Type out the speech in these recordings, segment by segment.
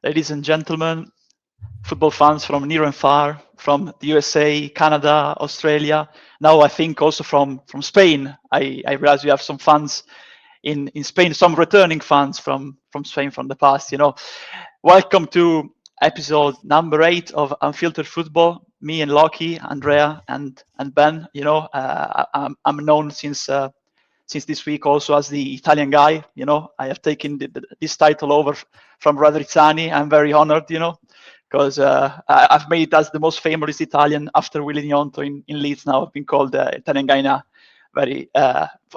Ladies and gentlemen, football fans from near and far, from the USA, Canada, Australia. Now I think also from Spain. I realize we have some fans in Spain, some returning fans from Spain from the past. Welcome to episode number 8 of Unfiltered Football. Me and Loki, Andrea, and Ben. I'm known since this week also as the Italian guy. I have taken this title over from Radrizzani. I'm very honored. Because I've made it as the most famous Italian after Willy Gnonto in Leeds. Now I've been called Italian guy in a very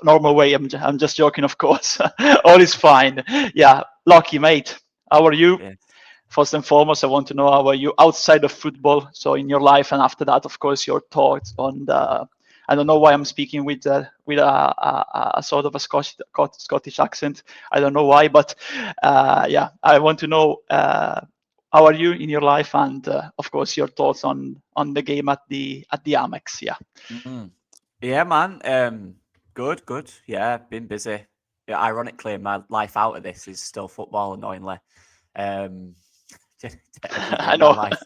normal way. I'm just joking, of course. All is fine. Yeah, Lucky mate, how are you? Yeah. First and foremost, I want to know how are you outside of football, so in your life, and after that, of course, your thoughts on the. I don't know why I'm speaking with a sort of a Scottish accent. I don't know why, but yeah, I want to know how are you in your life, and of course, your thoughts on the game at the Amex. Yeah. Mm. Yeah, man. Good. Yeah, been busy. Yeah, ironically, my life out of this is still football, annoyingly. Um, every day I of my know. life.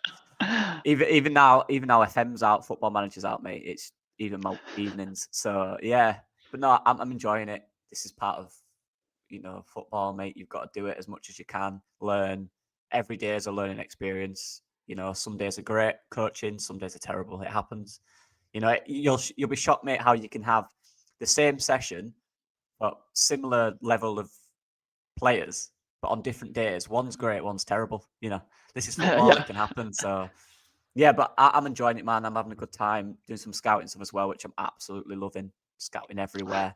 Even now, FM's out, football manager's out, mate. It's even my evenings. So yeah, but no, I'm enjoying it. This is part of football, mate. You've got to do it as much as you can. Learn. Every day is a learning experience. Some days are great coaching, some days are terrible. It happens. You'll be shocked, mate, how you can have the same session but similar level of players, but on different days. One's great, one's terrible. This is football; Yeah. it can happen. So, yeah, but I'm enjoying it, man. I'm having a good time doing some scouting stuff as well, which I'm absolutely loving. Scouting everywhere,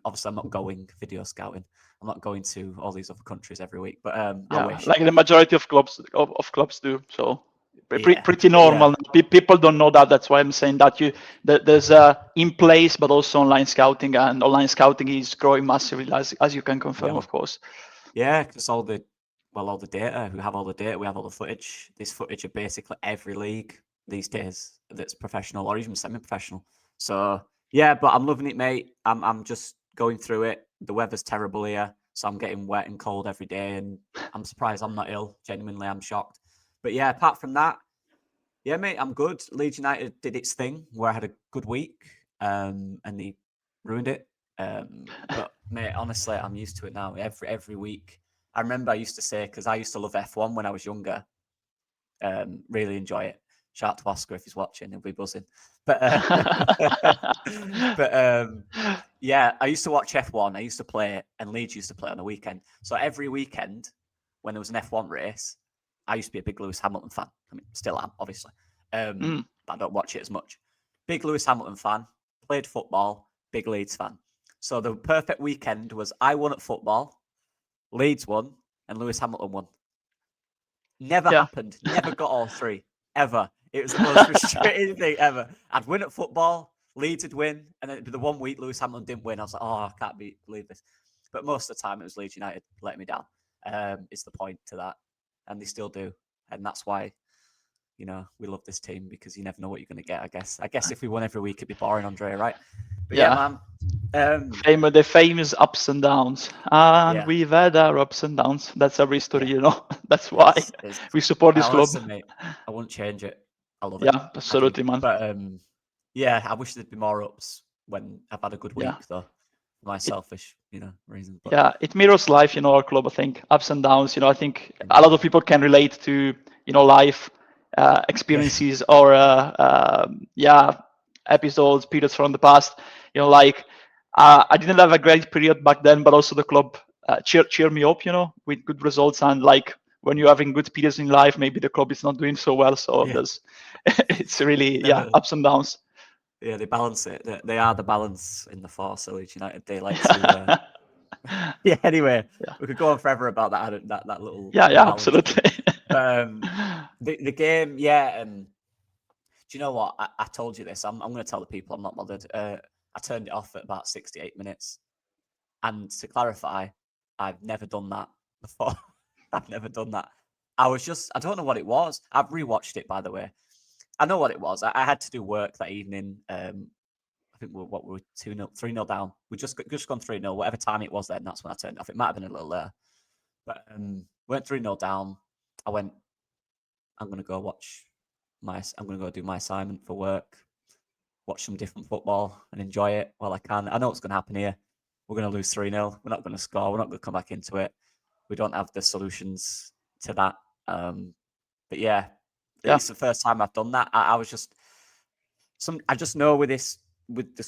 obviously, I'm not going video scouting. I'm not going to all these other countries every week, but I Yeah, wish. like the majority of clubs do. So Yeah, pretty but yeah, normal. People don't know that. That's why I'm saying that there's in place, but also online scouting, and online scouting is growing massively, as you can yeah, confirm, man. of course. Yeah, because all the data, we have all the data, we have all the footage. This footage of basically every league these days that's professional or even semi-professional. So yeah, but I'm loving it, mate. I'm just going through it. The weather's terrible here, so I'm getting wet and cold every day, and I'm surprised I'm not ill. Genuinely, I'm shocked. But yeah, apart from that, yeah, mate, I'm good. Leeds United did its thing where I had a good week, and they ruined it. But mate, honestly, I'm used to it now. Every week, I remember I used to say because I used to love F1 when I was younger. Really enjoy it. Shout out to Oscar if he's watching; he'll be buzzing. But but yeah, I used to watch F1. I used to play it, and Leeds used to play it on the weekend. So every weekend, when there was an F1 race, I used to be a big Lewis Hamilton fan. I mean, still am, obviously. Mm, But I don't watch it as much. Big Lewis Hamilton fan. Played football. Big Leeds fan. So the perfect weekend was I won at football, Leeds won, and Lewis Hamilton won. Never yeah. happened. Never got all three ever. It was the most frustrating thing ever. I'd win at football, Leeds would win, and then it'd be the one week Lewis Hamilton didn't win. I was like, oh, I can't believe this. But most of the time, it was Leeds United let me down. Is the point to that, and they still do, and that's why we love this team because you never know what you're going to get. I guess if we won every week, it'd be boring, Andre, right? But yeah, Yeah. man. Um, The famous ups and downs, and yeah, we've had our ups and downs. That's our history, yeah, That's it why is. It is. we support I this club. honestly, mate, I wouldn't change it. I love it. Yeah, I do. absolutely, man. But yeah, I wish there'd be more ups when I've had a good Yeah. week, though. For my It, selfish, reasons. But yeah, it mirrors life, our club, I think. Ups and downs, I think a mm, lot of people can relate to, life yeah, experiences or, yeah, episodes, periods from the past. Like, I didn't have a great period back then, but also the club cheer me up, with good results. And like, when you're having good periods in life, maybe the club is not doing so well. So yeah. there's, it's really, yeah, Never. ups and downs. Yeah, they balance it. They are the balance in the force. So Leeds United, they like to. Yeah. Anyway, Yeah, we could go on forever about that little yeah, yeah, balance thing. absolutely. The game, yeah. Do you know what? I told you this. I'm going to tell the people I'm not bothered. I turned it off at about 68 minutes. And to clarify, I've never done that before. I've never done that. I don't know what it was. I've rewatched it, by the way. I know what it was. I had to do work that evening. I think we were 2-0, 3-0 down. We just gone 3-0, whatever time it was then. That's when I turned it off. It might have been a little later. But Went 3-0 down. I went, I'm going to go do my assignment for work, watch some different football and enjoy it while I can. I know what's going to happen here. We're going to lose 3-0. We're not going to score. We're not going to come back into it. We don't have the solutions to that. But yeah, it's the first time I've done that. I just know with this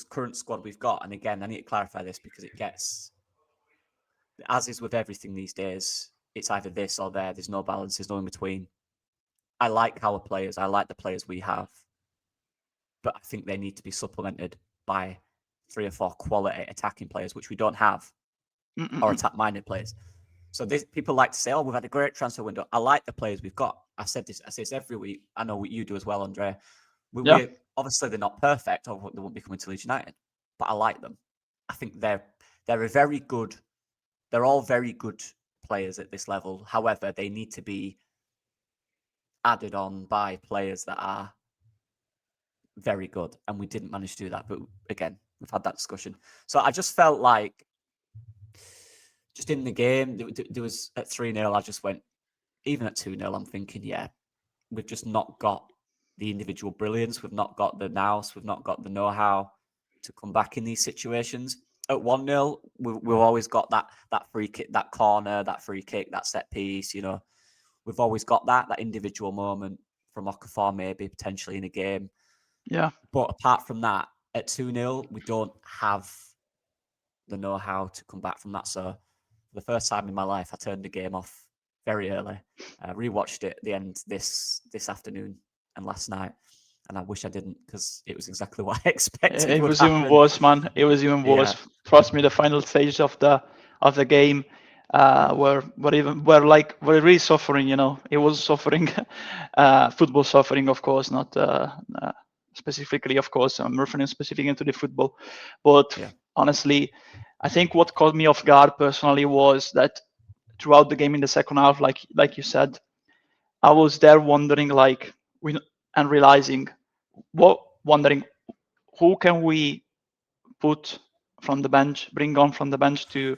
current squad we've got, and again, I need to clarify this because it gets, as is with everything these days, it's either this or there. There's no balance. There's no in between. I like our players. I like the players we have, but I think they need to be supplemented by 3 or 4 quality attacking players, which we don't have, or attack-minded players. So people like to say, "Oh, we've had a great transfer window." I like the players we've got. I say this every week. I know what you do as well, Andre. We're obviously they're not perfect, or they won't be coming to Leeds United, but I like them. I think they're a very good. They're all very good players at this level. However, they need to be added on by players that are very good, and we didn't manage to do that. But again, we've had that discussion. So I just felt like, just in the game, there was at 3-0, I just went, even at 2-0, I'm thinking, yeah, we've just not got the individual brilliance. We've not got the nous. We've not got the know-how to come back in these situations. At 1-0, we've always got that free kick, that corner, that free kick, that set piece, We've always got that individual moment from Okafor, maybe potentially in a game. Yeah. But apart from that, at 2-0, we don't have the know-how to come back from that. So for the first time in my life, I turned the game off very early. I rewatched it at the end this afternoon and last night. And I wish I didn't, because it was exactly what I expected. It was even worse, man. It was even worse. Trust me, the final stage of the game, we're really suffering. It was suffering, football suffering, of course, not specifically, of course. I'm referring specifically to the football, but honestly, I think what caught me off guard personally was that throughout the game in the second half, like you said, I was there wondering, and realizing, wondering who can we put from the bench, bring on from the bench to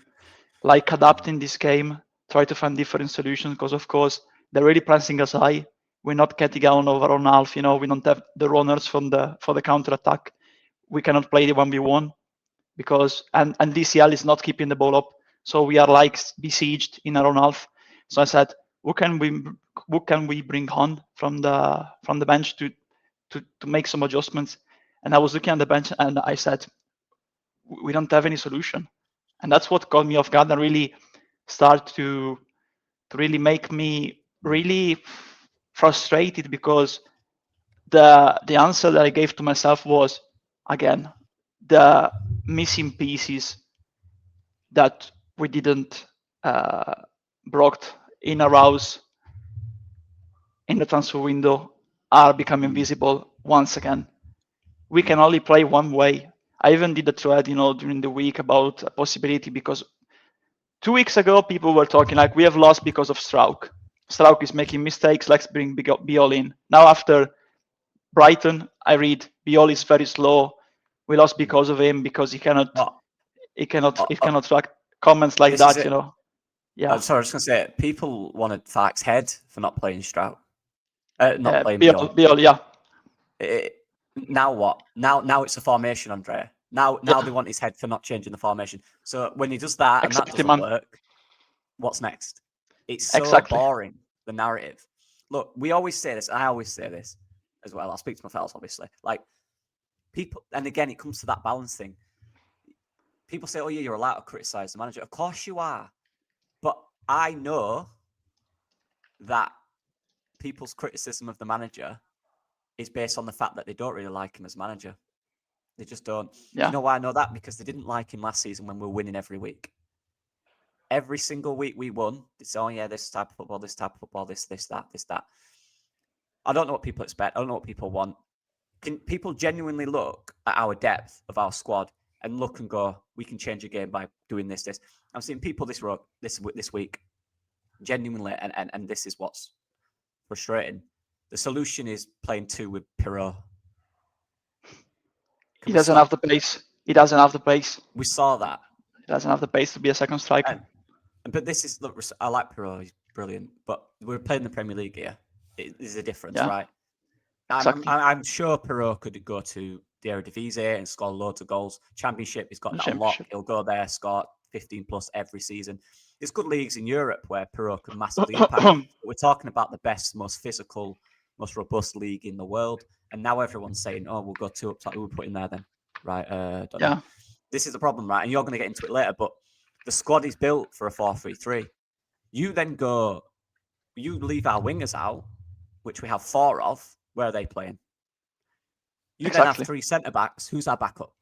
adapt in this game, try to find different solutions, because of course they're really pressing us high. We're not getting on over on half, we don't have the runners for the counter attack. We cannot play the 1v1 because and DCL is not keeping the ball up. So we are besieged in our own half. So I said, who can we bring on from the bench to make some adjustments? And I was looking at the bench and I said, we don't have any solution. And that's what got me off guard and really start to really make me really frustrated, because the answer that I gave to myself was, again, the missing pieces that we didn't brought in a house in the transfer window are becoming visible once again. We can only play one way. I even did a thread, during the week about a possibility, because 2 weeks ago people were talking we have lost because of Strauk. Strauk is making mistakes. Let's bring Biol in. Now after Brighton, I read Biol is very slow. We lost because of him, because he cannot track comments like that. Yeah. Sorry, I was going to say, people wanted Farke's head for not playing Strout. Not playing Biol. Biol, yeah. Now what? Now it's a formation, Andrea. Now they want his head for not changing the formation. So when he does that and that doesn't work, what's next? It's so boring, the narrative. Look, we always say this. I always say this as well. I'll speak to my fellas, obviously. People, and again, it comes to that balance thing. People say, "Oh yeah, you're allowed to criticize the manager." Of course you are, but I know that people's criticism of the manager is based on the fact that they don't really like him as manager. They just don't. Yeah. You know why I know that? Because they didn't like him last season when we were winning every week. Every single week we won. They say, "Oh yeah, this type of football, this type of football, this, that." I don't know what people expect. I don't know what people want. Can people genuinely look at our depth of our squad and look and go, "We can change a game by doing this, this"? I'm seeing people this week genuinely, and this is what's frustrating. The solution is playing 2 with Pirot. He doesn't have the pace. We saw that. He doesn't have the pace to be a second striker. But this is, look, I like Pirot. brilliant. But we're playing the Premier League here. There's a difference, Yeah, right? exactly. I'm sure Perot could go to the Eredivisie and score loads of goals. Championship, he's got The that lock. championship. He'll go there, score 15 plus every season. There's good leagues in Europe where Perot could massively impact. But we're talking about the best, most physical, most robust league in the world. And now everyone's saying, oh, we'll go two up top. Who we put in there then? Right. Don't know. Yeah, This is the problem, right? And you're going to get into it later, but the squad is built for a 4-3-3. You then go, you leave our wingers out, which we have 4 of. Where are they playing? You then have exactly. 3 centre backs. Who's our backup?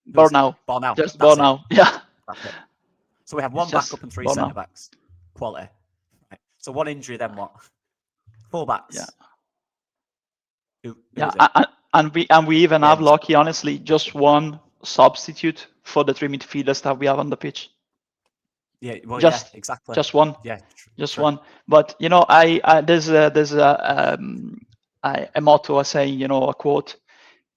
Who is it? Bornau. Bornau. Just That's it. Bornau. Yeah. That's it. So we have It's 1 just backup and 3 centre Bornau. backs. Quality. Right. So 1 injury, then what? 4 backs. Yeah. Who Yeah. is it? And we even have James. lucky, honestly, just 1 substitute for the 3 midfielders that we have on the pitch. Yeah. Well, Just yeah, exactly. just 1. Yeah. Just True. 1. But I there's a motto, saying, a quote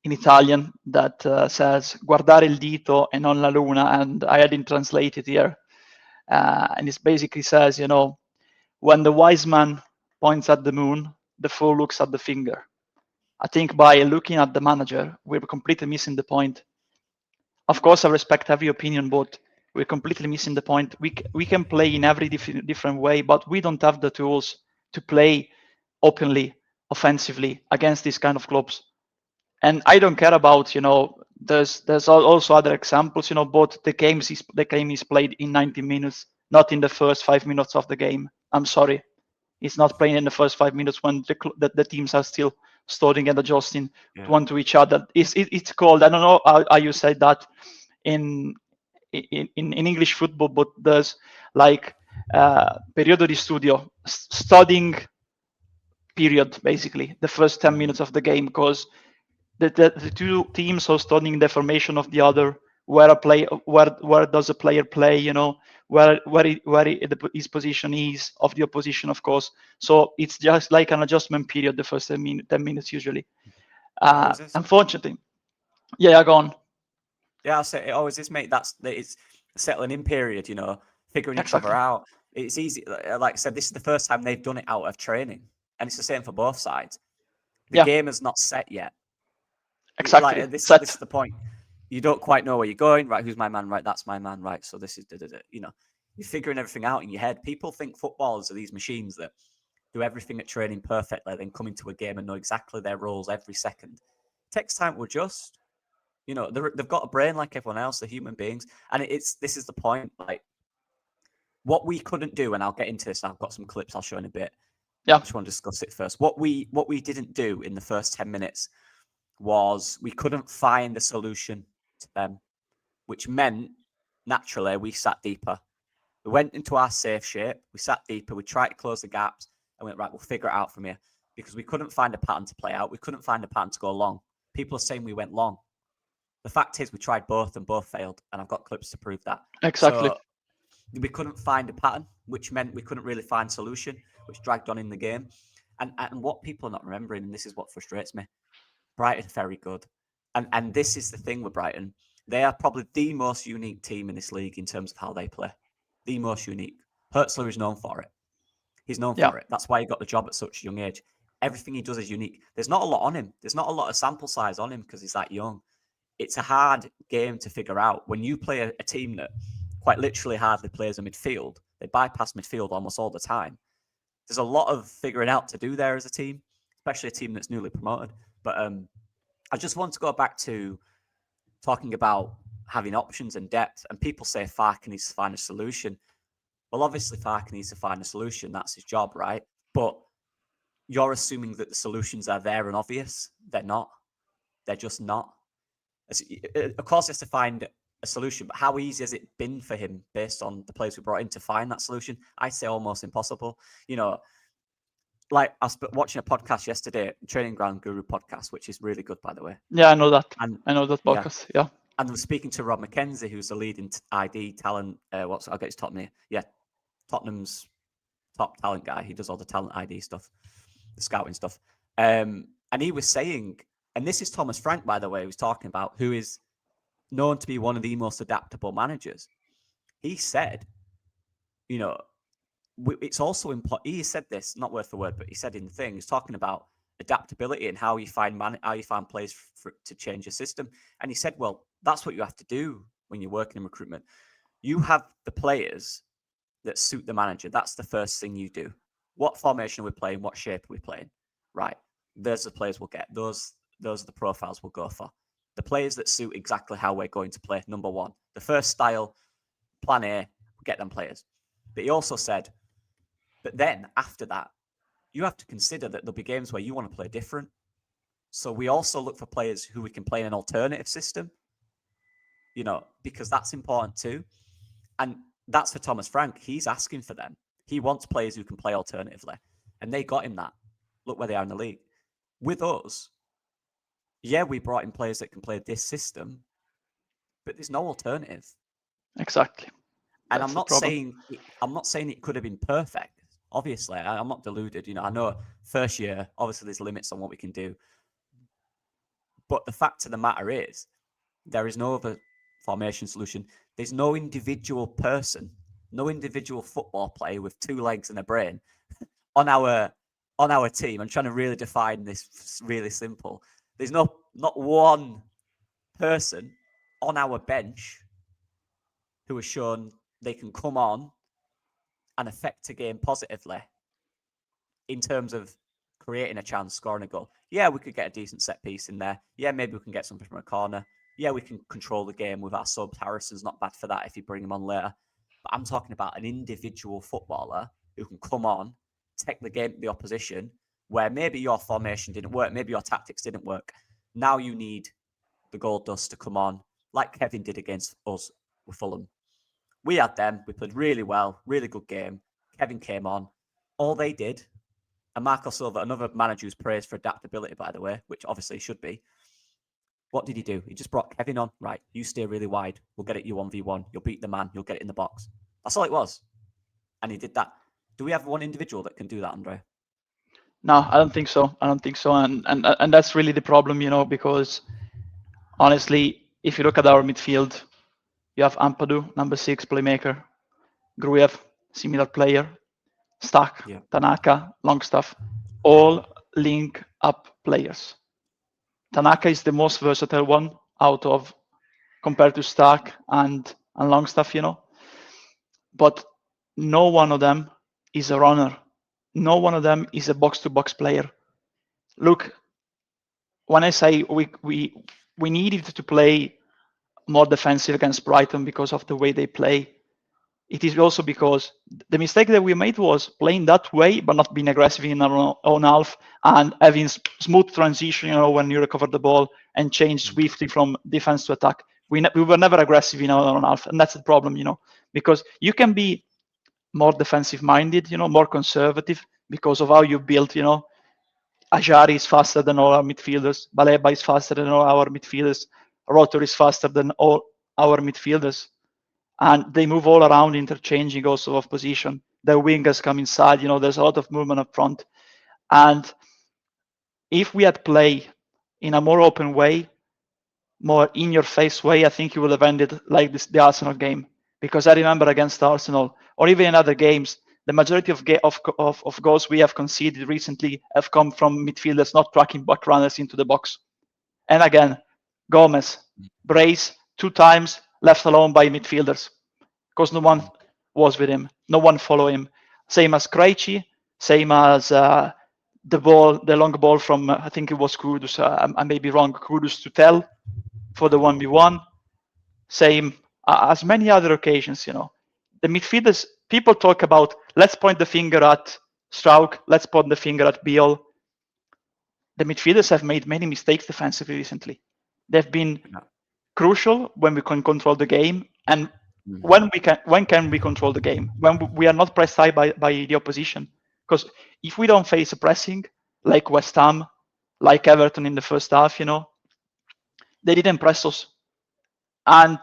in Italian that says "guardare il dito e non la luna," and I didn't translate it here. And it basically says, when the wise man points at the moon, the fool looks at the finger. I think by looking at the manager, we're completely missing the point. Of course, I respect every opinion, but we're completely missing the point. We can play in every different way, but we don't have the tools to play openly, offensively against these kind of clubs. And I don't care about, there's also other examples, both the game is played in 90 minutes, not in the first 5 minutes of the game. I'm sorry. It's not playing in the first 5 minutes when the teams are still studying and adjusting one to each other. It's called, I don't know how you say that in English football, but there's like periodo di studio, studying period, basically, the first 10 minutes of the game, because the 2 teams are studying the formation of the other, where does a player play, his position is of the opposition, of course. So it's just like an adjustment period, the first 10 minutes usually. Always is. Unfortunately. Yeah, go on. Yeah, I'll say it always is, mate. It's a settling in period, figuring each other Exactly. out. It's easy. Like I said, this is the first time they've done it out of training. And it's the same for both sides. The Yeah, game is not set yet. exactly. Like this Set. is the point. You don't quite know where you're going. Right, who's my man? Right, that's my man. Right, so this is you're figuring everything out in your head. People think footballers are these machines that do everything at training perfectly, then come into a game and know exactly their roles every second. It takes time to adjust. They've got a brain like everyone else. They're human beings, and this is the point. Like what we couldn't do, and I'll get into this. I've got some clips I'll show in a bit. Yeah. I just want to discuss it first. What we didn't do in the first 10 minutes was we couldn't find a solution to them, which meant naturally we sat deeper. We went into our safe shape. We sat deeper. We tried to close the gaps and went, right, we'll figure it out from here, because we couldn't find a pattern to play out. We couldn't find a pattern to go long. People are saying we went long. The fact is we tried both and both failed, and I've got clips to prove that. Exactly. So we couldn't find a pattern, which meant we couldn't really find solution, which dragged on in the game. And what people are not remembering, and this is what frustrates me, Brighton very good. And this is the thing with Brighton. They are probably the most unique team in this league in terms of how they play. The most unique. Hertzler is known for it. He's known for it. That's why he got the job at such a young age. Everything he does is unique. There's not a lot on him. There's not a lot of sample size on him because he's that young. It's a hard game to figure out. When you play a team that quite literally hardly plays a midfield, they bypass midfield almost all the time. There's a lot of figuring out to do there as a team, especially a team that's newly promoted. But I just want to go back to talking about having options and depth. And people say Farke needs to find a solution. Well, obviously, Farke needs to find a solution. That's his job, right? But you're assuming that the solutions are there and obvious. They're not. They're just not. Of course, he has to find a solution, but how easy has it been for him based on the players we brought in to find that solution? I say almost impossible. Like I was watching a podcast yesterday, Training Ground Guru podcast, which is really good, by the way. Yeah, I know that. And I know that podcast. Yeah. And I was speaking to Rob McKenzie, who's the leading ID talent. I'll get his top name. Yeah, Tottenham's top talent guy. He does all the talent ID stuff, the scouting stuff. And he was saying, and this is Thomas Frank, by the way, he was talking about, who is known to be one of the most adaptable managers. He said, it's also important. He said this, not word for word, but he said in the thing, he's talking about adaptability and how you find players to change your system. And he said, well, that's what you have to do when you're working in recruitment. You have the players that suit the manager. That's the first thing you do. What formation are we playing? What shape are we playing? Right. There's the players we'll get. Those are the profiles we'll go for. The players that suit exactly how we're going to play. Number one, the first style, plan A, get them players. But he also said, but then after that, you have to consider that there'll be games where you want to play different. So we also look for players who we can play in an alternative system, because that's important too. And that's for Thomas Frank. He's asking for them. He wants players who can play alternatively. And they got him that. Look where they are in the league. With us, yeah, we brought in players that can play this system, but there's no alternative. Exactly. And I'm not saying it could have been perfect. Obviously, I'm not deluded. I know first year, obviously there's limits on what we can do. But the fact of the matter is, there is no other formation solution. There's no individual person, no individual football player with two legs and a brain on our team. I'm trying to really define this really simple. There's not one person on our bench who has shown they can come on and affect a game positively in terms of creating a chance, scoring a goal. Yeah, we could get a decent set piece in there. Yeah, maybe we can get something from a corner. Yeah, we can control the game with our subs. Harrison's not bad for that if you bring him on later. But I'm talking about an individual footballer who can come on, take the game to the opposition, where maybe your formation didn't work, maybe your tactics didn't work. Now you need the gold dust to come on, like Kevin did against us with Fulham. We had them. We played really well, really good game. Kevin came on. All they did, and Marco Silva, another manager who's praised for adaptability, by the way, which obviously should be. What did he do? He just brought Kevin on. Right, you stay really wide. We'll get it you 1v1. You'll beat the man. You'll get it in the box. That's all it was. And he did that. Do we have one individual that can do that, Andre? No, I don't think so. And that's really the problem, because honestly, if you look at our midfield, you have Ampadu, number 6 playmaker, Gruev, similar player, Stack, Yeah. Tanaka, Longstaff, all link up players. Tanaka is the most versatile one compared to Stack and Longstaff, But no one of them is a runner. No one of them is a box-to-box player. Look, when I say we needed to play more defensive against Brighton because of the way they play, it is also because the mistake that we made was playing that way but not being aggressive in our own half and having smooth transition, when you recover the ball and change swiftly from defense to attack. We were never aggressive in our own half, and that's the problem, because you can be more defensive minded, more conservative because of how you built, Ajari is faster than all our midfielders. Baleba is faster than all our midfielders. Rotor is faster than all our midfielders. And they move all around, interchanging also of position. The wingers come inside, there's a lot of movement up front. And if we had played in a more open way, more in-your-face way, I think you would have ended like the Arsenal game. Because I remember against Arsenal, or even in other games, the majority of goals we have conceded recently have come from midfielders not tracking back runners into the box. And again, Gomez, brace 2 times left alone by midfielders because no one was with him, no one followed him. Same as Krejci, same as the long ball from I think it was Kudus. I may be wrong. Kudus to Tell for the 1v1. Same as many other occasions. The midfielders. People talk about let's point the finger at Strauk, let's point the finger at Beal. The midfielders have made many mistakes defensively recently. They've been crucial when we can control the game, and when can we control the game? When we are not pressed high by the opposition. Because if we don't face a pressing like West Ham, like Everton in the first half, they didn't press us, and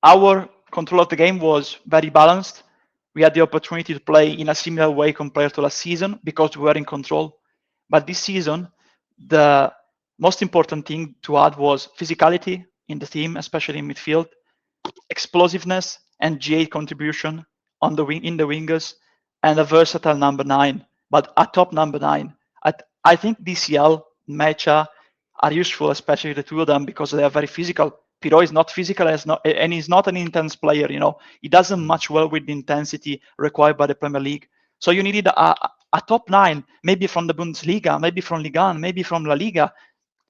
our control of the game was very balanced. We had the opportunity to play in a similar way compared to last season because we were in control. But this season, the most important thing to add was physicality in the team, especially in midfield, explosiveness and G8 contribution in the wingers, and a versatile number 9, but a top number 9. I think DCL, Mecha are useful, especially the two of them, because they are very physical. Pirot is not physical and he's not an intense player. He doesn't match well with the intensity required by the Premier League. So you needed a top 9, maybe from the Bundesliga, maybe from Liga 1, maybe from La Liga.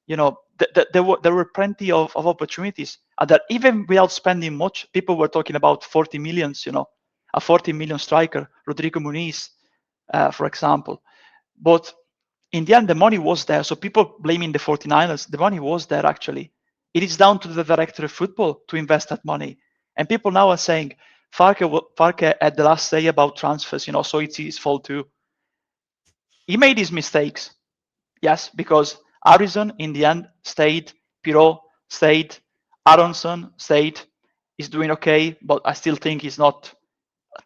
There were plenty of opportunities. That even without spending much, people were talking about 40 millions, a 40 million striker, Rodrigo Muniz, for example. But in the end, the money was there. So people blaming the 49ers, the money was there actually. It is down to the director of football to invest that money. And people now are saying, Farke had the last say about transfers, so it's his fault too. He made his mistakes. Yes, because Harrison in the end stayed, Pirot stayed, Aronson stayed. He's doing okay, but I still think he's not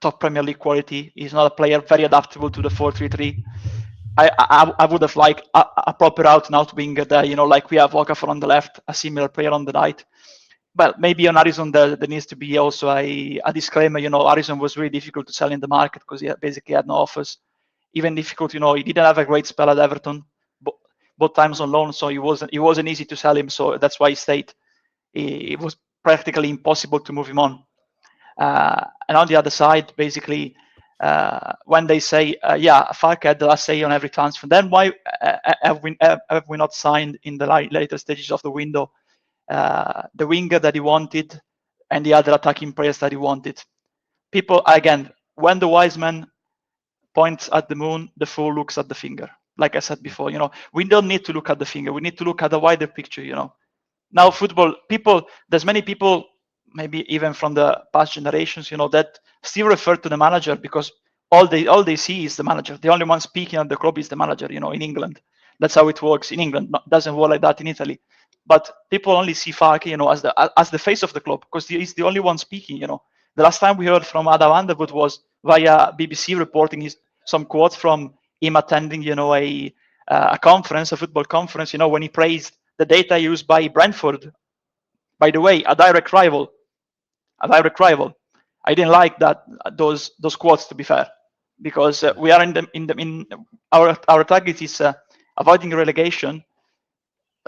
top Premier League quality. He's not a player very adaptable to the 4-3-3. I would have liked a proper out-and-out winger there, like we have Okafor on the left, a similar player on the right. Well, maybe on Harrison there needs to be also a disclaimer. Harrison was really difficult to sell in the market because he basically had no offers. Even difficult, he didn't have a great spell at Everton, both times on loan, so it wasn't easy to sell him. So that's why he stayed. It was practically impossible to move him on. And on the other side, basically, when they say, Farke had the last say on every transfer, then why have we not signed in the later stages of the window the winger that he wanted and the other attacking players that he wanted? People, again, when the wise man points at the moon, the fool looks at the finger. Like I said before, we don't need to look at the finger. We need to look at the wider picture, Now football, there's many people, maybe even from the past generations, that still refer to the manager because all they see is the manager. The only one speaking at the club is the manager, in England. That's how it works in England. It doesn't work like that in Italy. But people only see Farke, as the face of the club because he's the only one speaking, The last time we heard from Adam Underwood was via BBC reporting some quotes from him attending, a conference, a football conference, when he praised the data used by Brentford. By the way, a direct rival. I didn't like those quotes, to be fair, because we are in our target is avoiding relegation.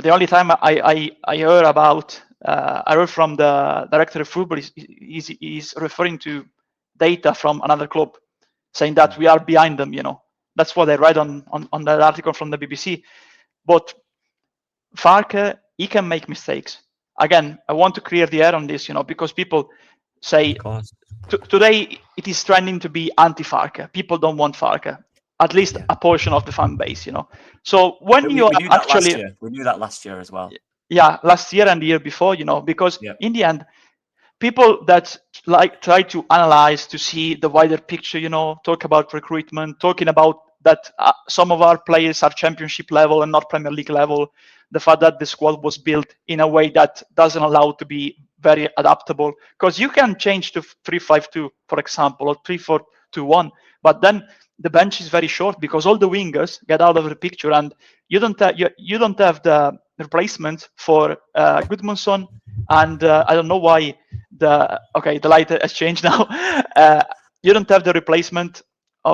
The only time I heard about I heard from the director of football is referring to data from another club, saying that we are behind them. That's what I read on that article from the BBC. But Farke, he can make mistakes. Again, I want to clear the air on this, because people say today it is trending to be anti-Farke. People don't want Farke, at least a portion of the fan base, So when we knew that last year as well. Yeah, last year and the year before, because in the end, people that try to analyze to see the wider picture, talk about recruitment, talking about that some of our players are championship level and not Premier League level, the fact that the squad was built in a way that doesn't allow it to be very adaptable, because you can change to 3-5-2, for example, or 3-4-2-1, but then the bench is very short because all the wingers get out of the picture, and you don't have the replacement for Gudmundsson, and I don't know why the light has changed now. You don't have the replacement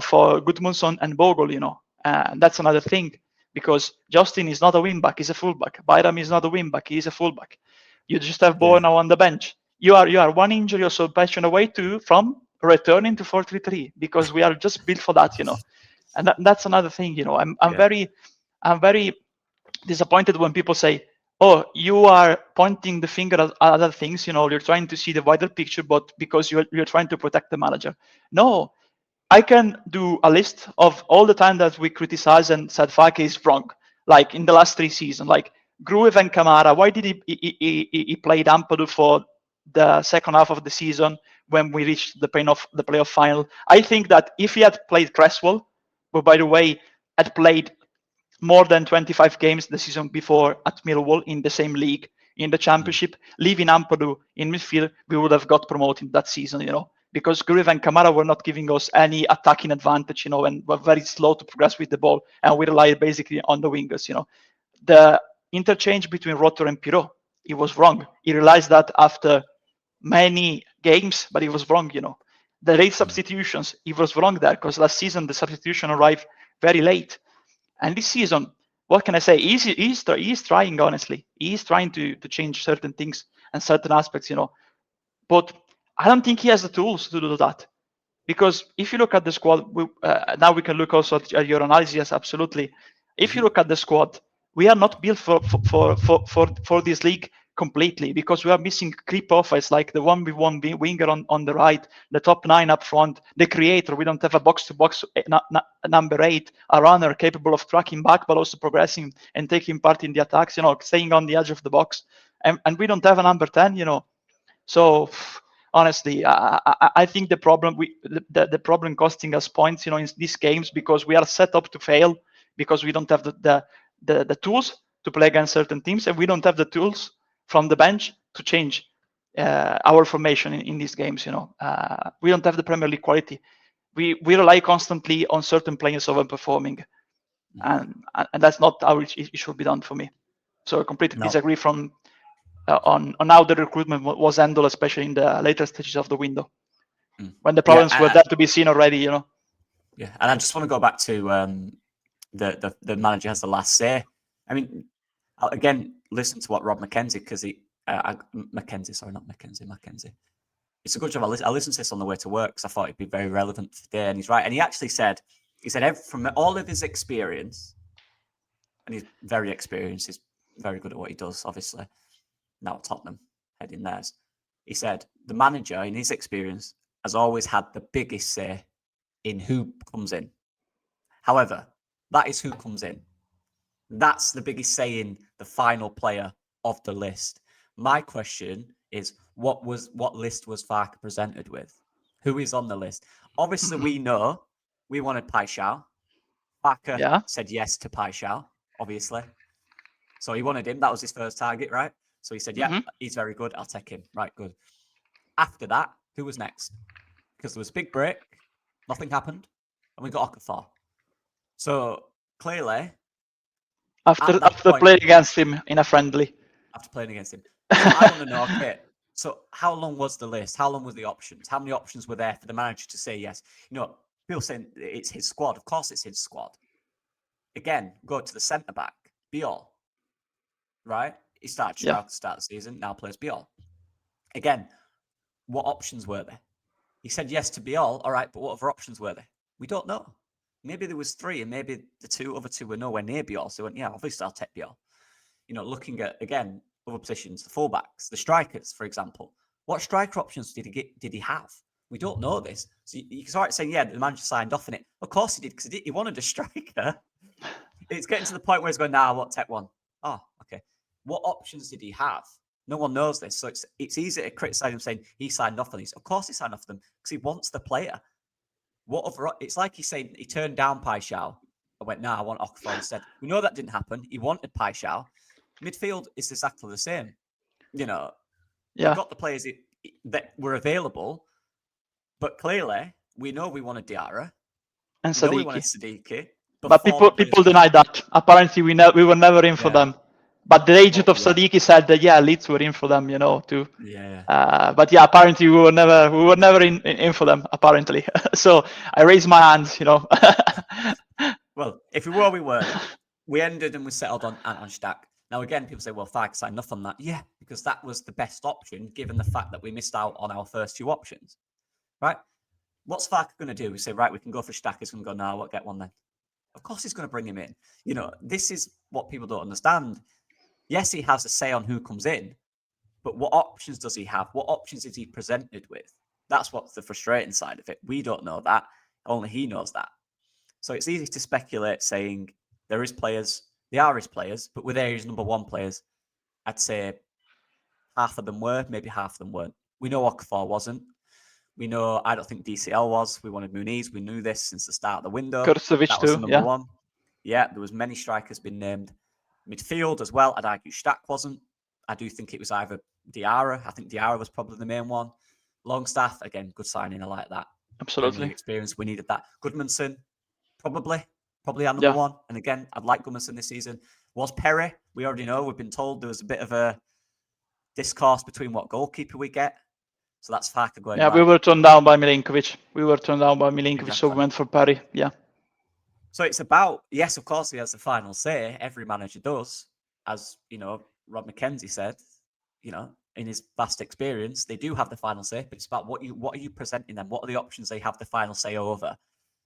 for Gudmundsson and Bogle, and that's another thing, because Justin is not a wing-back, he's a full-back. Bayram is not a wing-back, he's a full-back. You just have Bowen now on the bench. You are one injury or so passion away from returning to 4-3-3, because we are just built for that, and that's another thing. I'm very disappointed when people say, oh, you are pointing the finger at other things, you're trying to see the wider picture, but because you're trying to protect the manager. No, I can do a list of all the time that we criticize and said Farke is wrong, like in the last 3 seasons, like Gruev and Kamara. Why did he play Ampadu for the second half of the season when we reached the playoff final? I think that if he had played Cresswell, who, by the way, had played more than 25 games the season before at Millwall in the same league, in the Championship, leaving Ampadu in midfield, we would have got promoted that season, because Gruev and Kamara were not giving us any attacking advantage, and were very slow to progress with the ball, and we relied basically on the wingers, The interchange between Rotter and Pirot, he was wrong. He realized that after many games, but he was wrong, the late substitutions, he was wrong there, because last season the substitution arrived very late. And this season, what can I say? He's trying, honestly. He's trying to change certain things and certain aspects, But I don't think he has the tools to do that. Because if you look at the squad, now we can look also at your analysis, absolutely. If you look at the squad, we are not built for this league completely, because we are missing key profiles like the 1v1 winger on the right, the top 9 up front, the creator. We don't have a box-to-box number 8, a runner capable of tracking back but also progressing and taking part in the attacks, staying on the edge of the box. And we don't have a number 10, So honestly, I think the problem costing us points, in these games, because we are set up to fail, because we don't have the tools to play against certain teams, and we don't have the tools from the bench to change our formation in these games. We don't have the Premier League quality. We rely constantly on certain players overperforming, and that's not how it should be done for me. So I completely disagree on how the recruitment was handled, especially in the later stages of the window, when the problems were there to be seen already. Yeah, and I just want to go back to the manager has the last say. I mean, I'll again listen to what Rob Mackenzie, because Mackenzie. It's a good job. I listened to this on the way to work because I thought it'd be very relevant today, and he's right. And he actually said, from all of his experience, and he's very experienced, he's very good at what he does, obviously. Now at Tottenham, heading theirs. He said the manager, in his experience, has always had the biggest say in who comes in. However, that is who comes in. That's the biggest say in the final player of the list. My question is, what list was Farke presented with? Who is on the list? Obviously, we know we wanted Paixão. Farke said yes to Paixão, obviously. So he wanted him. That was his first target, right? So he said, yeah, he's very good. I'll take him. Right, good. After that, who was next? Because there was a big break. Nothing happened. And we got Okafor. So clearly... After playing against him in a friendly. After playing against him. So I want to know, okay, so how long was the list? How long were the options? How many options were there for the manager to say yes? People saying it's his squad. Of course it's his squad. Again, go to the centre-back. Biol. Right? He started Strauch to start the season, now plays Biol. Again, what options were there? He said yes to Biol, all right, but what other options were there? We don't know. Maybe there was 3, and maybe the other two were nowhere near Biol. So he went, yeah, obviously I'll take Biol. Looking at, again, other positions, the fullbacks, the strikers, for example. What striker options did he have? We don't know this. So you can start saying, yeah, the manager signed off on it. Of course he did, because he wanted a striker. It's getting to the point where he's going, nah, I won't take one. Oh, okay. What options did he have? No one knows this. So it's easy to criticize him saying he signed off on these. Of course he signed off on them because he wants the player. It's like he's saying he turned down Paixão and went, I want Okafor instead. We know that didn't happen. He wanted Paixão. Midfield is exactly the same. He got the players that were available, but clearly we know we wanted Diarra. And Sadiki. We wanted Sadiki. But people denied that. Apparently we were never in for them. But the agent of Sadiki said that Leeds were in for them, too. Yeah. But apparently we were never in for them. Apparently, so I raised my hands, Well, if we were, we weren't. We ended and we settled on Stack. Now again, people say, "Well, Farke signed off on that." Yeah, because that was the best option, given the fact that we missed out on our first 2 options. Right? What's Farke going to do? We say, right, we can go for Stack. He's going to go, no, I'll get one then. Of course, he's going to bring him in. This is what people don't understand. Yes, he has a say on who comes in, but what options does he have? What options is he presented with? That's what's the frustrating side of it. We don't know that. Only he knows that. So it's easy to speculate saying there is players, they are his players, but were they his number 1 players? I'd say half of them were, maybe half of them weren't. We know Okafor wasn't. We know, I don't think DCL was. We wanted Muniz. We knew this since the start of the window. Kurtovic that was too, the number 1. Yeah, there was many strikers been named. Midfield as well, I'd argue Stack wasn't. I do think it was either Diarra. I think Diarra was probably the main one. Longstaff, again, good signing. I like that. Absolutely. Experience. We needed that. Goodmanson, probably our number 1. And again, I'd like Goodmanson this season. Was Perry? We already know. We've been told there was a bit of a discourse between what goalkeeper we get. So that's Farke going Yeah, right. we were turned down by Milinkovic. So we went for Perry. Yeah. So it's about, yes, of course, he has the final say. Every manager does, as Rob McKenzie said. In his vast experience, they do have the final say. But it's about what are you presenting them? What are the options they have the final say over?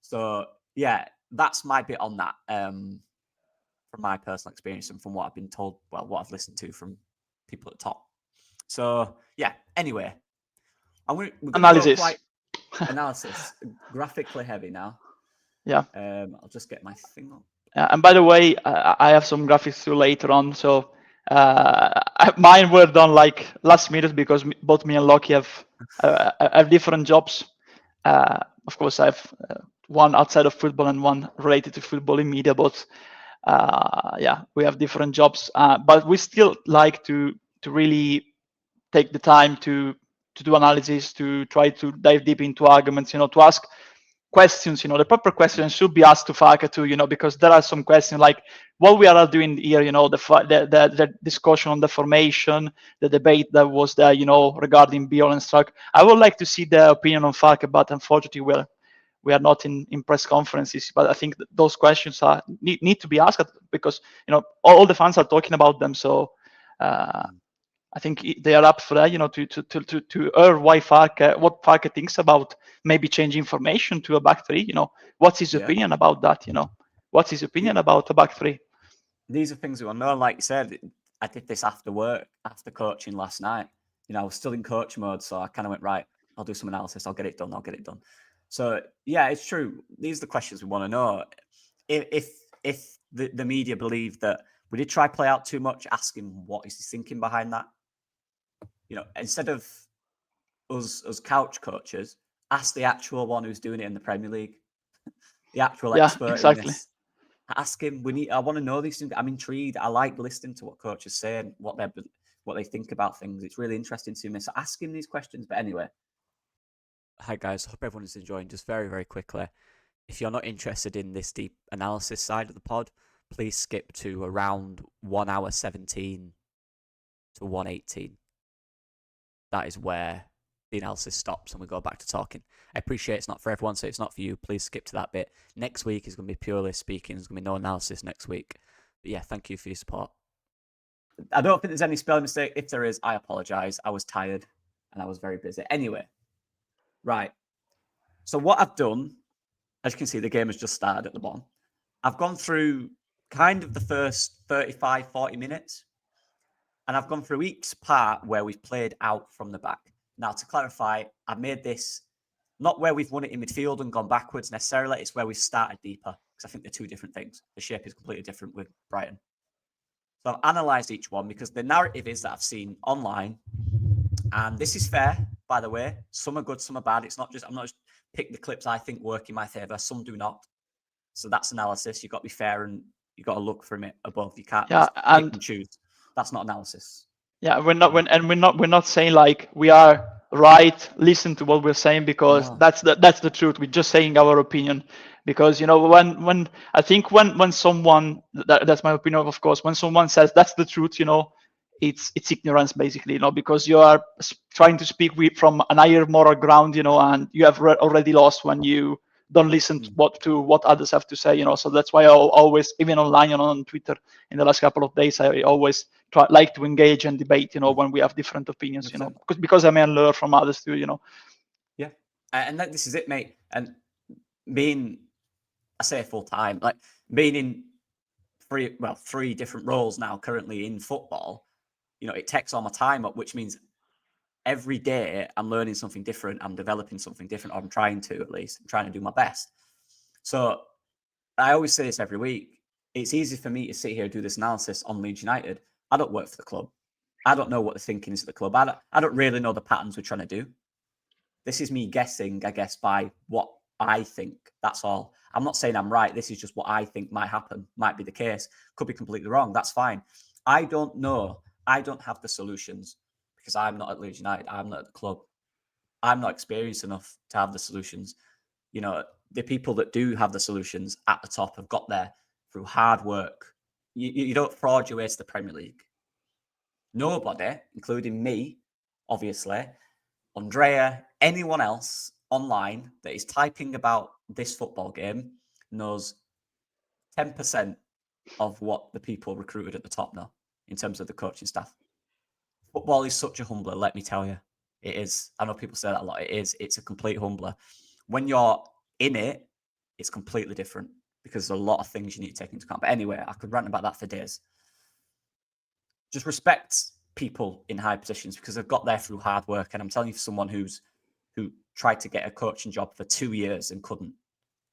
So yeah, that's my bit on that. From my personal experience and from what I've been told, what I've listened to from people at top. So yeah. Anyway, we're going to go quite analysis, graphically heavy now. Yeah. I'll just get my thing up. And by the way, I have some graphics too later on. So mine were done like last minute because both me and Lockie have different jobs. Of course, I have one outside of football and one related to football in media. But yeah, we have different jobs. But we still like to really take the time to do analysis, to try to dive deep into arguments, to ask questions. The proper questions should be asked to Farke too, because there are some questions like what we are doing here, the discussion on the formation, the debate that was there, regarding Biol and Struck. I would like to see the opinion on Farke, but unfortunately we are not in press conferences. But I think those questions need to be asked because all the fans are talking about them. So I think they are up for that, to hear why what Farke thinks about maybe changing formation to a back three. What's his opinion about that? What's his opinion about a back three? These are things we want to know. Like you said, I did this after work, after coaching last night. I was still in coach mode, so I kind of went, right, I'll do some analysis. I'll get it done. So yeah, it's true. These are the questions we want to know. If the media believe that we did try play out too much, ask him what is he thinking behind that. Instead of us couch coaches, ask the actual one who's doing it in the Premier League, the actual expert in this. Ask him. I want to know these things. I'm intrigued. I like listening to what coaches say and what they think about things. It's really interesting to me. So ask him these questions. But anyway. Hi guys, hope everyone is enjoying. Just very, very quickly, if you're not interested in this deep analysis side of the pod, please skip to around 1 hour 17 to 1:18. That is where the analysis stops and we go back to talking. I appreciate it's not for everyone, so it's not for you. Please skip to that bit. Next week is going to be purely speaking. There's going to be no analysis next week. But yeah, thank you for your support. I don't think there's any spelling mistake. If there is, I apologise. I was tired and I was very busy. Anyway, right. So what I've done, as you can see, the game has just started at the bottom. I've gone through kind of the first 35, 40 minutes. And I've gone through each part where we've played out from the back. Now, to clarify, I've made this not where we've won it in midfield and gone backwards necessarily. It's where we've started deeper, because I think they're two different things. The shape is completely different with Brighton. So I've analysed each one because the narrative is that I've seen online, and this is fair, by the way. Some are good, some are bad. I'm not just pick the clips I think work in my favour. Some do not. So that's analysis. You've got to be fair and you've got to look from it above. You can't just pick and choose. That's not analysis. Yeah, we're not saying like we are right. Listen to what we're saying because that's the truth. We're just saying our opinion because when I think when someone that's my opinion, of course, when someone says that's the truth, it's ignorance basically, because you are trying to speak from an higher moral ground, and you have already lost when you don't listen to what others have to say, So that's why I always, even online and on Twitter, in the last couple of days, I always like to engage and debate, when we have different opinions, because I may learn from others too, Yeah, and this is it, mate. And being, I say full time, like being in three different roles now currently in football, it takes all my time up, which means every day I'm learning something different. I'm developing something different, or I'm trying to, at least. I'm trying to do my best. So I always say this every week. It's easy for me to sit here and do this analysis on Leeds United. I don't work for the club. I don't know what the thinking is at the club. I don't really know the patterns we're trying to do. This is me guessing, I guess, by what I think. That's all. I'm not saying I'm right. This is just what I think might happen, might be the case. Could be completely wrong. That's fine. I don't know. I don't have the solutions because I'm not at Leeds United. I'm not at the club. I'm not experienced enough to have the solutions. The people that do have the solutions at the top have got there through hard work. You don't fraud your way to the Premier League. Nobody, including me, obviously, Andrea, anyone else online that is typing about this football game knows 10% of what the people recruited at the top know in terms of the coaching staff. Football is such a humbler, let me tell you. It is. I know people say that a lot. It is. It's a complete humbler. When you're in it, it's completely different because there's a lot of things you need to take into account. But anyway, I could rant about that for days. Just respect people in high positions because they've got there through hard work. And I'm telling you, for someone who tried to get a coaching job for 2 years and couldn't,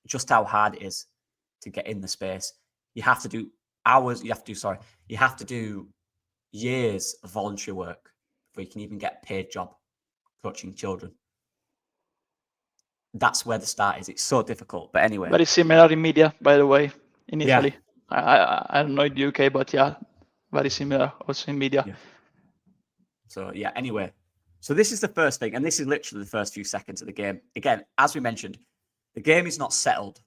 just how hard it is to get in the space. You have to do hours. You have to do years of voluntary work before you can even get a paid job coaching children. That's where the start is. It's so difficult. But anyway. Very similar in media, by the way, in Yeah. Italy. I don't know in the UK, but yeah, very similar also in media. Yeah. So yeah, anyway. So this is the first thing, and this is literally the first few seconds of the game. Again, as we mentioned, the game is not settled.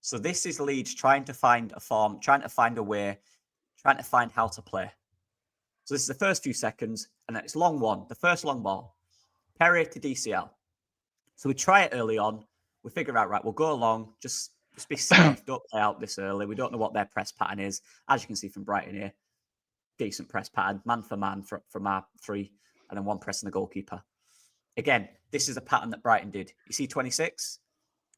So this is Leeds trying to find a form, trying to find a way, trying to find how to play. So this is the first few seconds, and it's long one, the first long ball. Perry to DCL. So we try it early on. We figure out, right, we'll go along, just be safe. Don't play out this early. We don't know what their press pattern is. As you can see from Brighton here, decent press pattern, man for man from our three, and then one pressing the goalkeeper. Again, this is a pattern that Brighton did. You see 26?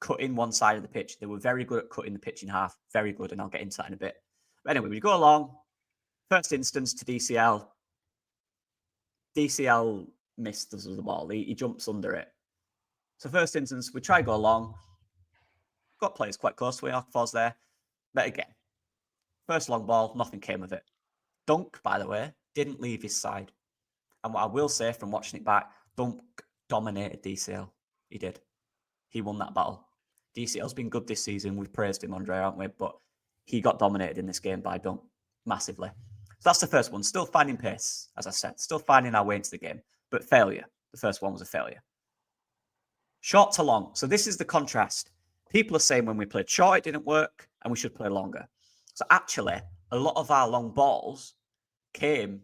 Cutting one side of the pitch. They were very good at cutting the pitch in half. Very good, and I'll get into that in a bit. But anyway, we go along. First instance to DCL. DCL missed the ball. He jumps under it. So first instance, we try to go along. Got players quite close to Okafor's there. But again, first long ball, nothing came of it. Dunk, by the way, didn't leave his side. And what I will say from watching it back, Dunk dominated DCL. He did. He won that battle. DCL's been good this season. We've praised him, Andre, haven't we? But he got dominated in this game by Dunk massively. So that's the first one. Still finding pace, as I said. Still finding our way into the game. But failure. The first one was a failure. Short to long. So this is the contrast. People are saying when we played short, it didn't work, and we should play longer. So actually, a lot of our long balls came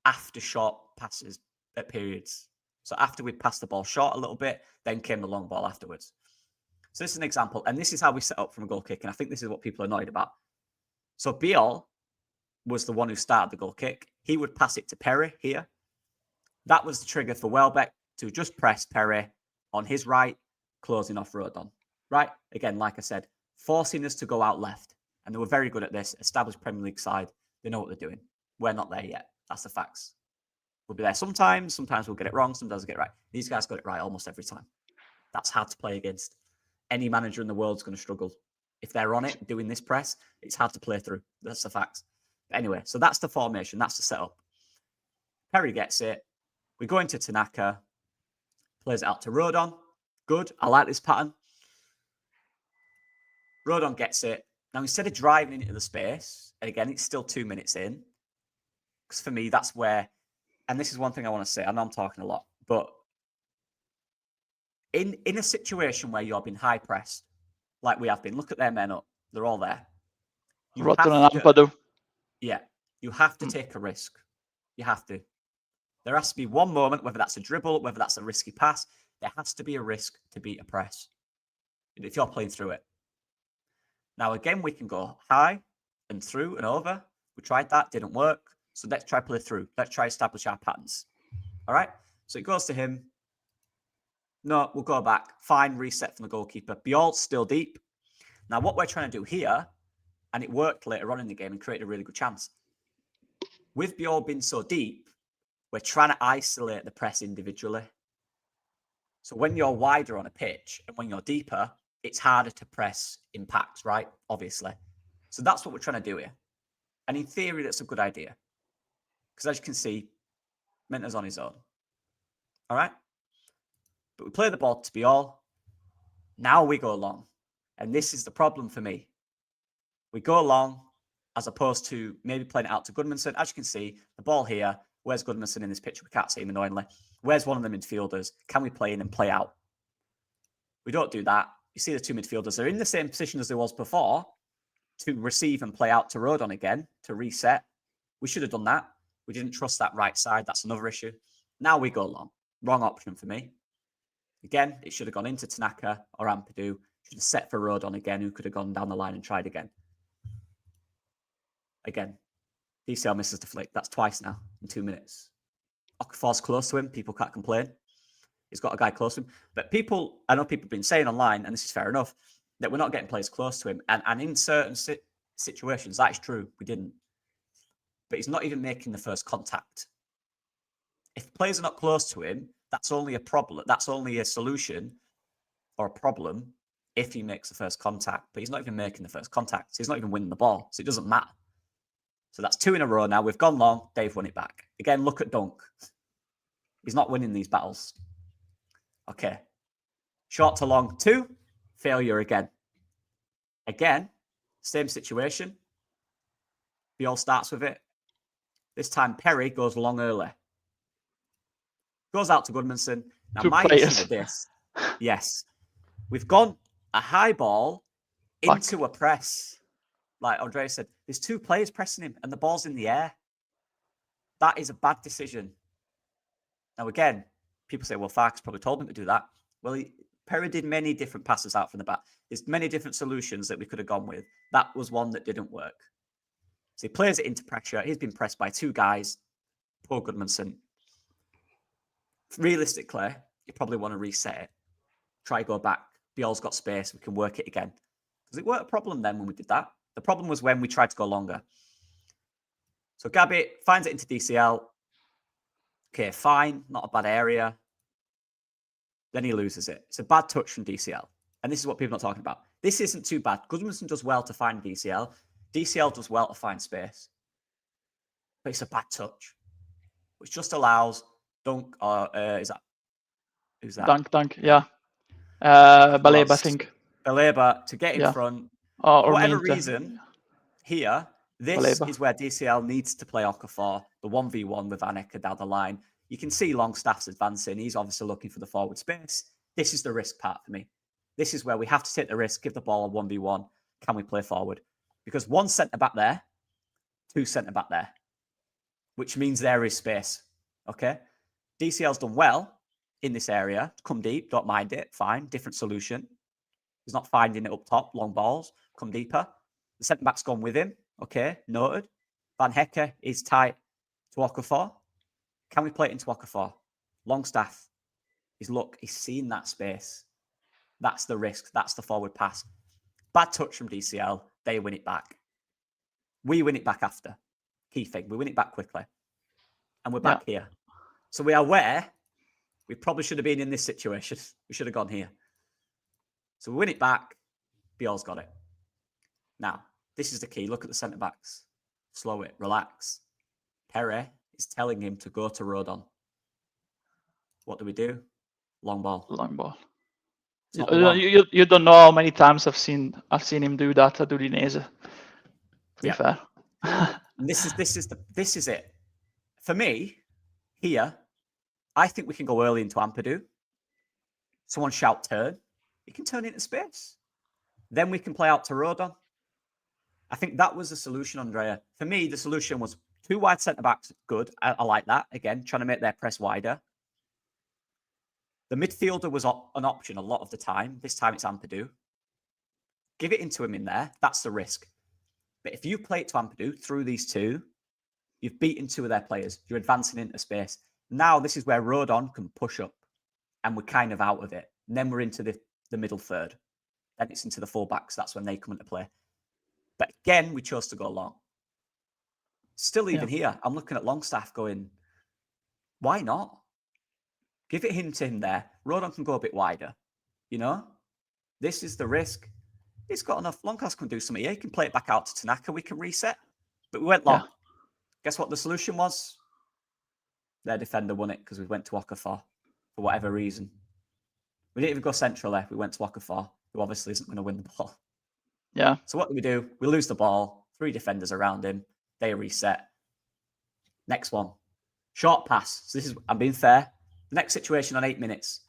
after short passes at periods. So after we passed the ball short a little bit, then came the long ball afterwards. So this is an example, and this is how we set up from a goal kick, and I think this is what people are annoyed about. So Biol was the one who started the goal kick. He would pass it to Perry here. That was the trigger for Welbeck to just press Perry on his right, closing off Rodon. Right? Again, like I said, forcing us to go out left. And they were very good at this. Established Premier League side. They know what they're doing. We're not there yet. That's the facts. We'll be there sometimes. Sometimes we'll get it wrong. Sometimes we'll get it right. These guys got it right almost every time. That's hard to play against. Any manager in the world is going to struggle. If they're on it, doing this press, it's hard to play through. That's the facts. But anyway, so that's the formation. That's the setup. Perry gets it. We go into Tanaka. Plays it out to Rodon. Good. I like this pattern. Rodon gets it. Now, instead of driving into the space, and again, it's still 2 minutes in, because for me, that's where, and this is one thing I want to say, I know I'm talking a lot, but in a situation where you're being high pressed, like we have been, look at their men up. They're all there. Rodon and Ampadu. Yeah. You have to take a risk. You have to. There has to be one moment, whether that's a dribble, whether that's a risky pass, there has to be a risk to beat a press if you're playing through it. Now, again, we can go high and through and over. We tried that, didn't work. So let's try play through. Let's try establish our patterns. All right? So it goes to him. No, we'll go back. Fine, reset from the goalkeeper. Biol's still deep. Now, what we're trying to do here, and it worked later on in the game and created a really good chance. With Biol being so deep, we're trying to isolate the press individually. So when you're wider on a pitch and when you're deeper, it's harder to press impact, right? Obviously. So that's what we're trying to do here. And in theory, that's a good idea. Because as you can see, Minter's on his own. All right? But we play the ball to Biol. Now we go along. And this is the problem for me. We go along as opposed to maybe playing it out to Goodmanson. As you can see, the ball here. Where's Goodmanson in this picture? We can't see him annoyingly. Where's one of the midfielders? Can we play in and play out? We don't do that. You see the two midfielders. They're in the same position as they was before to receive and play out to Rodon again, to reset. We should have done that. We didn't trust that right side. That's another issue. Now we go along. Wrong option for me. Again, it should have gone into Tanaka or Ampadu. Should have set for Rodon again, who could have gone down the line and tried again. Again, DCL misses the flick. That's twice now in 2 minutes. Okafor's close to him. People can't complain. He's got a guy close to him. But I know people have been saying online, and this is fair enough, that we're not getting players close to him. And in certain situations, that is true. We didn't. But he's not even making the first contact. If players are not close to him, that's only a problem. That's only a solution or a problem if he makes the first contact. But he's not even making the first contact. So he's not even winning the ball. So it doesn't matter. So that's 2 in a row now. We've gone long. Dave won it back. Again, look at Dunk. He's not winning these battles. Okay. Short to long 2. Failure again. Again, same situation. Biol starts with it. This time Perry goes long early. Goes out to Goodmanson. Now, 2 my players. issue with this, yes, we've gone a high ball into a press. Like Andrea said, there's 2 players pressing him and the ball's in the air. That is a bad decision. Now, again, people say, well, Farke's probably told him to do that. Well, Perry did many different passes out from the back. There's many different solutions that we could have gone with. That was one that didn't work. So he plays it into pressure. He's been pressed by 2 guys. Poor Goodmanson. Realistically, you probably want to reset it. Try go back. Biol's got space. We can work it again. Because it weren't a problem then when we did that. The problem was when we tried to go longer. So Gabby finds it into DCL. Okay, fine. Not a bad area. Then he loses it. It's a bad touch from DCL. And this is what people are not talking about. This isn't too bad. Goodmanson does well to find DCL. DCL does well to find space. But it's a bad touch. Which just allows Dunk, or is that? Who's that? Dunk, yeah. Baleba, I think. Baleba to get in front. Or For whatever Minter. reason, here, this Baleba. is where DCL needs to play Okafor, the 1v1 with Aneka down the line. You can see Longstaff's advancing. He's obviously looking for the forward space. This is the risk part for me. This is where we have to take the risk, give the ball a 1v1. Can we play forward? Because 1 centre-back there, 2 centre-back there, which means there is space. Okay? DCL's done well in this area. Come deep, don't mind it. Fine, different solution. He's not finding it up top, long balls. Come deeper. The centre-back's gone with him. Okay, noted. Van Hecke is tight to Okafor. Can we play it into Okafor? Longstaff, he's seen that space. That's the risk. That's the forward pass. Bad touch from DCL. They win it back. We win it back after. Key thing. We win it back quickly. And we're back here. So we are where we probably should have been in this situation. We should have gone here. So we win it back. Biol's got it. Now, this is the key. Look at the centre-backs. Slow it. Relax. Perry is telling him to go to Rodon. What do? Long ball. Long ball. You don't know how many times I've seen him do that at Udinese. To be fair. this is it. For me, here, I think we can go early into Ampadu. Someone shout turn. He can turn into space. Then we can play out to Rodon. I think that was the solution, Andrea. For me, the solution was 2 wide centre-backs. Good. I like that. Again, trying to make their press wider. The midfielder was an option a lot of the time. This time it's Ampadu. Give it into him in there. That's the risk. But if you play it to Ampadu through these 2, you've beaten 2 of their players. You're advancing into space. Now this is where Rodon can push up. And we're kind of out of it. And then we're into the middle third. Then it's into the fullbacks. That's when they come into play. But again, we chose to go long. Still even here, I'm looking at Longstaff going, why not? Give it to him there. Rodon can go a bit wider. You know? This is the risk. He's got enough. Longstaff can do something here. He can play it back out to Tanaka. We can reset. But we went long. Yeah. Guess what the solution was? Their defender won it because we went to Okafor for whatever reason. We didn't even go central there. We went to Okafor, who obviously isn't going to win the ball. Yeah. So what do? We lose the ball. 3 defenders around him. They reset. Next one. Short pass. So this is, I'm being fair. The next situation on 8 minutes.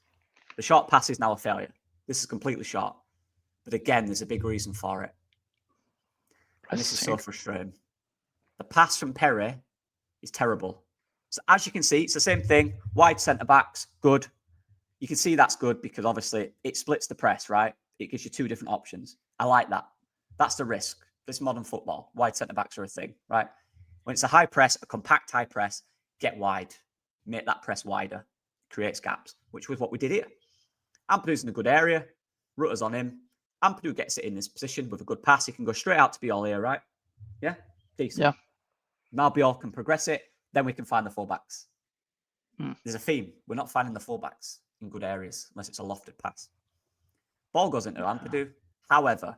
The short pass is now a failure. This is completely short. But again, there's a big reason for it. And this is so frustrating. The pass from Perry is terrible. So as you can see, it's the same thing. Wide centre backs, good. You can see that's good because obviously it splits the press, right? It gives you two different options. I like that. That's the risk. This modern football, wide centre backs are a thing, right? When it's a high press, a compact high press, get wide, make that press wider, creates gaps, which was what we did here. Ampadu's in a good area, Rutter's on him. Ampadu gets it in this position with a good pass. He can go straight out to Biol here, right? Yeah, decent. Yeah. Now Biol can progress it, then we can find the fullbacks. Hmm. There's a theme. We're not finding the fullbacks in good areas unless it's a lofted pass. Ball goes into Ampadu. However,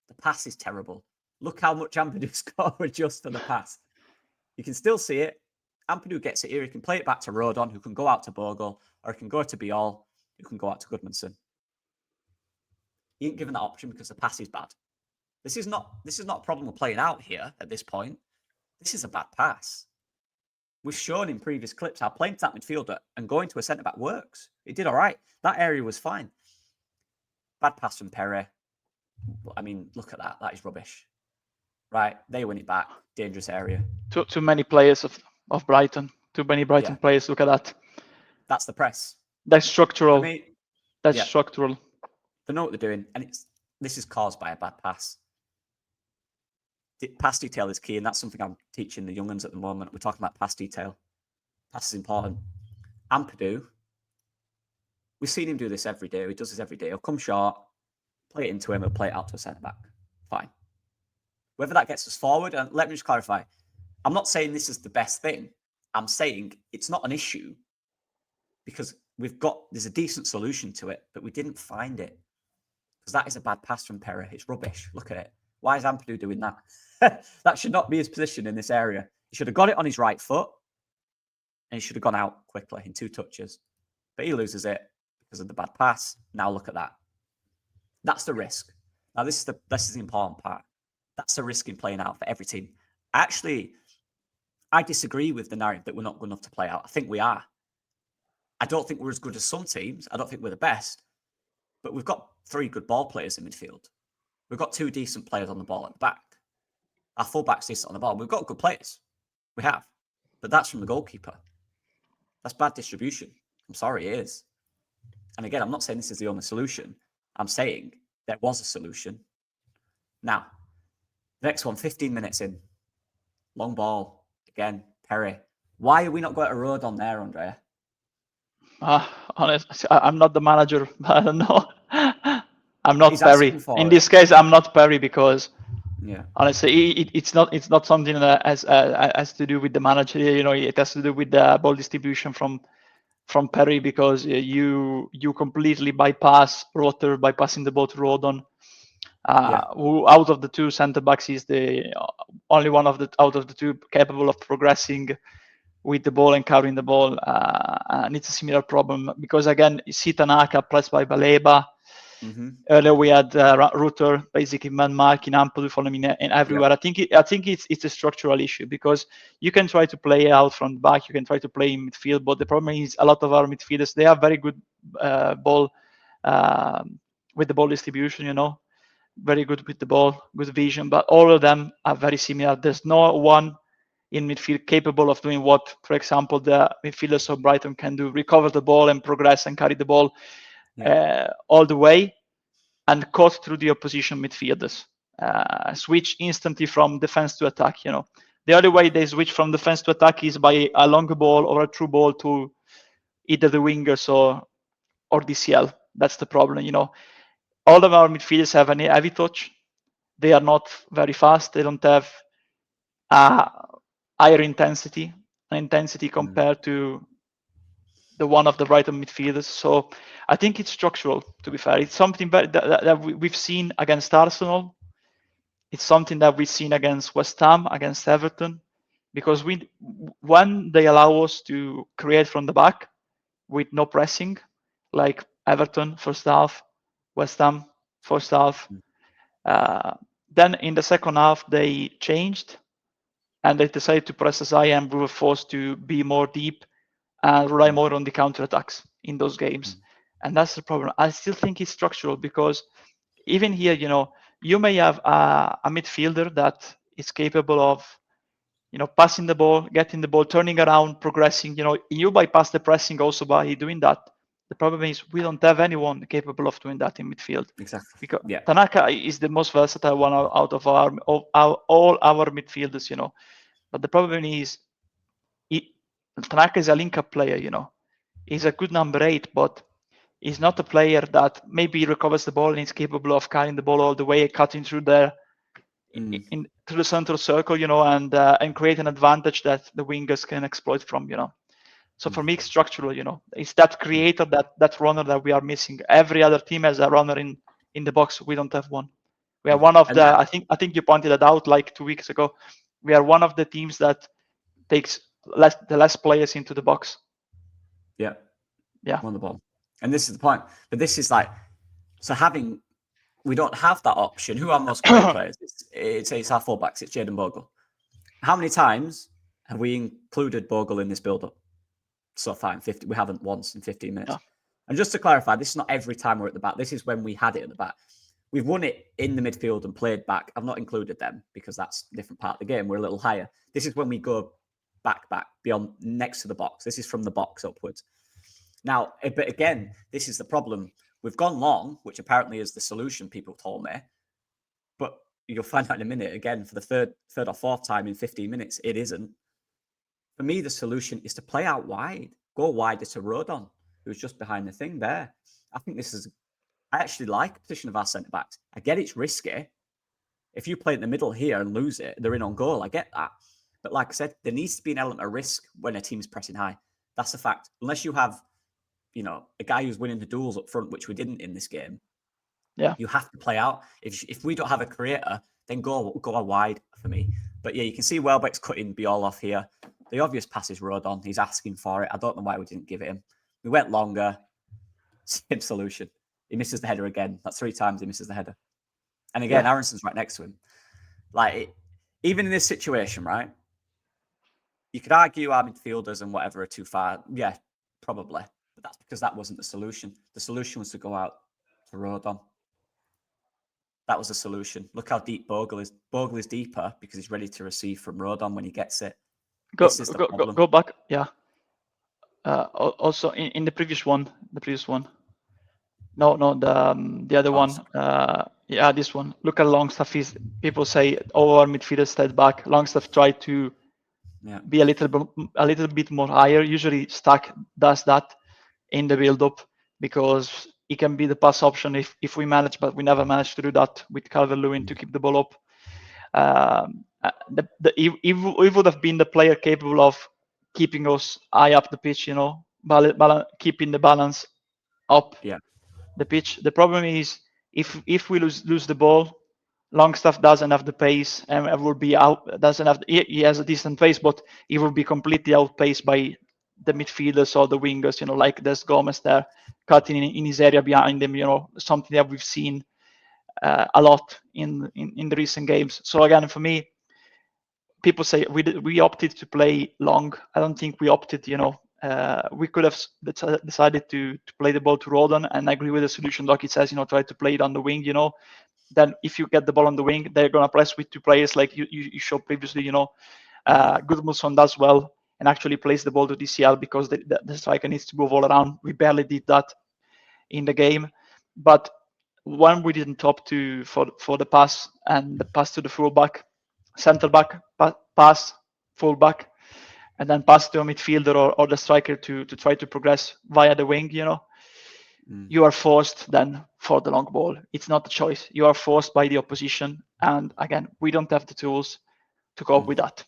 the pass is terrible. Look how much Ampadu's got to adjust for the pass. You can still see it. Ampadu gets it here. He can play it back to Rodon, who can go out to Bogle, or he can go to Biol, who can go out to Goodmanson. He ain't given that option because the pass is bad. This is not a problem we're playing out here at this point. This is a bad pass. We've shown in previous clips how playing to that midfielder and going to a centre-back works. It did all right. That area was fine. Bad pass from Perry. I mean, look at that. That is rubbish. Right? They win it back. Dangerous area. Too many players of Brighton. Too many Brighton players. Look at that. That's the press. That's structural. For me, That's structural. They know what they're doing. And this is caused by a bad pass. Pass detail is key, and that's something I'm teaching the young ones at the moment. We're talking about pass detail. Pass is important. Ampadu, we've seen him do this every day. He does this every day. He'll come short, play it into him, he'll play it out to a centre-back. Fine. Whether that gets us forward, and let me just clarify, I'm not saying this is the best thing. I'm saying it's not an issue because there's a decent solution to it, but we didn't find it. Because that is a bad pass from Perry. It's rubbish. Look at it. Why is Ampadu doing that? That should not be his position in this area. He should have got it on his right foot and he should have gone out quickly in 2 touches. But he loses it because of the bad pass. Now look at that. That's the risk. Now this is the important part. That's the risk in playing out for every team. Actually, I disagree with the narrative that we're not good enough to play out. I think we are. I don't think we're as good as some teams. I don't think we're the best. But we've got 3 good ball players in midfield. We've got 2 decent players on the ball at the back. Our fullback's decent on the ball. We've got good players. We have. But that's from the goalkeeper. That's bad distribution. I'm sorry, it is. And again, I'm not saying this is the only solution. I'm saying there was a solution. Now, next one, 15 minutes in. Long ball. Again, Perry. Why are we not going to road on there, Andrea? Honestly, I'm not the manager. I don't know. I'm not He's Perry. asking for In it. this case, I'm not Perry because Yeah. honestly, it's not something that has to do with the manager. You know, it has to do with the ball distribution from Perry because you completely bypass Rotter by passing the ball to Rodon. Who out of the 2 centre backs is the only one out of the 2 capable of progressing with the ball and carrying the ball. And it's a similar problem because again, you see Tanaka pressed by Baleba. Mm-hmm. Earlier we had Rutter basically man marking Ampadu following in everywhere. I think it's a structural issue because you can try to play out from the back, you can try to play in midfield, but the problem is a lot of our midfielders, they are very good ball with the ball distribution, you know, very good with the ball, good vision, but all of them are very similar. There's no one in midfield capable of doing what, for example, the midfielders of Brighton can do: recover the ball and progress and carry the ball all the way and cut through the opposition midfielders. Switch instantly from defense to attack. You know, the only way they switch from defense to attack is by a long ball or a through ball to either the wingers or DCL. That's the problem. You know, all of our midfielders have a heavy touch. They are not very fast. They don't have higher intensity compared to the one of the Brighton midfielders. So I think it's structural, to be fair. It's something that we've seen against Arsenal. It's something that we've seen against West Ham, against Everton, because when they allow us to create from the back with no pressing, like Everton first half, West Ham first half, then in the second half they changed and they decided to press as high and we were forced to be more deep and rely more on the counter attacks in those games. And that's the problem. I still think it's structural because even here, you know, you may have a midfielder that is capable of Passing the ball, getting the ball, turning around, progressing. You bypass the pressing also by doing that. The problem is we don't have anyone capable of doing that in midfield. Exactly. Because Yeah. Tanaka is the most versatile one out of all our midfielders. But the problem is, Tanaka is a link-up player. He's a good number 8, but he's not a player that maybe recovers the ball and is capable of carrying the ball all the way, cutting through there through the central circle, and create an advantage that the wingers can exploit from. So for me, it's structural. It's that creator, that runner that we are missing. Every other team has a runner in the box. We don't have one. We are one of the. I think you pointed it out like 2 weeks ago. We are one of the teams that takes the less players into the box. Yeah. Yeah. On the ball. And this is the point. But this is like, so we don't have that option. Who are most great players? It's our fullbacks. It's Jadon Bogle. How many times have we included Bogle in this build-up? So far in 50, we haven't once in 15 minutes. Yeah. And just to clarify, this is not every time we're at the back. This is when we had it at the back. We've won it in the midfield and played back. I've not included them because that's a different part of the game. We're a little higher. This is when we go back, beyond, next to the box. This is from the box upwards. Now, but again, this is the problem. We've gone long, which apparently is the solution, people told me. But you'll find out in a minute, again, for the third or fourth time in 15 minutes, it isn't. For me, the solution is to play out wide. Go wider to Rodon, who's just behind the thing there. I think I actually like the position of our centre-backs. I get it's risky. If you play in the middle here and lose it, they're in on goal. I get that. But like I said, there needs to be an element of risk when a team's pressing high. That's a fact. Unless you have, a guy who's winning the duels up front, which we didn't in this game. Yeah. You have to play out. If we don't have a creator, then go wide for me. But yeah, you can see Welbeck's cutting Biol off here. The obvious pass is Rodon. He's asking for it. I don't know why we didn't give it him. We went longer. Same solution. He misses the header again. That's 3 times he misses the header. And again, Aronson's right next to him. Even in this situation, right? You could argue our midfielders and whatever are too far. Yeah, probably. But that's because that wasn't the solution. The solution was to go out to Rodon. That was the solution. Look how deep Bogle is. Bogle is deeper because he's ready to receive from Rodon when he gets it. Go back. Yeah. Also in the previous one. No, the other one. This one. Look at Longstaff. People say all our midfielders stayed back. Longstaff tried to be a little bit more higher. Usually Stack does that in the build-up because it can be the pass option if we manage, but we never managed to do that with Calvert-Lewin to keep the ball up. He would have been the player capable of keeping us high up the pitch, keeping the balance up the pitch. The problem is if we lose the ball, Longstaff doesn't have the pace and will be out. He has a decent pace, but he will be completely outpaced by the midfielders or the wingers. Like there's Gomez there cutting in his area behind him. Something that we've seen a lot in the recent games. So again, for me, people say we opted to play long. I don't think we opted. We could have decided to play the ball to Rodon, and I agree with the solution. Like it says, try to play it on the wing. Then if you get the ball on the wing, they're gonna press with 2 players, like you showed previously. Gudmundsson does well and actually plays the ball to DCL because the striker needs to move all around. We barely did that in the game, but when we didn't opt for the pass and the pass to the fullback, center back, pass fullback, and then pass to a midfielder or the striker to try to progress via the wing, you are forced then for the long ball. It's not a choice. You are forced by the opposition. And again, we don't have the tools to cope with that.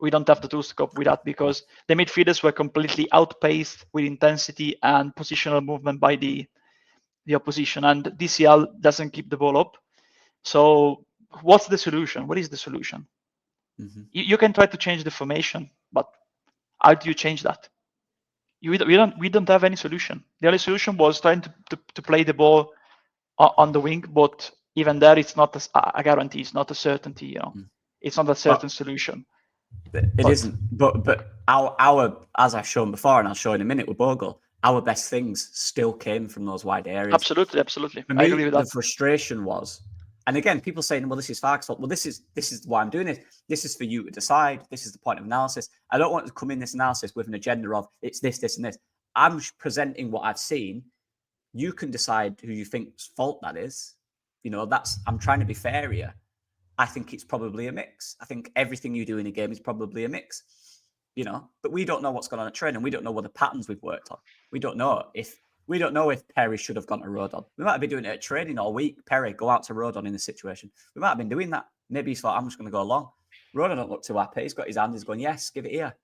We don't have the tools to cope with that because the midfielders were completely outpaced with intensity and positional movement by the opposition. And DCL doesn't keep the ball up. So what's the solution? What is the solution? You can try to change the formation, but how do you change that? We don't have any solution. The only solution was trying to play the ball on the wing, but even there, it's not a guarantee. It's not a certainty. It's not a certain solution. It isn't. But our as I've shown before, and I'll show in a minute with Bogle, our best things still came from those wide areas. Absolutely. For me, I agree with that. The frustration was And again, people saying, well, this is Farke's fault. Well, this is why I'm doing it. This is for you to decide. This is the point of analysis. I don't want to come in this analysis with an agenda of it's this, this, and this. I'm presenting what I've seen. You can decide who you think's fault that is. I'm trying to be fair here. I think it's probably a mix. I think everything you do in a game is probably a mix. But we don't know what's going on at training. We don't know what the patterns we've worked on. We don't know if Perry should have gone to Rodon. We might have been doing it at training all week. Perry, go out to Rodon in this situation. We might have been doing that. Maybe he's thought, I'm just going to go along. Rodon don't look too happy. He's got his hand. He's going, yes, give it here.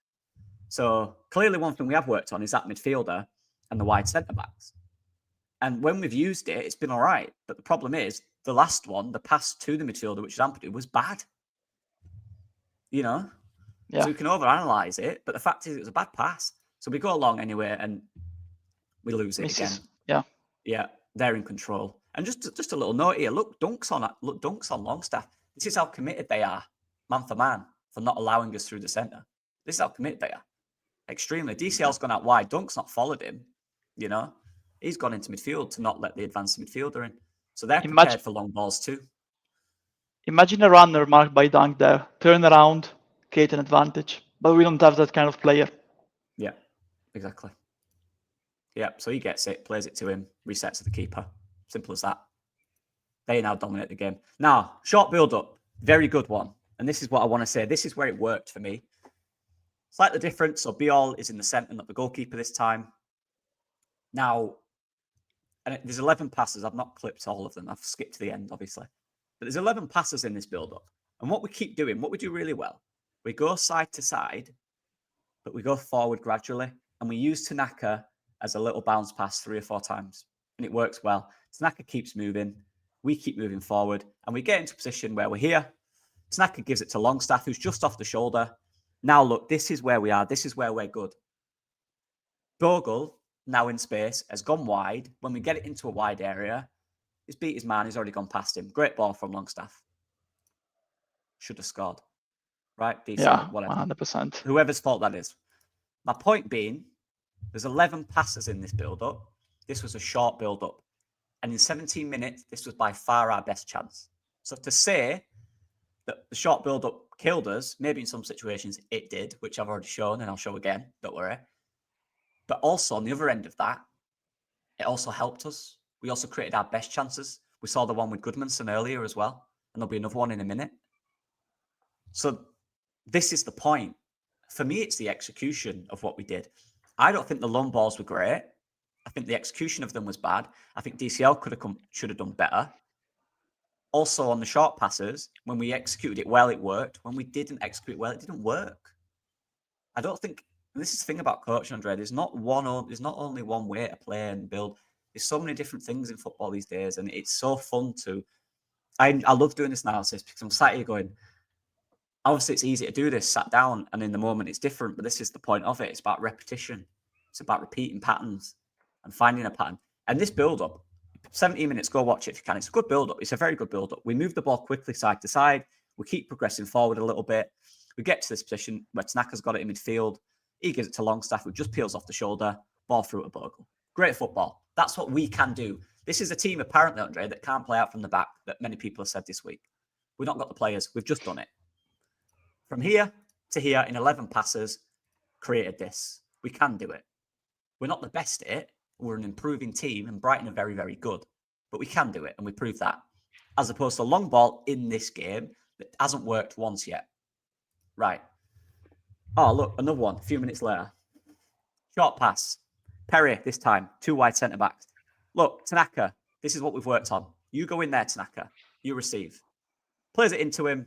So clearly one thing we have worked on is that midfielder and the wide centre-backs. And when we've used it, it's been all right. But the problem is the last one, the pass to the midfielder, which is Ampadu, was bad. Yeah. So we can overanalyze it. But the fact is it was a bad pass. So we go along anyway and we lose it again. Yeah, they're in control. And just a little note here. Look, Dunks on Longstaff. This is how committed they are, man for man, for not allowing us through the centre. This is how committed they are. Extremely. DCL's gone out wide. Dunk's not followed him. He's gone into midfield to not let the advanced midfielder in. So they're prepared for long balls too. Imagine a runner marked by Dunk there. Turn around, create an advantage. But we don't have that kind of player. Yeah, exactly. Yeah, so he gets it, plays it to him, resets to the keeper. Simple as that. They now dominate the game. Now, short build-up. Very good one. And this is what I want to say. This is where it worked for me. Slightly different. So Biol is in the centre, not the goalkeeper this time. Now, and there's 11 passes. I've not clipped all of them. I've skipped to the end, obviously. But there's 11 passes in this build-up. And what we keep doing, what we do really well, we go side to side, but we go forward gradually. And we use Tanaka as a little bounce pass 3 or 4 times. And it works well. Tanaka keeps moving. We keep moving forward. And we get into a position where we're here. Tanaka gives it to Longstaff, who's just off the shoulder. Now, look, this is where we are. This is where we're good. Bogle, now in space, has gone wide. When we get it into a wide area, he's beat his man. He's already gone past him. Great ball from Longstaff. Should have scored. Right? Decent, Yeah, whatever. 100%. Whoever's fault that is. My point being, there's 11 passes in this build-up. This was a short build-up. And in 17 minutes, this was by far our best chance. So to say that the short build-up killed us, maybe in some situations it did, which I've already shown and I'll show again, don't worry. But also on the other end of that, it also helped us. We also created our best chances. We saw the one with Goodmanson earlier as well. And there'll be another one in a minute. So this is the point. For me, it's the execution of what we did. I don't think the long balls were great. I think the execution of them was bad. I think DCL should have done better. Also, on the short passes, when we executed it well, it worked. When we didn't execute it well, it didn't work. I don't think, and this is the thing about coaching, Andre, there's not only one way to play and build. There's so many different things in football these days, and it's so fun to. I love doing this analysis because I'm sat here going, obviously it's easy to do this, sat down, and in the moment it's different, but this is the point of it. It's about repetition. It's about repeating patterns and finding a pattern. And this build-up, 17 minutes, go watch it if you can. It's a good build-up. It's a very good build-up. We move the ball quickly side to side. We keep progressing forward a little bit. We get to this position where Tanaka's got it in midfield. He gives it to Longstaff, who just peels off the shoulder, ball through to Bogle. Great football. That's what we can do. This is a team, apparently, Andre, that can't play out from the back, that many people have said this week. We've not got the players. We've just done it. From here to here in 11 passes, created this. We can do it. We're not the best at it. We're an improving team, and Brighton are very, very good. But we can do it, and we proved that. As opposed to a long ball in this game that hasn't worked once yet. Right. Oh, look, another one a few minutes later. Short pass. Perry this time. 2 wide centre-backs. Look, Tanaka, this is what we've worked on. You go in there, Tanaka. You receive. Plays it into him.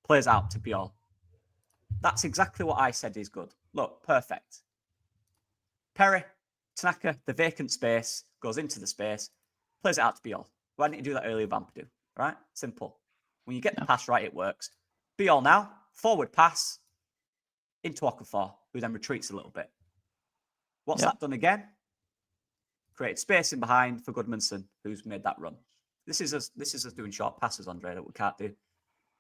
Plays out to Biol. That's exactly what I said is good. Look, perfect. Perry, Tanaka, the vacant space, goes into the space, plays it out to Biol. Why didn't you do that earlier with Ampadu? Right? Simple. When you get the pass right, it works. Biol now, forward pass into Okafor, who then retreats a little bit. What's that done again? Created space in behind for Goodmanson, who's made that run. This is us doing short passes, Andre, that we can't do.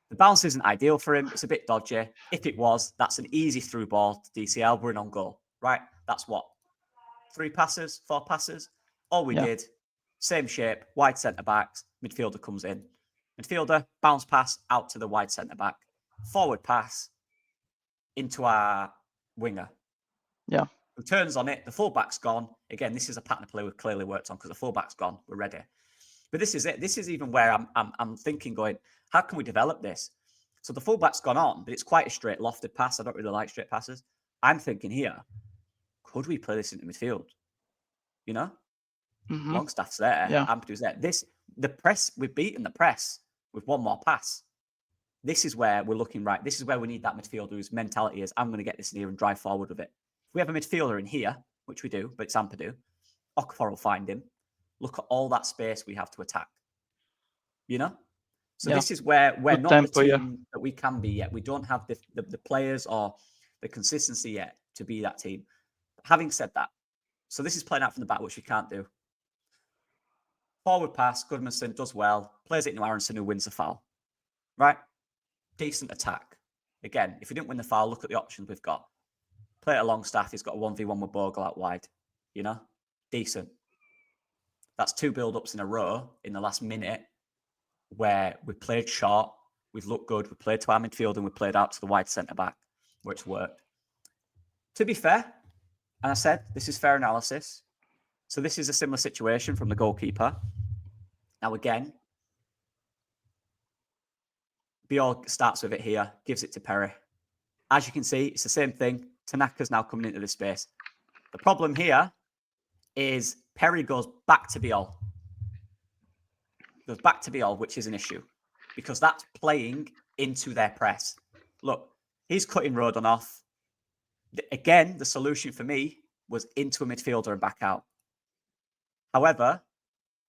The bounce isn't ideal for him. It's a bit dodgy. If it was, that's an easy through ball to DCL. We're in on goal, right? That's what? 3 passes, 4 passes. All we did, same shape, wide centre backs, midfielder comes in. Midfielder, bounce pass out to the wide centre back. Forward pass into our winger. Yeah. Who turns on it. The fullback's gone. Again, this is a pattern of play we've clearly worked on because the fullback's gone. We're ready. But this is it. This is even where I'm thinking, going, how can we develop this? So the fullback's gone on, but it's quite a straight lofted pass. I don't really like straight passes. I'm thinking here, could we play this into midfield? You know, Longstaff's there. Yeah. Ampdu's there. The press, we've beaten the press with one more pass. This is where we're looking right. This is where we need that midfielder whose mentality is, I'm going to get this in here and drive forward with it. If we have a midfielder in here, which we do, but it's Ampadu, Okafor will find him. Look at all that space we have to attack. You know? So this is where we're Good not tempo, the team that we can be yet. We don't have the players or the consistency yet to be that team. Having said that, so this is playing out from the back, which we can't do. Forward pass, Goodmanson does well, plays it into Aronson, who wins the foul. Right? Decent attack. Again, if we didn't win the foul, look at the options we've got. Play it along staff, he's got a 1v1 with Bogle out wide. You know? Decent. That's 2 build-ups in a row in the last minute where we played short, we've looked good, we played to our midfield and we played out to the wide centre-back, where it's worked. To be fair, and I said, this is fair analysis. So this is a similar situation from the goalkeeper. Now again, Biol starts with it here, gives it to Perry. As you can see, it's the same thing. Tanaka's now coming into this space. The problem here is Perry goes back to Biol. Goes back to Biol, which is an issue because that's playing into their press. Look, he's cutting Rodon off. Again, the solution for me was into a midfielder and back out. However,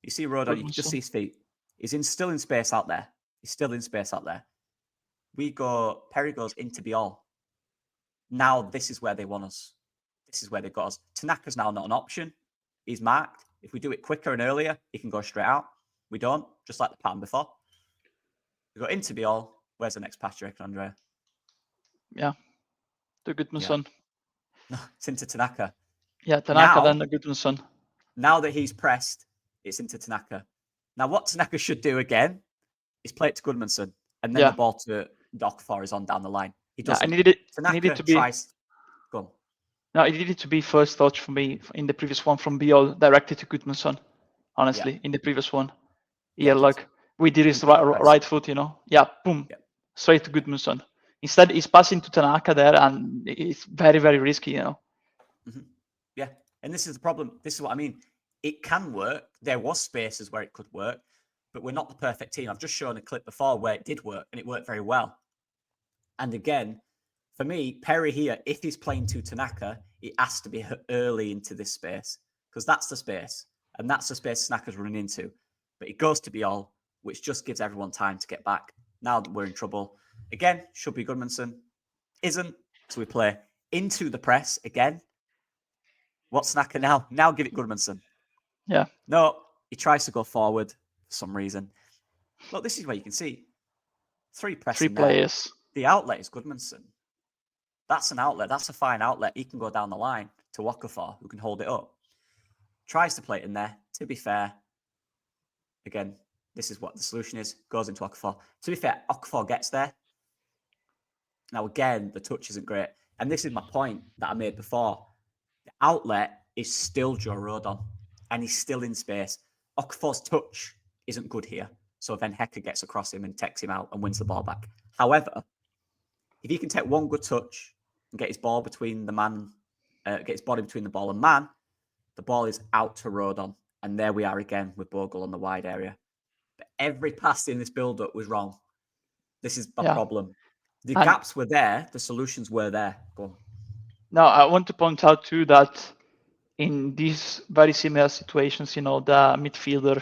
you see Rodon, you can just see his feet. He's still in space out there. He's still in space out there. Perry goes into Biol. Now this is where they want us. This is where they've got us. Tanaka's now not an option. He's marked. If we do it quicker and earlier, he can go straight out. We don't, just like the pattern before. We go into Biol. Where's the next pass, do you reckon, Andrea? Yeah. To Gudmundsson. No, it's into Tanaka. Yeah, Tanaka then the Gudmundsson. Now that he's pressed, it's into Tanaka. Now what Tanaka should do again is play it to Gudmundsson, and then the ball to Okafor is on down the line. He doesn't. Needed to be. Tries. Go on. No, it needed to be first touch for me in the previous one from Biol directed to Gudmundsson. Honestly, in the previous one. Yeah, like we did his right foot, you know. Yeah, boom, straight to Gudmundsson. Instead, he's passing to Tanaka there, and it's very, very risky, you know. Mm-hmm. Yeah, and this is the problem. This is what I mean. It can work. There was spaces where it could work, but we're not the perfect team. I've just shown a clip before where it did work, and it worked very well. And again, for me, Perry here, if he's playing to Tanaka, it has to be early into this space because that's the space, and that's the space Tanaka's running into. But it goes to Biol, which just gives everyone time to get back. Now that we're in trouble. Again, should be Gudmundsson. Isn't. So we play into the press again. What's Tanaka now? Now give it Gudmundsson. Yeah. No, he tries to go forward for some reason. Look, this is where you can see 3 pressing 3 players. There. The outlet is Gudmundsson. That's an outlet. That's a fine outlet. He can go down the line to Okafor, who can hold it up. Tries to play it in there. To be fair, again, this is what the solution is. Goes into Okafor. To be fair, Okafor gets there. Now, again, the touch isn't great. And this is my point that I made before. The outlet is still Joe Rodon, and he's still in space. Okafor's touch isn't good here. So then Hector gets across him and takes him out and wins the ball back. However, if he can take one good touch and get his ball between the man, get his body between the ball and man, the ball is out to Rodon. And there we are again with Bogle on the wide area. But every pass in this build-up was wrong. This is my problem. The gaps were there. The solutions were there. Go on. Now, I want to point out too that in these very similar situations, you know, the midfielder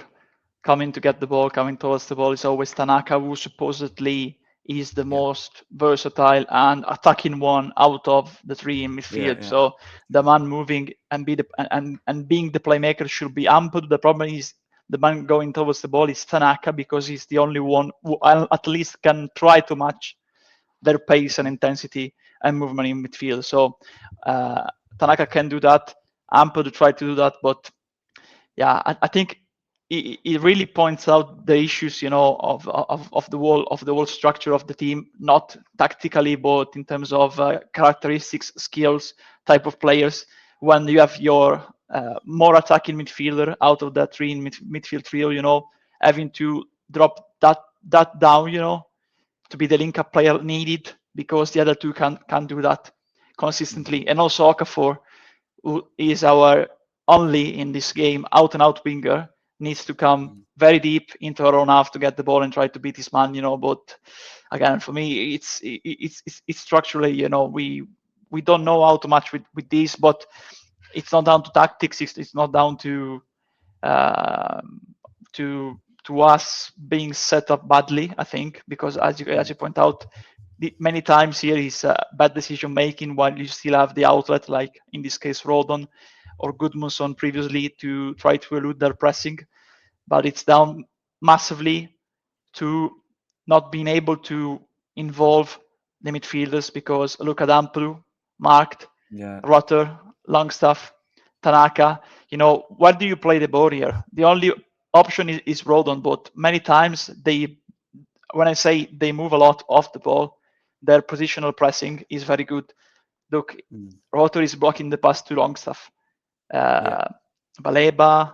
coming to get the ball, coming towards the ball is always Tanaka, who supposedly is the most versatile and attacking one out of the 3 in midfield. So the man moving and being the playmaker should be Ampadu. The problem is the man going towards the ball is Tanaka because he's the only one who at least can try to match their pace and intensity and movement in midfield. So Tanaka can do that. Ampadu tried to do that, but yeah, I think it really points out the issues, of the whole structure of the team, not tactically, but in terms of characteristics, skills, type of players. When you have your more attacking midfielder out of that three in midfield trio, having to drop that down, to be the link-up player needed, because the other two can't do that consistently. And also Okafor, who is our only in this game out-and-out winger, needs to come very deep into our own half to get the ball and try to beat his man. But again, for me, it's structurally, we don't know how to match with this, but it's not down to tactics. It's not down to um, to us being set up badly, I think, because as you point out, many times here is bad decision making while you still have the outlet, like in this case Rodon or Gudmundsson previously, to try to elude their pressing. But it's down massively to not being able to involve the midfielders, because look at Ampadu, Marked, Rutter, Longstaff, Tanaka. Where do you play the ball here? The only option is Rodon, but many times when I say they move a lot off the ball, their positional pressing is very good. Look, Rutter is blocking the pass to Longstaff. Baleba,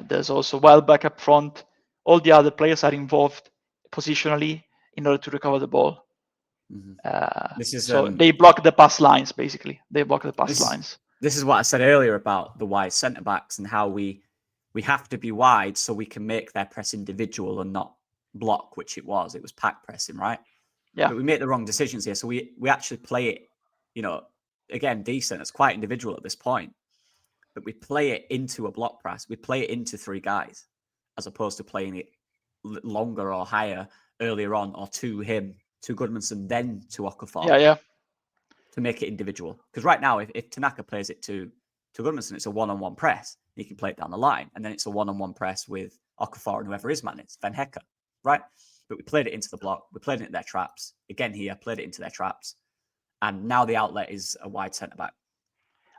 there's also Welbeck up front. All the other players are involved positionally in order to recover the ball. So they block the pass lines, basically. They block the pass lines. This is what I said earlier about the wide centre backs and how we have to be wide so we can make their press individual and not block, which it was pack pressing, right? Yeah. But we make the wrong decisions here. So we actually play it, again, decent. It's quite individual at this point. But we play it into a block press. We play it into three guys, as opposed to playing it longer or higher earlier on, or to him, to Gudmundsson, then to Okafor. Yeah. To make it individual. Because right now, if Tanaka plays it to Gudmundsson, it's a one-on-one press. He can play it down the line. And then it's a one-on-one press with Okafor and whoever his man is, Van Hecke, right? But we played it into the block. We played it into their traps. Again here, played it into their traps. And now the outlet is a wide centre-back.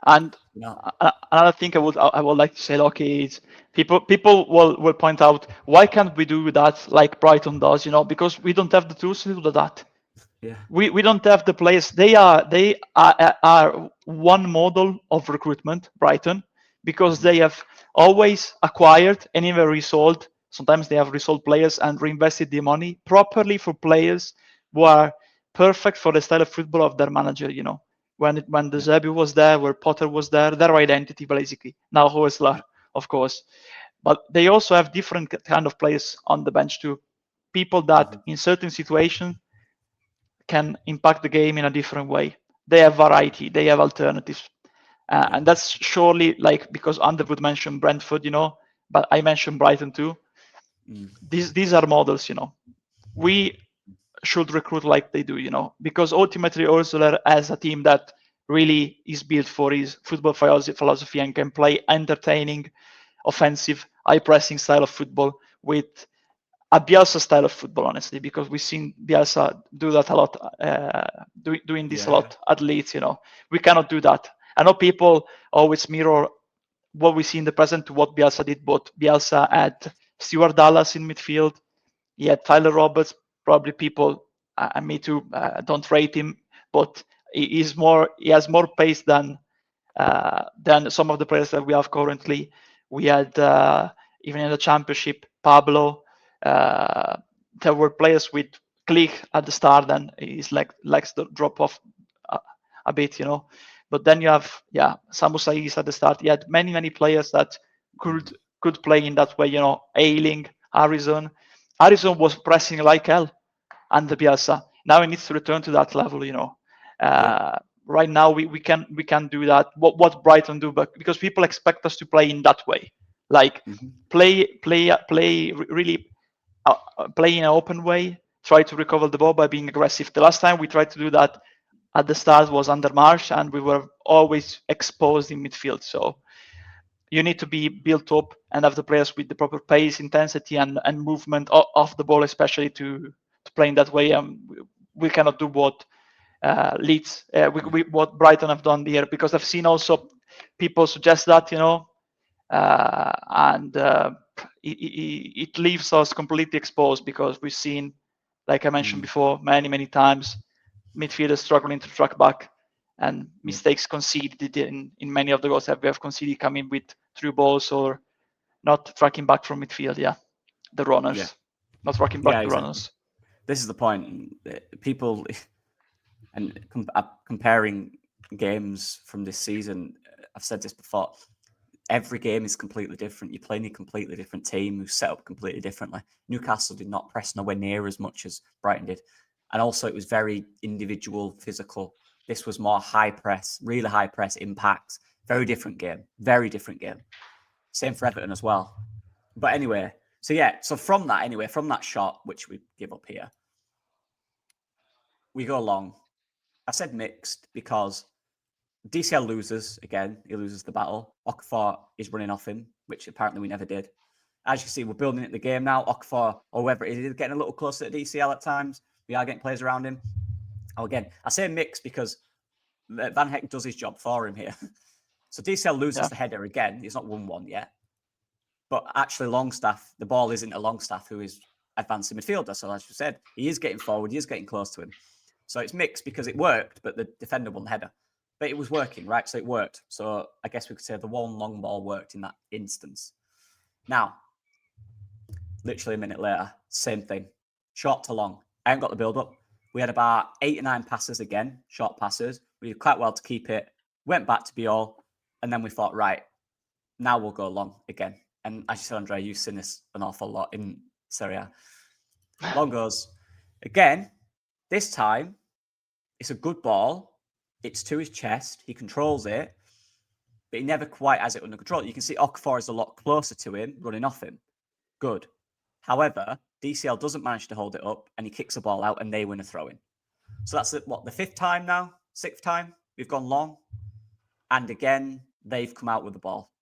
And another thing I would like to say, okay, is people will point out, why can't we do that like Brighton does? Because we don't have the tools to do that. Yeah. We don't have the players. They are one model of recruitment, Brighton, because they have always acquired and even resold. Sometimes they have resold players and reinvested the money properly for players who are perfect for the style of football of their manager. When the Zerbi was there, where Potter was there, their identity basically. Now Hoesler, of course, but they also have different kind of players on the bench too. People that in certain situations can impact the game in a different way. They have variety. They have alternatives, and that's surely because Underwood mentioned Brentford, but I mentioned Brighton too. These are models, We should recruit like they do, because ultimately Ursula has a team that really is built for his football philosophy and can play entertaining, offensive, high-pressing style of football with a Bielsa style of football, honestly, because we've seen Bielsa do that a lot, doing this a lot at Leeds. We cannot do that. I know people always mirror what we see in the present to what Bielsa did, but Bielsa had Stuart Dallas in midfield. He had Tyler Roberts. Probably people, and me too, don't rate him, but he has more pace than some of the players that we have currently. We had even in the Championship, Pablo. There were players with click at the start, and his legs drop off a bit, But then you have Samu Saiz at the start. He had many players that could play in that way, Ailing, Harrison. Harrison was pressing like hell under Bielsa. Now he needs to return to that level, Right now we can do that. What Brighton do, but because people expect us to play in that way, play really play in an open way, try to recover the ball by being aggressive. The last time we tried to do that at the start was under Marsh, and we were always exposed in midfield. So you need to be built up and have the players with the proper pace, intensity, and movement off the ball, especially to play in that way. We cannot do what Leeds, what Brighton have done here, because I've seen also people suggest that, and it leaves us completely exposed, because we've seen, like I mentioned before, many times, midfielders struggling to track back, and mistakes conceded in many of the goals that we have conceded, coming with through balls or not tracking back from midfield. Yeah, the runners, not tracking back the runners. This is the point. People and comparing games from this season. I've said this before. Every game is completely different. You're playing a completely different team who's set up completely differently. Newcastle did not press nowhere near as much as Brighton did. And also it was very individual, physical. This was more high press, really high press, impact. Very different game. Very different game. Same for Everton as well. But anyway, so from that shot, which we give up here, we go along. I said mixed because DCL loses again. He loses the battle. Okafor is running off him, which apparently we never did. As you see, we're building at the game now. Okafor, or whoever it is getting a little closer to DCL at times. We are getting players around him. Oh, again, I say mixed because Van Heck does his job for him here. So DCL loses the header again. He's not 1-1 yet. But actually, Longstaff, the ball isn't a Longstaff who is advancing midfielder. So as you said, he is getting forward. He is getting close to him. So it's mixed because it worked, but the defender won the header. But it was working, right? So it worked. So I guess we could say the one long ball worked in that instance. Now, literally a minute later, same thing. Short to long. I haven't got the build-up. We had about 8 or 9 passes again, short passes. We did quite well to keep it. Went back to Biol. And then we thought, right, now we'll go long again. And as you said, Andre, you've seen this an awful lot in Serie A. Long goes. Again, this time, it's a good ball. It's to his chest. He controls it, but he never quite has it under control. You can see Okafor is a lot closer to him, running off him. Good. However, DCL doesn't manage to hold it up, and he kicks the ball out, and they win a throw-in. So that's the 5th time now? 6th time? We've gone long. And again, they've come out with the ball.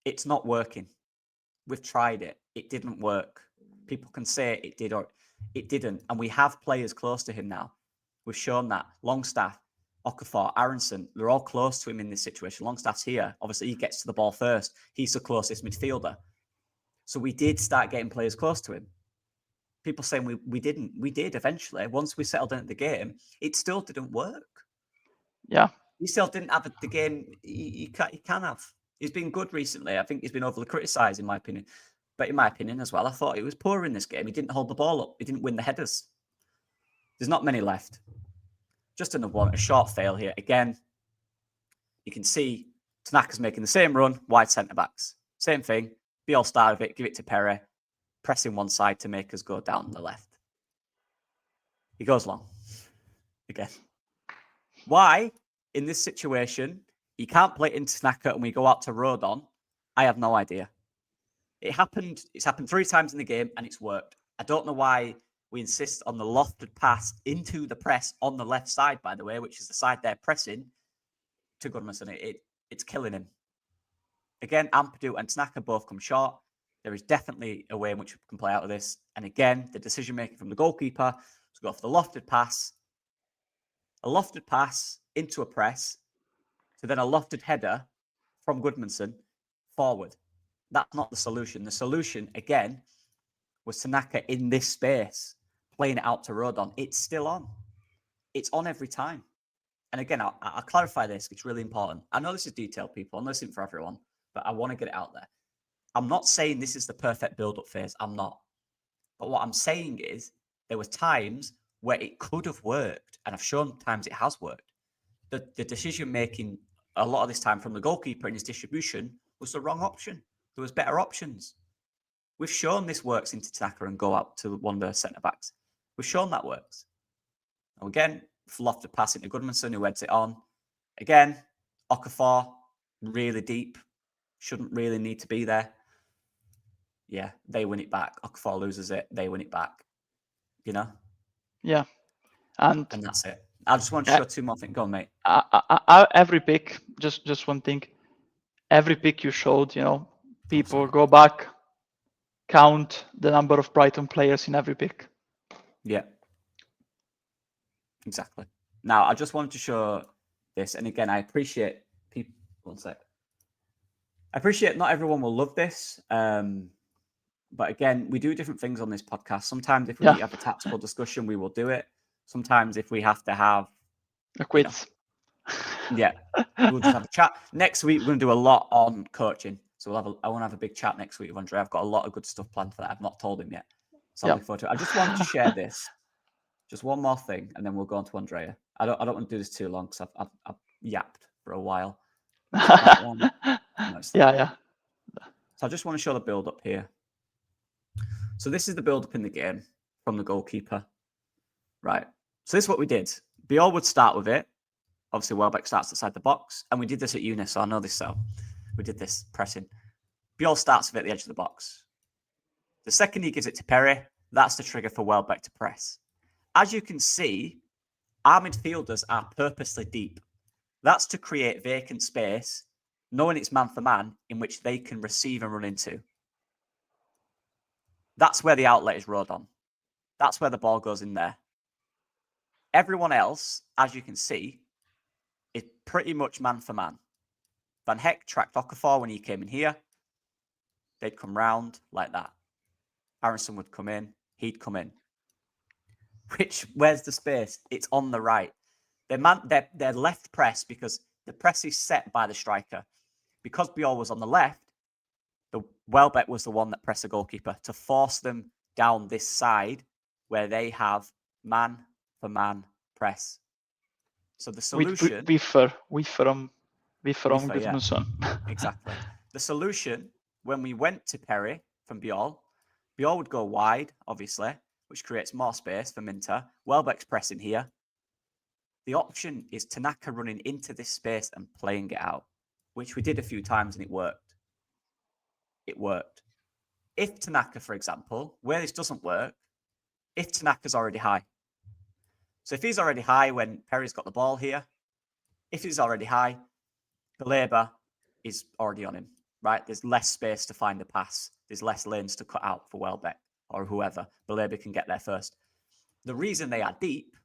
It's not working. We've tried it. It didn't work. People can say it did or it didn't. And we have players close to him now. We've shown that. Longstaff, Okafor, Aronson, they're all close to him in this situation. Longstaff's here. Obviously, he gets to the ball first. He's the closest midfielder. So we did start getting players close to him. People saying we didn't. We did eventually. Once we settled in the game, it still didn't work. Yeah. He still didn't have the game he can have. He's been good recently. I think he's been overly criticised, in my opinion. But in my opinion as well, I thought he was poor in this game. He didn't hold the ball up. He didn't win the headers. There's not many left. Just another one, a short fail here. Again, you can see Tanaka's making the same run, wide centre-backs. Same thing. Be all star of it, give it to Perry, pressing one side to make us go down the left. He goes long. Again. Why, in this situation, you can't play it into Tanaka and we go out to Rodon? I have no idea. It's happened 3 times in the game and it's worked. I don't know why we insist on the lofted pass into the press on the left side, by the way, which is the side they're pressing to Goodmanson. It's killing him. Again, Ampadu and Tanaka both come short. There is definitely a way in which we can play out of this. And again, the decision-making from the goalkeeper to go for the lofted pass. A lofted pass into a press to then a lofted header from Goodmanson forward. That's not the solution. The solution, again, was Tanaka in this space, playing it out to Rodon. It's still on. It's on every time. And again, I'll clarify this. It's really important. I know this is detailed, people. I'm listening for everyone, but I want to get it out there. I'm not saying this is the perfect build-up phase. I'm not. But what I'm saying is there were times where it could have worked, and I've shown times it has worked. The decision-making a lot of this time from the goalkeeper in his distribution was the wrong option. There was better options. We've shown this works into Tanaka and go out to one of the centre-backs. We've shown that works. Now again, lofted pass into Goodmanson, who heads it on. Again, Okafor, really deep. Shouldn't really need to be there. Yeah, they win it back. Okafor loses it. They win it back. You know? Yeah. And that's it. I just want to show 2 more things. Go on, mate. Every pick, just one thing. Every pick you showed, people go back, count the number of Brighton players in every pick. Yeah. Exactly. Now, I just wanted to show this. And again, I appreciate people. One sec. I appreciate not everyone will love this. But again, we do different things on this podcast. Sometimes if we Yeah. need to have a tactical discussion, we will do it. Sometimes if we have to have, A quiz. yeah, we'll just have a chat. Next week, we're going to do a lot on coaching. So I want to have a big chat next week with Andre. I've got a lot of good stuff planned for that. I've not told him yet. So I'm looking forward to it. I just wanted to share this. Just one more thing, and then we'll go on to Andrea. I don't want to do this too long because I've yapped for a while. Is it that one? No, it's that one. Yeah. So I just want to show the build up here. So this is the build up in the game from the goalkeeper. Right. So this is what we did. Biol would start with it. Obviously, Welbeck starts outside the box. And we did this at uni, so I know this. So we did this pressing. Biol starts with it at the edge of the box. The second he gives it to Perry, that's the trigger for Welbeck to press. As you can see, our midfielders are purposely deep. That's to create vacant space, knowing it's man for man, in which they can receive and run into. That's where the outlet is rode on. That's where the ball goes in there. Everyone else, as you can see, is pretty much man for man. Van Heck tracked Okafor when he came in here. They'd come round like that. Aronson would come in. He'd come in. Where's the space? It's on the right. They're left press because the press is set by the striker. Because Biol was on the left, the Welbeck was the one that pressed the goalkeeper to force them down this side where they have man for man press. So the solution... Wiffer on Gudmundsson. Yeah, exactly. The solution, when we went to Perry from Biol would go wide, obviously, which creates more space for Minter. Welbeck's pressing here. The option is Tanaka running into this space and playing it out, which we did a few times and it worked. It worked. If Tanaka, for example, where this doesn't work, if Tanaka's already high. So if he's already high when Perry's got the ball here, if he's already high, Baleba is already on him, right? There's less space to find the pass. There's less lanes to cut out for Welbeck or whoever. Baleba can get there first. The reason they are deep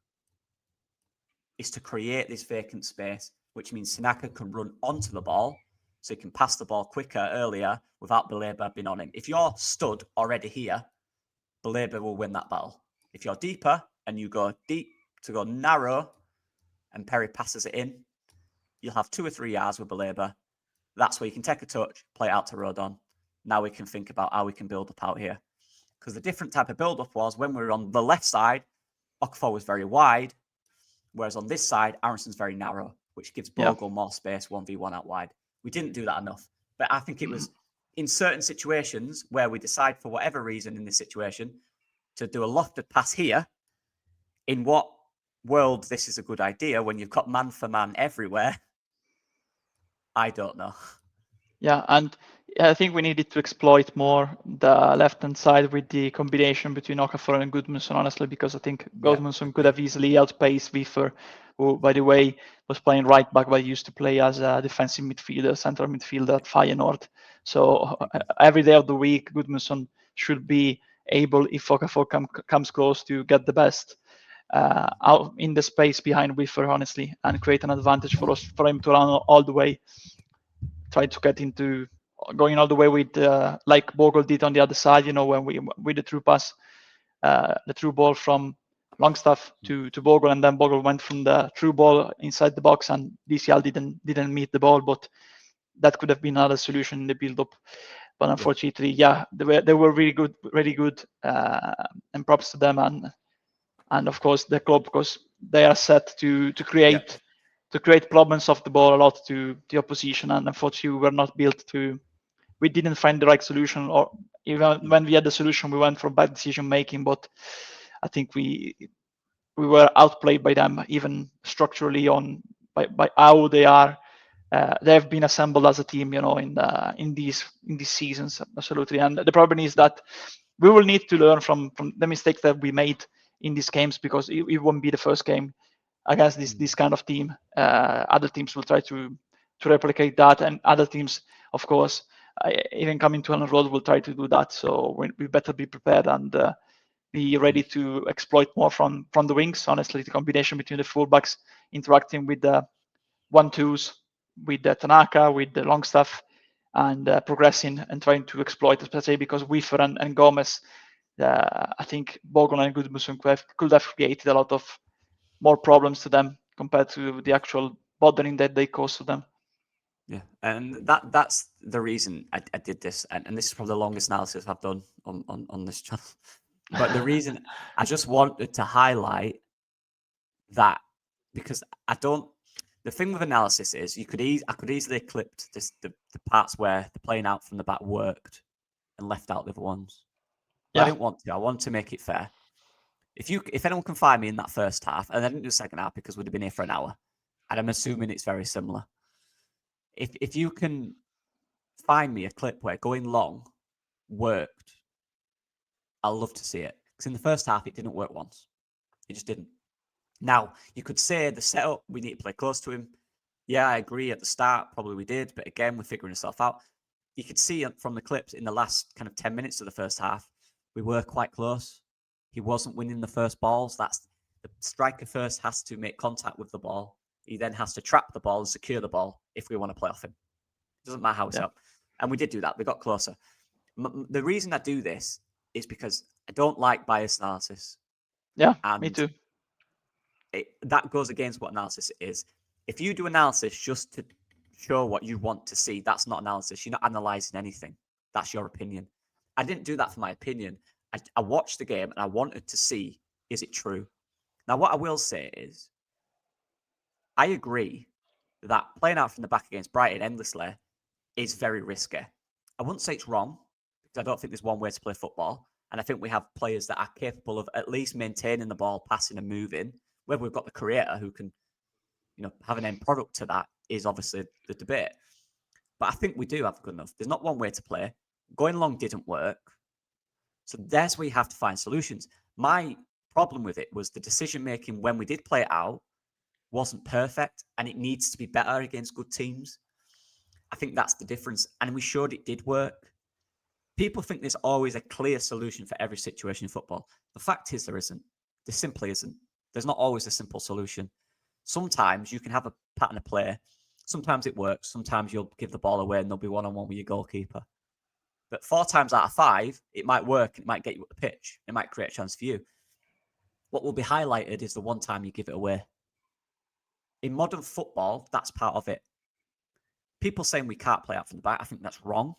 is to create this vacant space, which means Tanaka can run onto the ball so he can pass the ball quicker, earlier, without Baleba being on him. If you're stood already here, Baleba will win that battle. If you're deeper and you go deep to go narrow and Perry passes it in, you'll have 2 or 3 yards with Baleba. That's where you can take a touch, play it out to Rodon. Now we can think about how we can build up out here. Because the different type of build-up was when we were on the left side, Okafor was very wide, whereas on this side, Aronson's very narrow, which gives Bogle more space 1v1 out wide. We didn't do that enough. But I think it was in certain situations where we decide for whatever reason in this situation to do a lofted pass here. In what world this is a good idea when you've got man for man everywhere? I don't know. Yeah, and I think we needed to exploit more the left-hand side with the combination between Okafor and Gudmundsson, honestly, because I think Gudmundsson could have easily outpaced Wiffer, who, by the way, was playing right back, but used to play as a defensive midfielder, central midfielder at Feyenoord. So every day of the week, Gudmundsson should be able, if Okafor comes close, to get the best out in the space behind Wiffer, honestly, and create an advantage for him to run all the way. Try to get into going all the way with like Bogle did on the other side, when we with the through pass, the through ball from Longstaff to Bogle, and then Bogle went from the through ball inside the box, and DCL didn't meet the ball, but that could have been another solution in the build up. But unfortunately, they were really good, and props to them, and of course the club, because they are set to create. To create problems off the ball a lot to the opposition, and unfortunately we didn't find the right solution, or even when we had the solution we went for bad decision making. But I think we were outplayed by them, even structurally by how they are. They have been assembled as a team, in these seasons, absolutely. And the problem is that we will need to learn from the mistakes that we made in these games, because it won't be the first game against this kind of team. Other teams will try to replicate that, and other teams, of course, even coming to Ellen Road, will try to do that. So we better be prepared and be ready to exploit more from the wings. Honestly, the combination between the fullbacks interacting with the 1-2s, with the Tanaka, with the Longstaff, and progressing and trying to exploit, especially because Wiffer and Gomez, I think Bogon and Gudmundsson could have created a lot of more problems to them compared to the actual bothering that they caused to them. Yeah, and that's the reason I did this, and this is probably the longest analysis I've done on this channel. But the reason I just wanted to highlight that, because I don't. The thing with analysis is I could easily have clipped the parts where the playing out from the back worked and left out the other ones. But I didn't want to. I want to make it fair. If anyone can find me in that first half, and I didn't do the second half because we'd have been here for an hour, and I'm assuming it's very similar. If you can find me a clip where going long worked, I'll love to see it. Because in the first half, it didn't work once. It just didn't. Now, you could say the setup, we need to play close to him. Yeah, I agree. At the start, probably we did. But again, we're figuring ourselves out. You could see from the clips in the last kind of 10 minutes of the first half, we were quite close. He wasn't winning the first balls. That's the striker first has to make contact with the ball. He then has to trap the ball and secure the ball if we want to play off him. It doesn't matter how it's up. And we did do that. We got closer. The reason I do this is because I don't like bias analysis. Yeah, me too. That goes against what analysis is. If you do analysis just to show what you want to see, that's not analysis. You're not analysing anything. That's your opinion. I didn't do that for my opinion. I watched the game and I wanted to see, is it true? Now, what I will say is, I agree that playing out from the back against Brighton endlessly is very risky. I wouldn't say it's wrong, because I don't think there's one way to play football. And I think we have players that are capable of at least maintaining the ball, passing and moving. Whether we've got the creator who can, have an end product to that is obviously the debate. But I think we do have good enough. There's not one way to play. Going long didn't work. So there's where you have to find solutions. My problem with it was the decision-making when we did play it out wasn't perfect, and it needs to be better against good teams. I think that's the difference. And we showed it did work. People think there's always a clear solution for every situation in football. The fact is there isn't. There simply isn't. There's not always a simple solution. Sometimes you can have a pattern of play. Sometimes it works. Sometimes you'll give the ball away and there'll be one-on-one with your goalkeeper. But 4 times out of 5, it might work. It might get you up the pitch. It might create a chance for you. What will be highlighted is the one time you give it away. In modern football, that's part of it. People saying we can't play out from the back, I think that's wrong.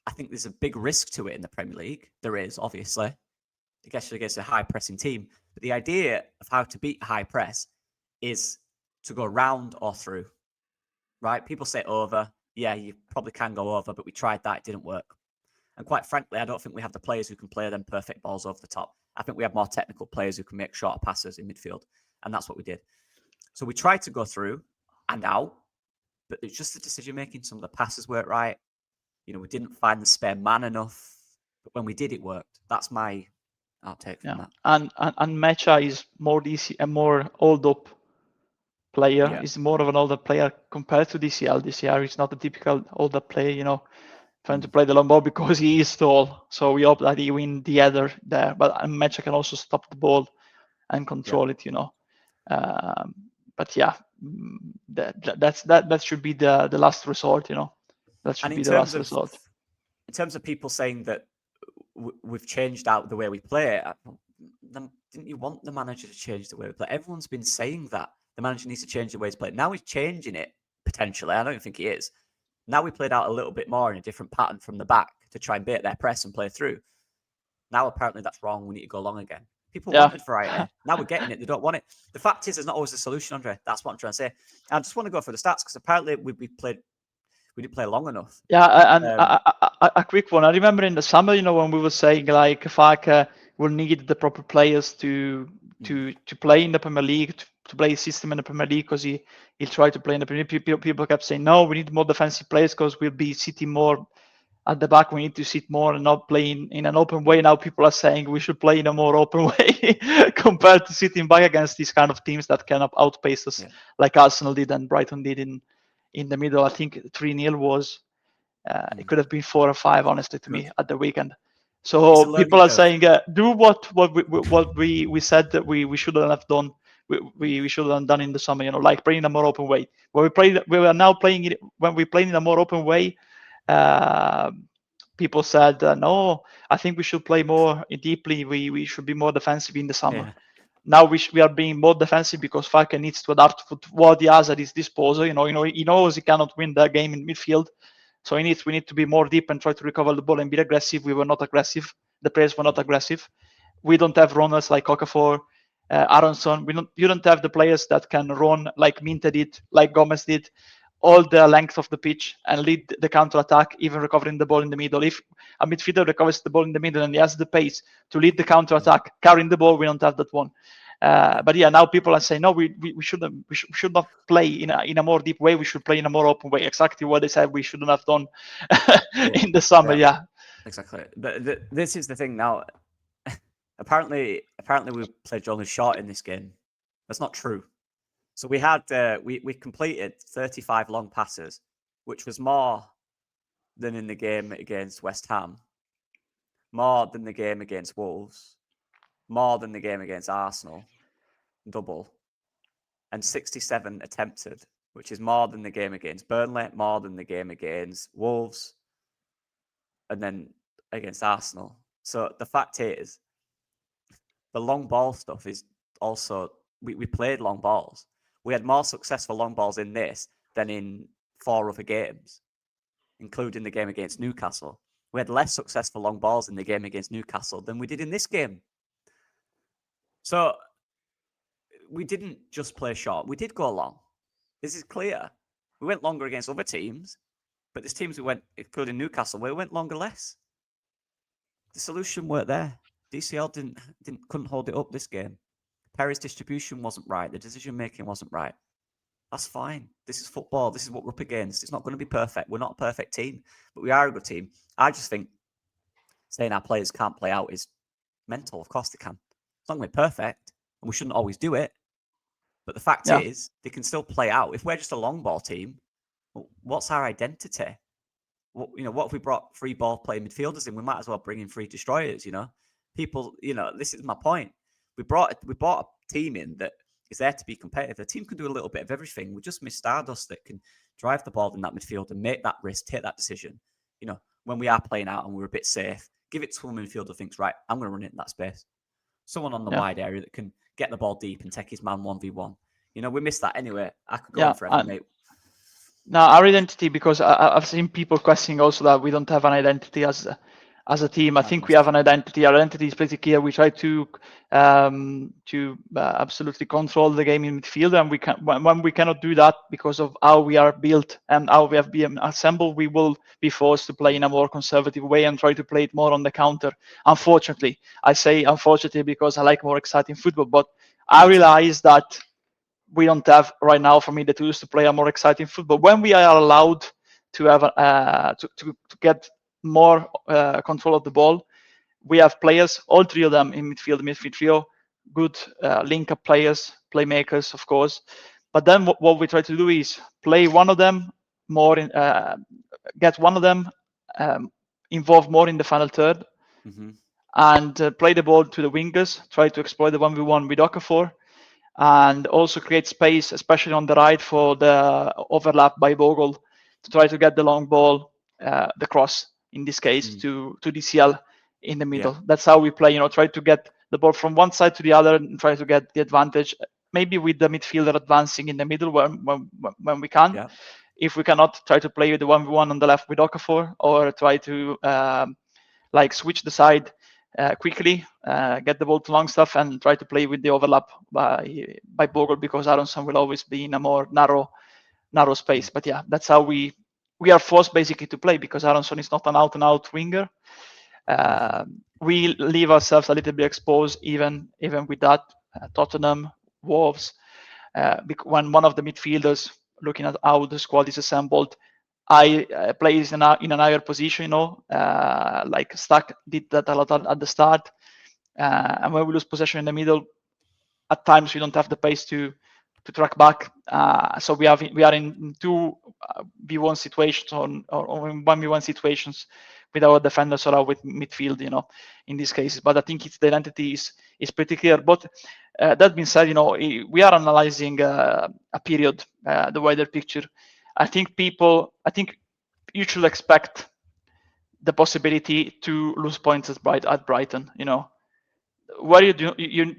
I think there's a big risk to it in the Premier League. There is, obviously, especially against a high-pressing team. But the idea of how to beat high press is to go round or through, right? People say over. Yeah, you probably can go over, but we tried that. It didn't work. And quite frankly, I don't think we have the players who can play them perfect balls over the top. I think we have more technical players who can make shorter passes in midfield. And that's what we did. So we tried to go through and out, but it's just the decision-making. Some of the passes weren't right. We didn't find the spare man enough. But when we did, it worked. That's my outtake from that. And Mecha is more more old up player. Yeah. Is more of an older player compared to DCL. DCR is not a typical older player, trying to play the long ball because he is tall. So we hope that he win the header there. But Mecha can also stop the ball and control it, but yeah, that should be the last resort, That should be the last resort. In terms of people saying that we've changed out the way we play, didn't you want the manager to change the way we play? Everyone's been saying that the manager needs to change the way he's playing. Now he's changing it, potentially. I don't think he is. Now we played out a little bit more in a different pattern from the back to try and bait their press and play through. Now apparently that's wrong. We need to go long again. People wanted variety. Now we're getting it. They don't want it. The fact is, there's not always a solution, Andre. That's what I'm trying to say. I just want to go for the stats because apparently we didn't play long enough. Yeah, and a quick one. I remember in the summer, when we were saying like Farke will need the proper players to play in the Premier League, to play system in the Premier League because he'll try to play in the Premier League. People kept saying, no, we need more defensive players because we'll be sitting more at the back. We need to sit more and not playing in an open way. Now people are saying we should play in a more open way compared to sitting back against these kind of teams that can outpace us, like Arsenal did and Brighton did in the middle. I think 3-0 was, it could have been 4 or 5, honestly, to me at the weekend. So people are saying, do what we said that we shouldn't have done. We should have done in the summer, like playing in a more open way. When we are now playing it, when we play in a more open way, uh, people said, no, I think we should play more deeply. We should be more defensive in the summer. Yeah. Now we are being more defensive because Farke needs to adapt to what he has at his disposal. He knows he cannot win the game in midfield, so we need to be more deep and try to recover the ball and be aggressive. We were not aggressive. The players were not aggressive. We don't have runners like Okafor, Aronson. You don't have the players that can run like Minte did, like Gomez did, all the length of the pitch and lead the counter attack, even recovering the ball in the middle. If a midfielder recovers the ball in the middle and he has the pace to lead the counter attack, carrying the ball, we don't have that one. But yeah, now people are saying no, we should not play in a more deep way. We should play in a more open way. Exactly what they said we shouldn't have done in the summer. Yeah, exactly. But this is the thing now. apparently we played only short in this game. That's not true. So we had we completed 35 long passes, which was more than in the game against West Ham, more than the game against Wolves, more than the game against Arsenal, double, and 67 attempted, which is more than the game against Burnley, more than the game against Wolves, and then against Arsenal. So the fact is, the long ball stuff is also, we played long balls. We had more successful long balls in this than in 4 other games, including the game against Newcastle. We had less successful long balls in the game against Newcastle than we did in this game. So we didn't just play short. We did go long. This is clear. We went longer against other teams, but there's teams we went, including Newcastle, where we went longer less. The solution weren't there. DCL couldn't hold it up this game. Perry's distribution wasn't right. The decision making wasn't right. That's fine. This is football. This is what we're up against. It's not going to be perfect. We're not a perfect team, but we are a good team. I just think saying our players can't play out is mental. Of course they can. It's not going to be perfect, and we shouldn't always do it. But the fact is, they can still play out. If we're just a long ball team, what's our identity? What if we brought free ball playing midfielders in? We might as well bring in free destroyers. People. This is my point. We brought a team in that is there to be competitive. The team can do a little bit of everything. We just miss Stardust that can drive the ball in that midfield and make that risk, take that decision. When we are playing out and we're a bit safe, give it to a midfielder who thinks, right, I'm going to run it in that space. Someone on the wide area that can get the ball deep and take his man 1v1. We miss that anyway. I could go on forever, mate. Now, our identity, because I've seen people questioning also that we don't have an identity as a team. I think we have an identity. Our identity is pretty clear. We try to absolutely control the game in midfield, and when we cannot do that because of how we are built and how we have been assembled, we will be forced to play in a more conservative way and try to play it more on the counter. Unfortunately, I say unfortunately because I like more exciting football, but I realize that we don't have right now, for me, the tools to play a more exciting football. When we are allowed to have to get more control of the ball, we have players, all 3 of them in midfield trio, good link-up players, playmakers, of course. But then what we try to do is play one of them more, get one of them involved more in the final third, and play the ball to the wingers, try to exploit the 1v1 with Okafor, and also create space, especially on the right, for the overlap by Bogle to try to get the long ball, the cross in this case, to DCL in the middle. Yeah. That's how we play. Try to get the ball from one side to the other and try to get the advantage. Maybe with the midfielder advancing in the middle when we can. Yeah. If we cannot, try to play with the 1v1 on the left with Okafor, or try to switch the side quickly, get the ball to Longstaff, and try to play with the overlap by Bogle, because Aronson will always be in a more narrow space. But yeah, that's how we are forced basically to play, because Aronson is not an out-and-out winger. We leave ourselves a little bit exposed even with that. Tottenham, Wolves, when one of the midfielders, looking at how the squad is assembled, I plays in an higher position, like Stack did that a lot at the start. And when we lose possession in the middle, at times we don't have the pace to track back. So we are in 2v1 situations or in 1v1 situations with our defenders or with midfield, in these cases. But I think the identity is pretty clear. But that being said, we are analyzing a period, the wider picture. I think you should expect the possibility to lose points at Brighton. Where you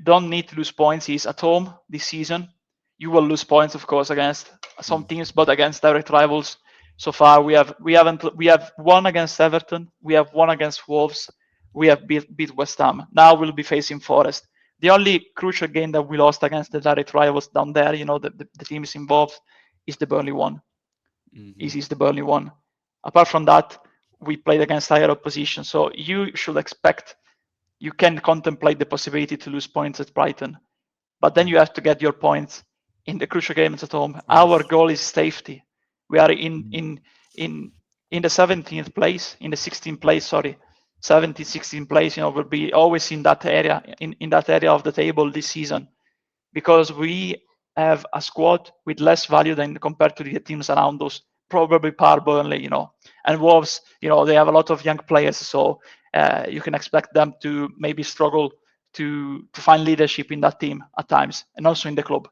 don't need to lose points is at home this season. You will lose points, of course, against some teams, but against direct rivals. So far, we have won against Everton, we have won against Wolves, we have beat West Ham. Now we'll be facing Forest. The only crucial game that we lost against the direct rivals down there, the teams involved, is the Burnley one. Is the Burnley one. Apart from that, we played against higher opposition. So you can contemplate the possibility to lose points at Brighton, but then you have to get your points in the crucial games at home. Our goal is safety. We are in the 17th place, in the 16th place, 16th place. We'll be always in that area, in that area of the table this season, because we have a squad with less value than compared to the teams around us. Probably Burnley, and Wolves. They have a lot of young players, so you can expect them to maybe struggle to find leadership in that team at times, and also in the club.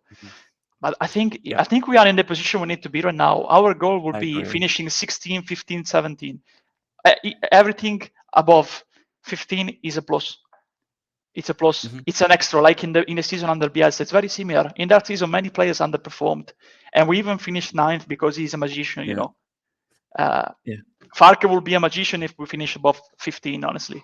But I think we are in the position we need to be right now. Our goal will be finishing 16, 15, 17. Everything above 15 is a plus. It's a plus. It's an extra, like in the season under Bielsa. It's very similar. In that season, many players underperformed, and we even finished 9th because he's a magician. Farke will be a magician if we finish above 15, honestly.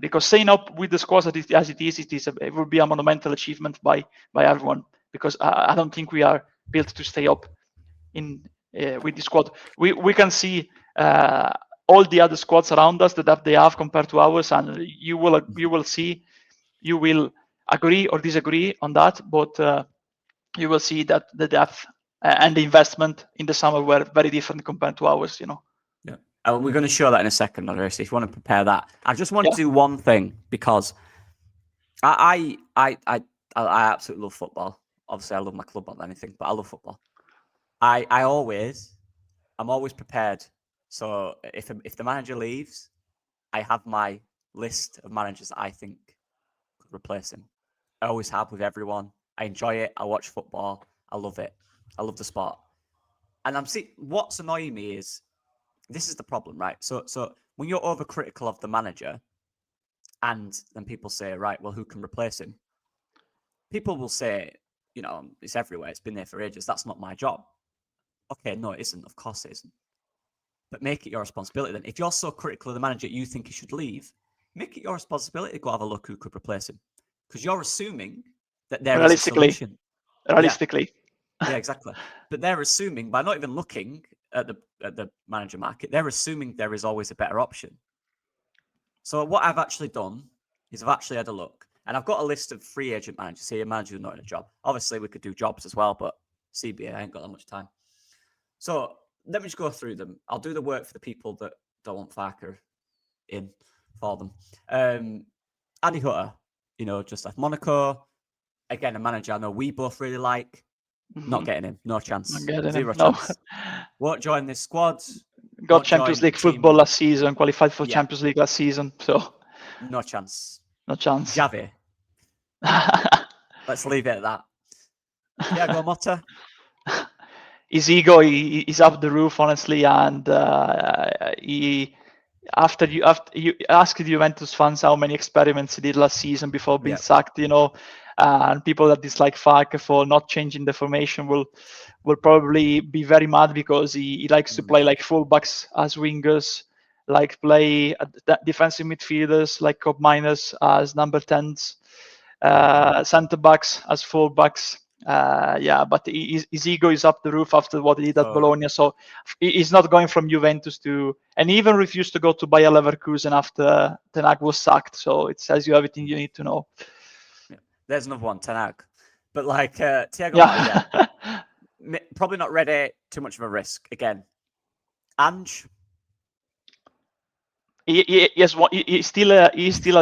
Because staying up with the squad as it is, it will be a monumental achievement by everyone. Because I don't think we are built to stay up with the squad. We can see all the other squads around us that they have compared to ours, and you will see, you will agree or disagree on that, but you will see that the depth and the investment in the summer were very different compared to ours. Yeah, we're going to show that in a second, Andres. If you want to prepare that, I just want to do one thing, because I absolutely love football. Obviously, I love my club more than anything, but I love football. I'm always prepared. So if the manager leaves, I have my list of managers that I think could replace him. I always have with everyone. I enjoy it. I watch football. I love it. I love the sport. And what's annoying me is, this is the problem, right? So when you're overcritical of the manager, and then people say, right, well, who can replace him? People will say, it's everywhere. It's been there for ages. That's not my job. Okay, no, it isn't. Of course it isn't. But make it your responsibility then. If you're so critical of the manager you think he should leave, make it your responsibility to go have a look who could replace him. Because you're assuming that there is a solution. Realistically. Yeah, exactly. But they're assuming, by not even looking at the manager market, they're assuming there is always a better option. So what I've actually done is I've actually had a look. And I've got a list of free agent managers here, managers who are not in a job. Obviously, we could do jobs as well, but CBA, I ain't got that much time. So let me just go through them. I'll do the work for the people that don't want Farke in for them. Andy Hutter, just left Monaco. Again, a manager I know we both really like. Not getting him. No chance. Zero chance. Won't join this squad. Got Champions League football last season, qualified for Champions League last season. So no chance. No chance. Xavi. Let's leave it at that. Thiago Motta. His ego is up the roof, honestly, and after you asked Juventus fans how many experiments he did last season before being sacked, and people that dislike Farke for not changing the formation will probably be very mad, because he likes to play like fullbacks as wingers, like play defensive midfielders like Cobb Miners as number 10s, centre backs as fullbacks. But his ego is up the roof after what he did at Bologna. So he's not going from Juventus and he even refused to go to Bayer Leverkusen after Ten Hag was sacked. So it tells you everything you need to know. Yeah. There's another one, Ten Hag. But like Thiago Motta, probably not ready. Too much of a risk again. Ange. He's still a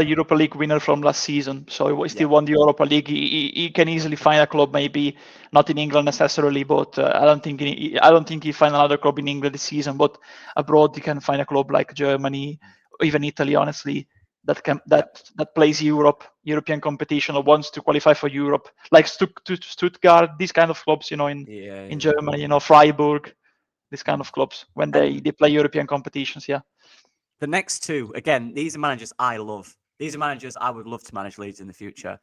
Europa League winner from last season, so he still won the Europa League. He can easily find a club, maybe not in England necessarily, but I don't think he find another club in England this season. But abroad, he can find a club like Germany, or even Italy, honestly, that plays European competition or wants to qualify for Europe, like Stuttgart, these kind of clubs, in Germany, Freiburg. these kind of clubs when they play European competitions. Yeah. The next two, again, these are managers I love. These are managers I would love to manage Leeds in the future.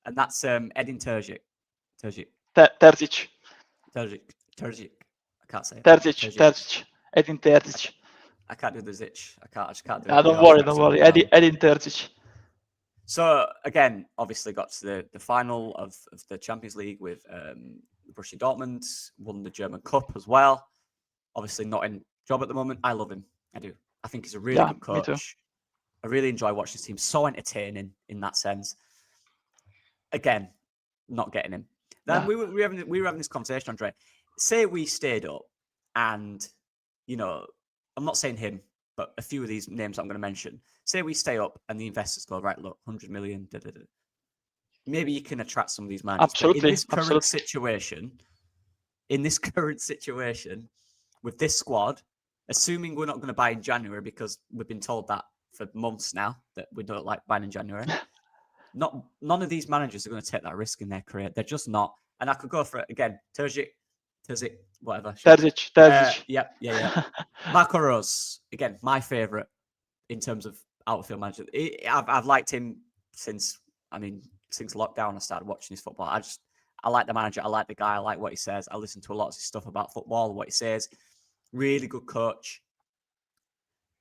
And that's Edin Terzic. Terzic. Terzic. I can't say it. Terzic. Edin Terzic. I can't do the zich. I just can't do it. Don't worry. Edin Terzic. So again, obviously got to the final of the Champions League with Borussia Dortmund, won the German Cup as well. Obviously not in job at the moment. I love him. I do. I think he's a really good coach. Me too. I really enjoy watching his team. So entertaining in that sense. Again, not getting him. Then we were having this conversation, Andre. Say we stayed up and, I'm not saying him, but a few of these names I'm going to mention. Say we stay up and the investors go, right, look, 100 million, maybe you can attract some of these managers. Absolutely. But in this current situation, with this squad, assuming we're not going to buy in January because we've been told that for months now that we don't like buying in January. None of these managers are going to take that risk in their career. They're just not. And I could go for it again. Terzic, whatever. Terzic. Yeah. Marco Rose, again, my favourite in terms of outfield manager. I've liked him since lockdown. I started watching his football. I like the manager. I like the guy. I like what he says. I listen to a lot of his stuff about football, what he says. Really good coach.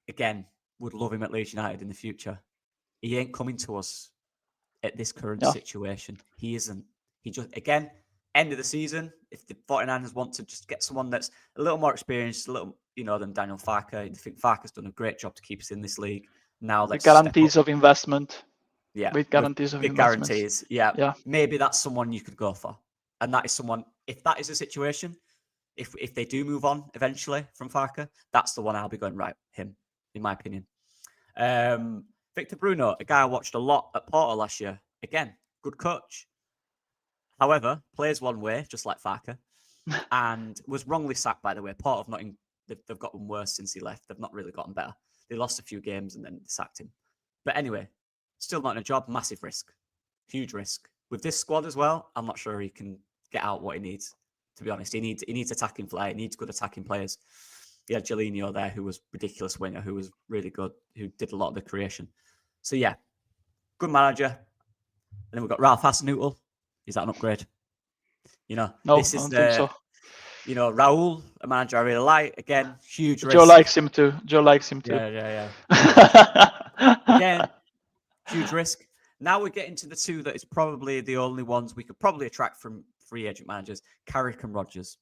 Again, would love him at Leeds United in the future. He ain't coming to us at this current situation. He isn't. He just, again, end of the season, if the 49ers want to just get someone that's a little more experienced, than Daniel Farke. I think Farke's done a great job to keep us in this league. Now the guarantees of investment. Yeah. With guarantees of investment. Guarantees. Yeah. Maybe that's someone you could go for. And that is someone, if that is a situation, if they do move on eventually from Farke, that's the one I'll be going, right, him, in my opinion. Victor Bruno, a guy I watched a lot at Porto last year. Again, good coach. However, plays one way, just like Farke, and was wrongly sacked, by the way. Porto they've gotten worse since he left. They've not really gotten better. They lost a few games and then they sacked him. But anyway, still not in a job. Massive risk. Huge risk. With this squad as well, I'm not sure he can get out what he needs, to be honest. He needs attacking flair. He needs good attacking players. He had Jolinho there, who was ridiculous winger, who was really good, who did a lot of the creation. So yeah, good manager. And then we've got Ralph Hasenhüttl. Is that an upgrade? No, this is I don't think so. Raul, a manager I really like. Again, huge risk. Joe likes him too. Yeah. Again, huge risk. Now we're getting to the two that is probably the only ones we could probably attract from free agent managers, Carrick and Rodgers.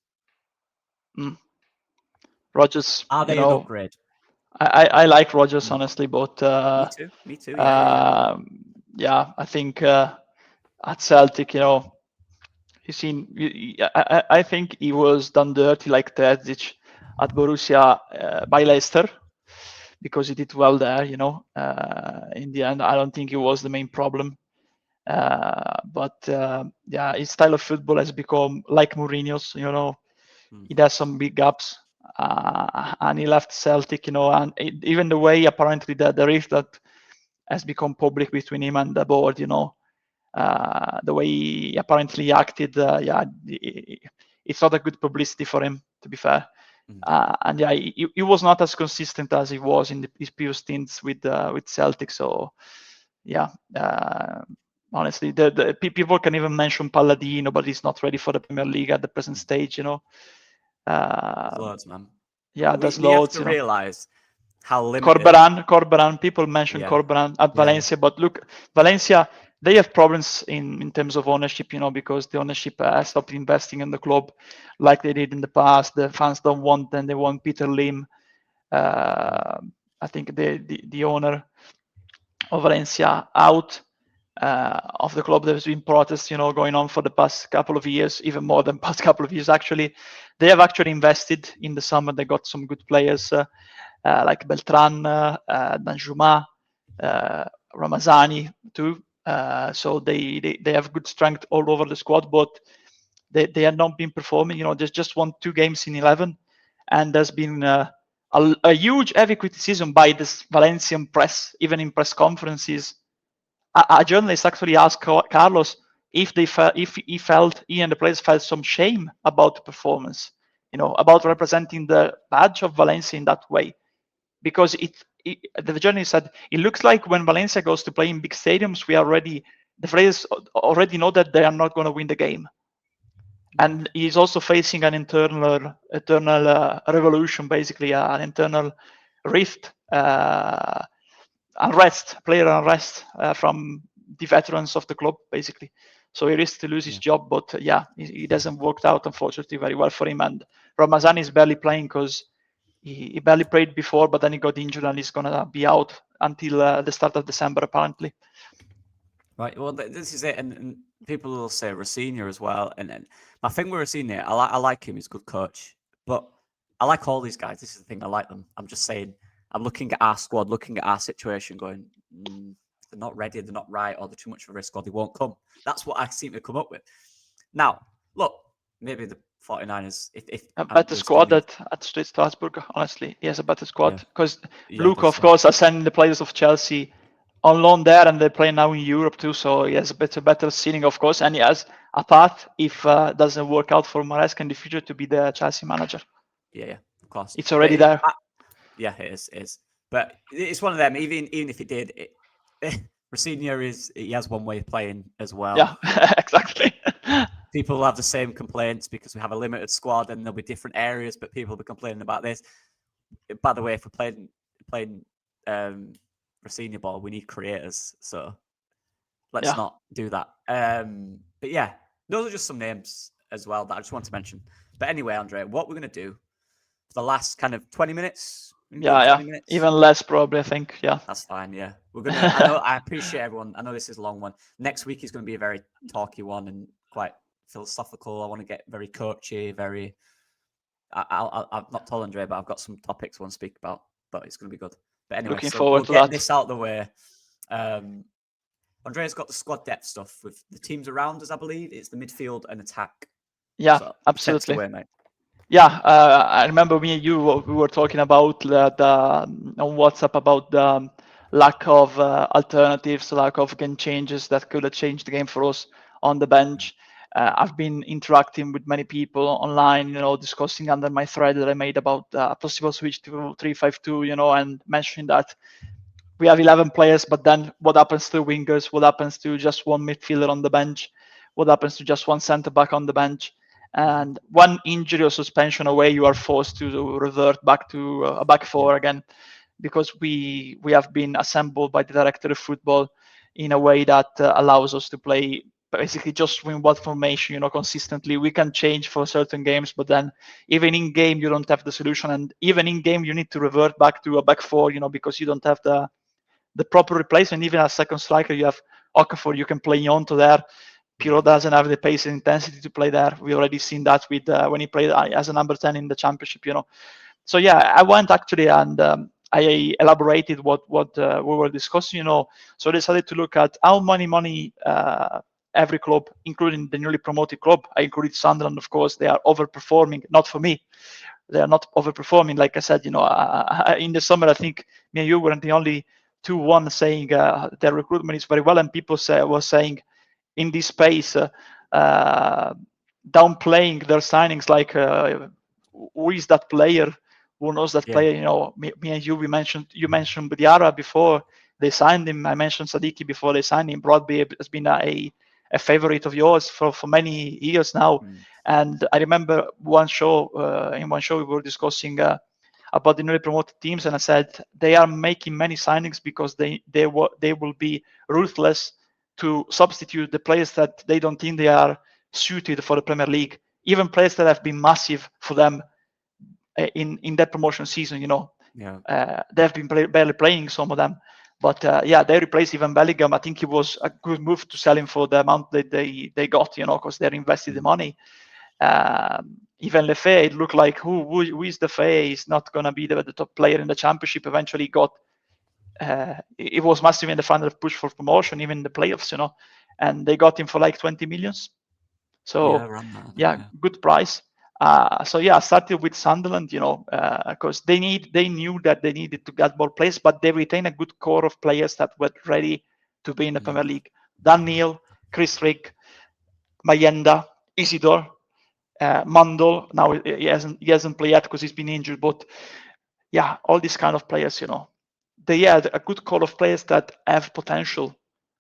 Rodgers. Are they an upgrade? I like Rodgers, honestly, but Me too. Yeah, I think at Celtic, I think he was done dirty like Terzic at Borussia by Leicester because he did well there. In the end, I don't think he was the main problem. But his style of football has become like Mourinho's. He has some big gaps. And he left Celtic, and even the way apparently the rift that has become public between him and the board, the way he apparently acted, it's not a good publicity for him, to be fair. And he was not as consistent as he was in his previous stints with Celtic. So honestly, the people can even mention Palladino, but he's not ready for the Premier League at the present stage. Loads, man. Yeah, there's we loads. have to realize how limited. Corberan. People mention Corberan at Valencia, but look, Valencia, they have problems in terms of ownership, because the ownership has stopped investing in the club like they did in the past. The fans don't want them. They want Peter Lim. I think the owner of Valencia out of the club. There's been protests, going on for the past couple of years, even more than past couple of years, actually. They have actually invested in the summer. They got some good players like Beltran, Danjuma, Ramazani too. So they have good strength all over the squad, but they have not been performing. There's just won 2 games in 11, and there's been a huge heavy criticism by this Valencian press, even in press conferences. A journalist actually asked Carlos if he and the players felt some shame about the performance. about representing the badge of Valencia in that way, because the journey said it looks like when Valencia goes to play in big stadiums, the players already know that they are not going to win the game, and he's also facing an internal revolution, basically an internal rift, player unrest from the veterans of the club, basically. So he risks to lose his job, but it hasn't worked out, unfortunately, very well for him. And Ramazan is barely playing because he barely played before, but then he got injured and he's gonna be out until the start of December, apparently. Right. Well, this is it, and people will say Rosinha as well. And my thing with Rosinha, I like him. He's a good coach, but I like all these guys. This is the thing. I like them. I'm just saying. I'm looking at our squad, looking at our situation, going, they're not ready, they're not right, or they're too much of a risk, or they won't come. That's what I seem to come up with. Now, look, maybe the 49ers, if a better squad at Strasbourg, honestly. He has a better squad because Luke, of course, are sending the players of Chelsea on loan there, and they play now in Europe too. So he has a better ceiling, of course, and he has a path if doesn't work out for Maresca in the future to be the Chelsea manager. Yeah, of course. It's already there. Yeah, it is. But it's one of them. Even if it did, Rosinha he has one way of playing as well. Yeah, exactly. People will have the same complaints because we have a limited squad and there'll be different areas, but people will be complaining about this. By the way, if we're playing Rosinha ball, we need creators, so let's not do that. But yeah, those are just some names as well that I just want to mention. But anyway, Andre, what we're going to do for the last kind of 20 minutes. 20 minutes. Even less probably, I think. Yeah, that's fine. Yeah, we're gonna. I appreciate everyone. I know this is a long one. Next week is going to be a very talky one and quite philosophical. I want to get very coachy. I've not told Andre, but I've got some topics I want to speak about. But it's going to be good. But anyway, looking forward to get that. This out of the way. Andrea's got the squad depth stuff with the teams around us. I believe it's the midfield and attack. Yeah, so absolutely. Away, mate. Yeah, I remember me and you, we were talking about that on WhatsApp about the lack of alternatives, lack of game changes that could have changed the game for us on the bench. I've been interacting with many people online, discussing under my thread that I made about a possible switch to 3-5-2, and mentioning that we have 11 players, but then what happens to wingers? What happens to just one midfielder on the bench? What happens to just one centre back on the bench? And one injury or suspension away, you are forced to revert back to a back four again, because we have been assembled by the director of football in a way that allows us to play basically just in one formation, consistently. We can change for certain games, but then even in game you don't have the solution, and even in game you need to revert back to a back four, because you don't have the proper replacement. Even as second striker, you have Okafor, you can play onto there. Pirlo doesn't have the pace and intensity to play there. We already seen that with when he played as a number 10 in the championship, So yeah, I went actually and I elaborated what we were discussing, So I decided to look at how many money every club, including the newly promoted club, I included Sunderland, of course, they are overperforming. Not for me, they are not overperforming. Like I said, in the summer, I think me and you weren't the only 2-1 saying their recruitment is very well, and people were saying in this space, downplaying their signings, like who is that player? Who knows that player? Me and you, you mentioned Budiara before they signed him. I mentioned Sadiki before they signed him. Broadby has been a favorite of yours for many years now. And I remember in one show we were discussing about the newly promoted teams, and I said they are making many signings because they will be ruthless to substitute the players that they don't think they are suited for the Premier League, even players that have been massive for them in that promotion season. They have been barely playing, some of them, but they replaced even Bellingham. I think it was a good move to sell him for the amount that they got, because they invested the money. Even Lefebvre, it looked like who is Lefebvre? He's not going to be the top player in the championship. Eventually got it was massive in the final push for promotion, even in the playoffs, and they got him for like 20 millions. So good price. I started with Sunderland, because they knew that they needed to get more players, but they retain a good core of players that were ready to be in the Premier League. Daniel, Chris Rigg, Mayenda, Isidore, Mandel, now he hasn't played yet because he's been injured, but yeah, all these kind of players, they had a good core of players that have potential,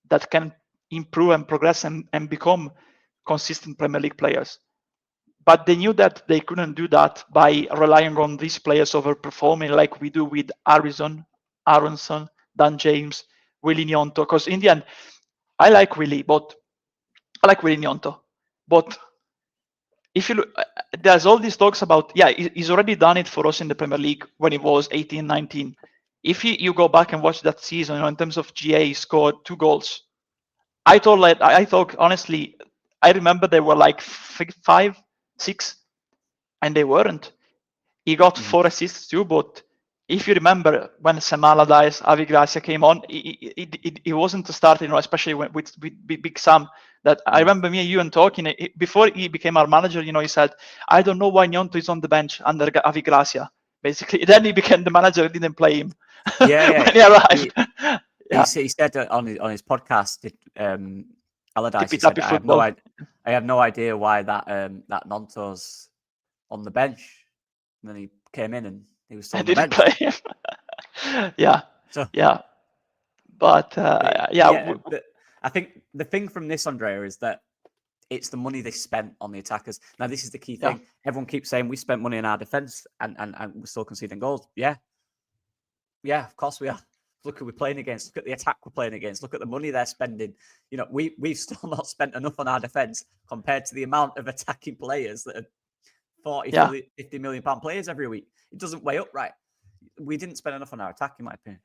that can improve and progress and become consistent Premier League players. But they knew that they couldn't do that by relying on these players overperforming like we do with Aronson, Dan James, Willie Gnonto. Because in the end, I like Willie Gnonto, but if you look, there's all these talks about, he's already done it for us in the Premier League when he was 18, 19. If you go back and watch that season, in terms of GA, he scored 2 goals. I thought honestly, I remember they were like 5, 6, and they weren't. He got 4 assists too, but if you remember when Sam Allardyce, Avi Gracia came on, he wasn't a starter, especially with Big Sam. That I remember me and you and talking before he became our manager. He said, "I don't know why Gnonto is on the bench under Avi Gracia." Basically, then he became the manager. Didn't play him. Yeah. when he arrived. He said on his podcast, Allardyce, he Tippy-tappy said, football. I have no idea why that Gnonto's on the bench." And then he came in and he was still on the didn't bench. play. yeah. So, Yeah. But but I think the thing from this, Andrea, is that it's the money they spent on the attackers. Now, this is the key thing. Everyone keeps saying we spent money on our defense and we're still conceding goals. Yeah, of course we are. Look who we're playing against. Look at the attack we're playing against. Look at the money they're spending. We've still not spent enough on our defense compared to the amount of attacking players that are 40, 50 million pound players every week. It doesn't weigh up right. We didn't spend enough on our attack, in my opinion.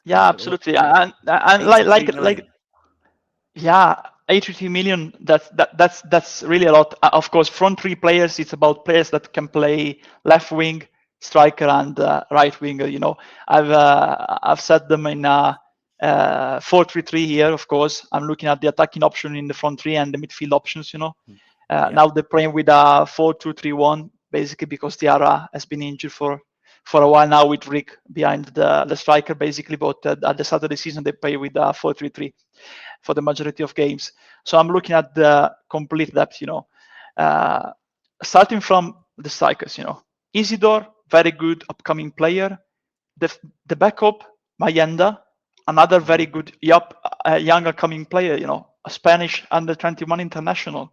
Yeah, absolutely. And like 83 million. That's really a lot. Of course, front 3 players. It's about players that can play left wing, striker, and right winger. I've set them in 4-3-3 here. Of course, I'm looking at the attacking option in the front 3 and the midfield options. Now they're playing with a 4-2-3-1, basically because Tiara has been injured for a while now with Rick behind the striker, basically. But at the start of the season, they play with 4-3-3 for the majority of games. So I'm looking at the complete depth, starting from the strikers, Isidore, very good upcoming player. The backup, Mayenda, another very good young upcoming player, a Spanish under 21 international.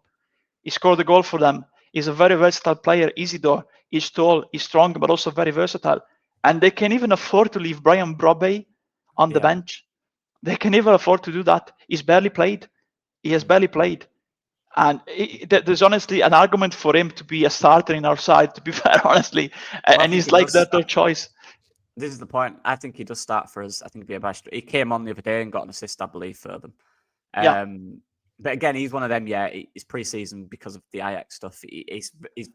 He scored a goal for them. He's a very versatile player. Isidore, he's tall, he's strong, but also very versatile. And they can even afford to leave Brian Brobby on the bench. They can even afford to do that. He's barely played. He has barely played. And there's honestly an argument for him to be a starter in our side, to be fair, honestly. And he's like their third choice. This is the point. I think he does start for us. I think he'd be a he came on the other day and got an assist, I believe, for them. But again, he's one of them. Yeah, he's pre-season because of the Ajax stuff. He's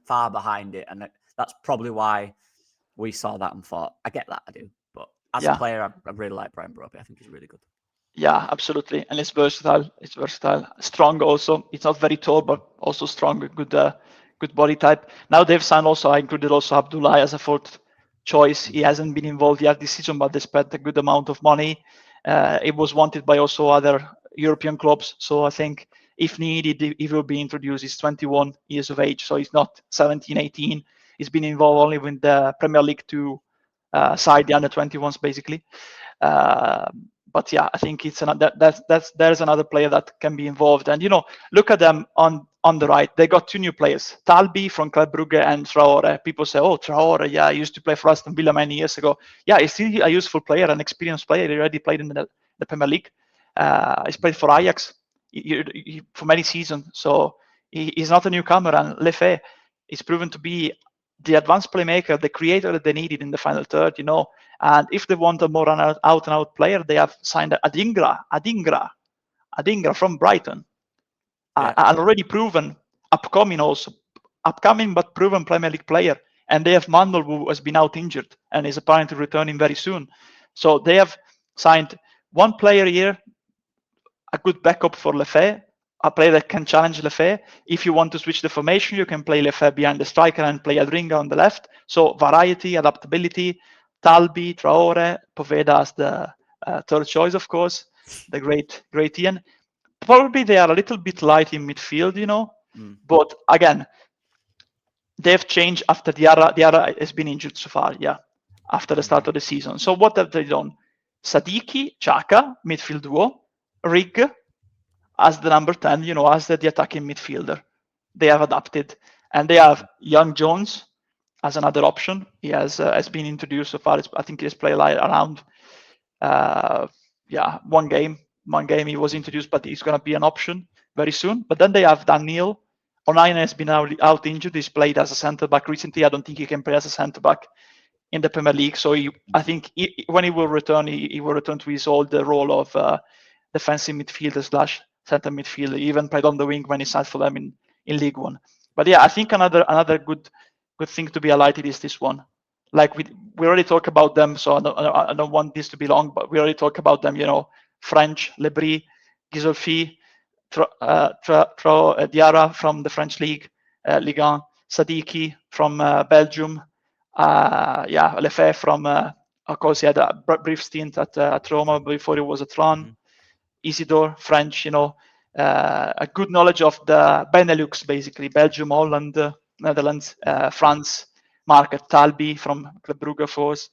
far behind it, and that's probably why we saw that and thought, I get that, I do. But as a player, I really like Brian Brobby. I think he's really good. Yeah, absolutely, and it's versatile. Strong also. It's not very tall, but also strong. Good body type. Now they've signed also. I included also Abdullah as a fourth choice. He hasn't been involved yet this season, but they spent a good amount of money. It was wanted by also other European clubs. So I think if needed, he will be introduced. He's 21 years of age, so he's not 17, 18. He's been involved only with the Premier League 2 side, the under 21s, basically. But yeah, I think it's there's another player that can be involved. And look at them on the right. They got 2 new players, Talbi from Club Brugge and Traore. People say, "Oh, Traore, yeah, he used to play for Aston Villa many years ago." Yeah, he's still a useful player, an experienced player. He already played in the Premier League. He's played for Ajax for many seasons, so he's not a newcomer. And Lefebvre is proven to be the advanced playmaker, the creator that they needed in the final third, And if they want a more out-and-out player, they have signed Adingra from Brighton, an already proven, upcoming but proven Premier League player. And they have Mandel, who has been out injured and is apparently returning very soon. So they have signed one player here, a good backup for Lefebvre, a player that can challenge Lefebvre. If you want to switch the formation, you can play Lefebvre behind the striker and play Adringa on the left. So variety, adaptability. Talbi, Traore, Poveda as the third choice, of course. The great Ian. Probably they are a little bit light in midfield, But again, they've changed after Diarra has been injured so far, after the start of the season. So what have they done? Sadiki, Xhaka, midfield duo, Rig as the number 10, as the attacking midfielder. They have adapted. And they have Young Jones as another option. He has been introduced so far. I think he has played around one game. One game he was introduced, but he's going to be an option very soon. But then they have Daniel. Onana has been out injured. He's played as a centre back recently. I don't think he can play as a centre back in the Premier League. So I think when he will return, he will return to his old role of defensive midfielder / centre midfielder. He even played on the wing when he signed for them in League One. But I think another good thing to be highlighted is this one. Like we already talked about them, so I don't want this to be long, but we already talked about them. French, Lebris, Gisolfi, Diarra from the French League, Ligue 1, Sadiki from Belgium, Lefebvre from, of course, he had a brief stint at Roma before he was at Ron. Isidore, French, a good knowledge of the Benelux, basically, Belgium, Holland, Netherlands, France, market, Talbi from Club Brugge Force.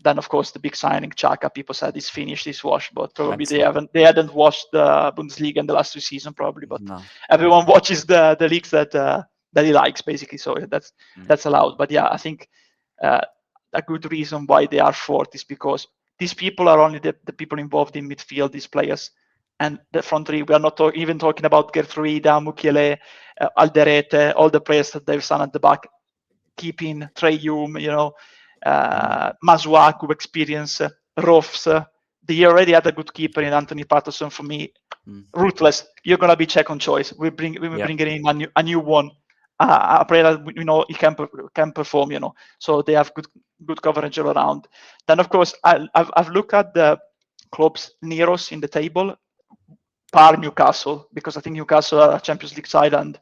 Then, of course, the big signing, Xhaka. People said he's finished, he's washed, but probably they hadn't watched the Bundesliga in the last 2 seasons, probably. But everyone watches the leagues that he likes, basically. So that's allowed. But I think a good reason why they are fourth is because these people are only the people involved in midfield, these players. And the front three, we are not even talking about Gertruida, Mukiele, Alderete, all the players that they've signed at the back, keeping Trey Hume, Masuaku experience, Rofs. They already had a good keeper in Anthony Patterson. For me, ruthless. You're gonna be second choice. We bring in a new one, a player that he can perform. So they have good coverage all around. Then of course I've looked at the clubs near us in the table, par Newcastle, because I think Newcastle are a Champions League side and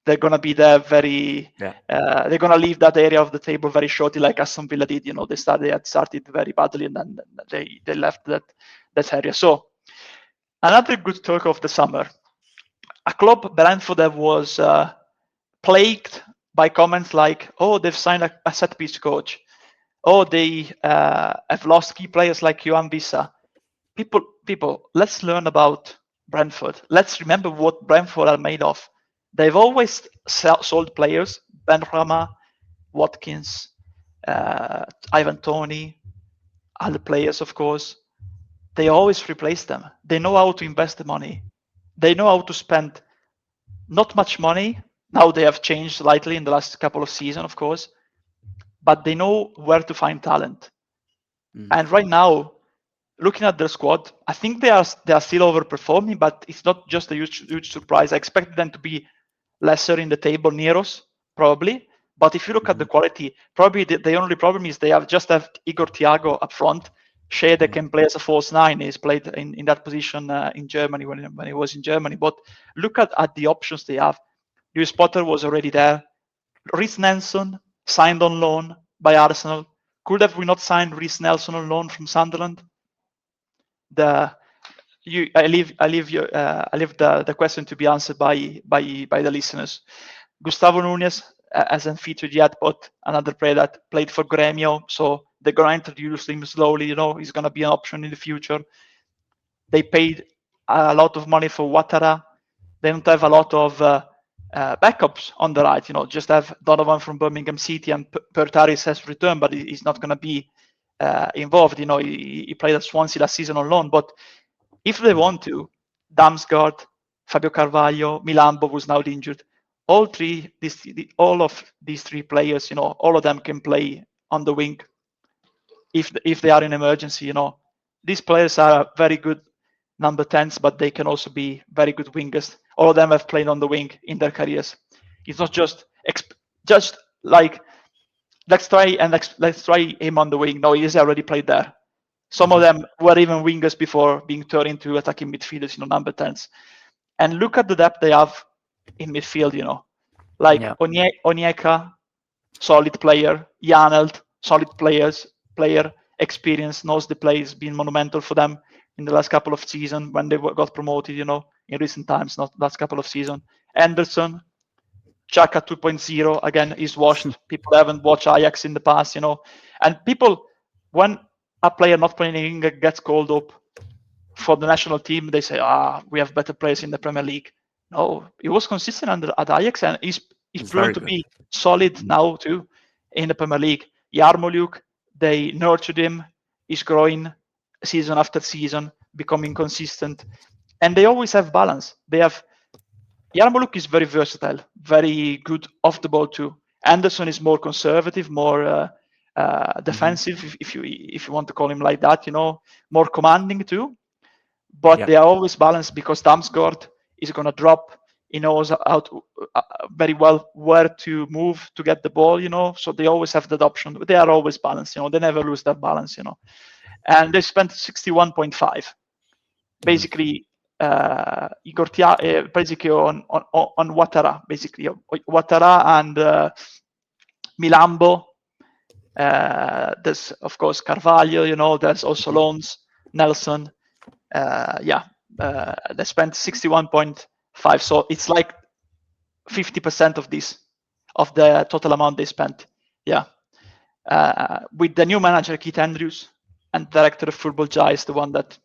they're gonna be there very. They're gonna leave that area of the table very shortly, like Aston Villa did. They had started very badly and then they left that area. So another good talk of the summer, a club, Brentford, that was plagued by comments like, "Oh, they've signed a set piece coach. Oh, they have lost key players like Johan Visa." People, let's learn about Brentford. Let's remember what Brentford are made of. They've always sold players, Benrahma, Watkins, Ivan Toney, other players, of course. They always replace them. They know how to invest the money. They know how to spend not much money. Now they have changed slightly in the last couple of seasons, of course, but they know where to find talent. And right now, looking at their squad, I think they are still overperforming, but it's not just a huge surprise. I expected them to be lesser in the table near us, probably. But if you look at the quality, probably the only problem is they just have Igor Thiago up front. Shea that can play as a false nine. He's played in that position in Germany when he was in Germany. But look at the options they have. Lewis Potter was already there. Reece Nelson signed on loan by Arsenal. Could have we not signed Reece Nelson on loan from Sunderland? I leave the question to be answered by the listeners. Gustavo Nunes hasn't featured yet, but another player that played for Gremio, so they're gonna introduce him slowly. He's gonna be an option in the future. They paid a lot of money for Ouattara. They don't have a lot of backups on the right. Just have Donovan from Birmingham City, and Pertaris has returned, but he's not gonna be involved. He played at Swansea last season on loan. But if they want to, Damsgaard, Fabio Carvalho, Milambo, who's now injured, all of these three players, all of them can play on the wing if they are in emergency. These players are very good number 10s, but they can also be very good wingers. All of them have played on the wing in their careers. It's not just like let's try him on the wing. No, he's already played there. Some of them were even wingers before being turned into attacking midfielders, number 10s. And look at the depth they have in midfield, Onyeka, solid player, Janelt, solid player, experience, knows the plays, been monumental for them in the last couple of seasons when they got promoted, in recent times, not last couple of seasons. Anderson, Xhaka 2.0 again is washed. People haven't watched Ajax in the past, and people, when a player not playing in England gets called up for the national team, they say, we have better players in the Premier League. No, he was consistent at Ajax, and he's It's proven very to good. be solid now too in the Premier League. Yarmolyuk, they nurtured him. He's growing season after season, becoming consistent, and they always have balance. They have Yarmolyuk is very versatile, very good off the ball too. Anderson is more conservative, more defensive, if you want to call him like that, more commanding too. But they are always balanced because Damsgaard is going to drop. He knows how to very well where to move to get the ball, So they always have that option. They are always balanced, They never lose that balance, And they spent 61.5, basically. Basically on Ouattara, basically Ouattara and Milambo. There's of course Carvalho, there's also loans, Nelson. They spent 61.5, so it's like 50% of the total amount they spent. With the new manager Keith Andrews and director of football Jai is the one that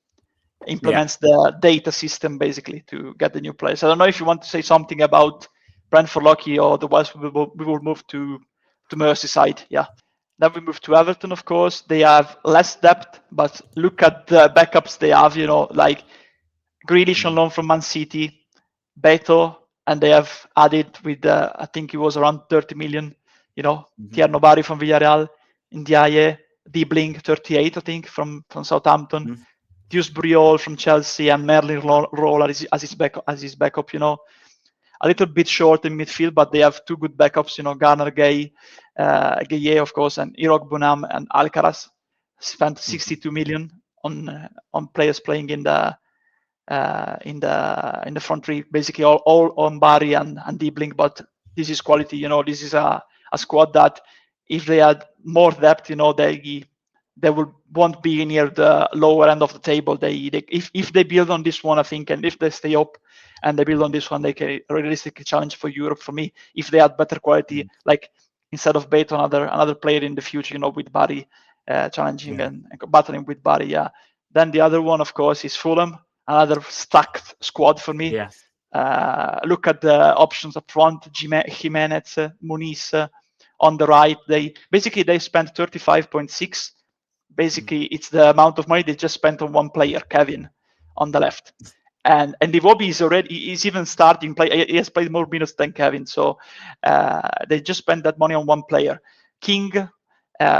implements the data system basically to get the new players. I don't know if you want to say something about Brentford Lucky, or otherwise we will move to Merseyside. Then we move to Everton, of course. They have less depth, but look at the backups they have, like Grealish on loan from Man City, Beto, and they have added with, I think it was around 30 million, Tierno Bari from Villarreal, Ndiaye, Dibling, 38, I think, from Southampton. Dewsbury from Chelsea, and Merlin Roller as his backup. A little bit short in midfield, but they have two good backups. Garner Gay, of course, and Irok Bunam and Alcaraz. Spent 62 million on players playing in the front three, basically all on Barry and Dibling. But this is quality. This is a squad that if they had more depth, they won't be near the lower end of the table. If they build on this one, I think, and if they stay up and they build on this one, they can realistically challenge for Europe. For me, if they had better quality, like instead of Beto, another player in the future, with Barry challenging and battling with Barry. Then the other one, of course, is Fulham, another stacked squad for me. Look at the options up front: Jimenez, Muniz. On the right, they spent 35.6. Basically, it's the amount of money they just spent on one player, Kevin, on the left. And Iwobi is even starting play. He has played more minutes than Kevin, so they just spent that money on one player. King,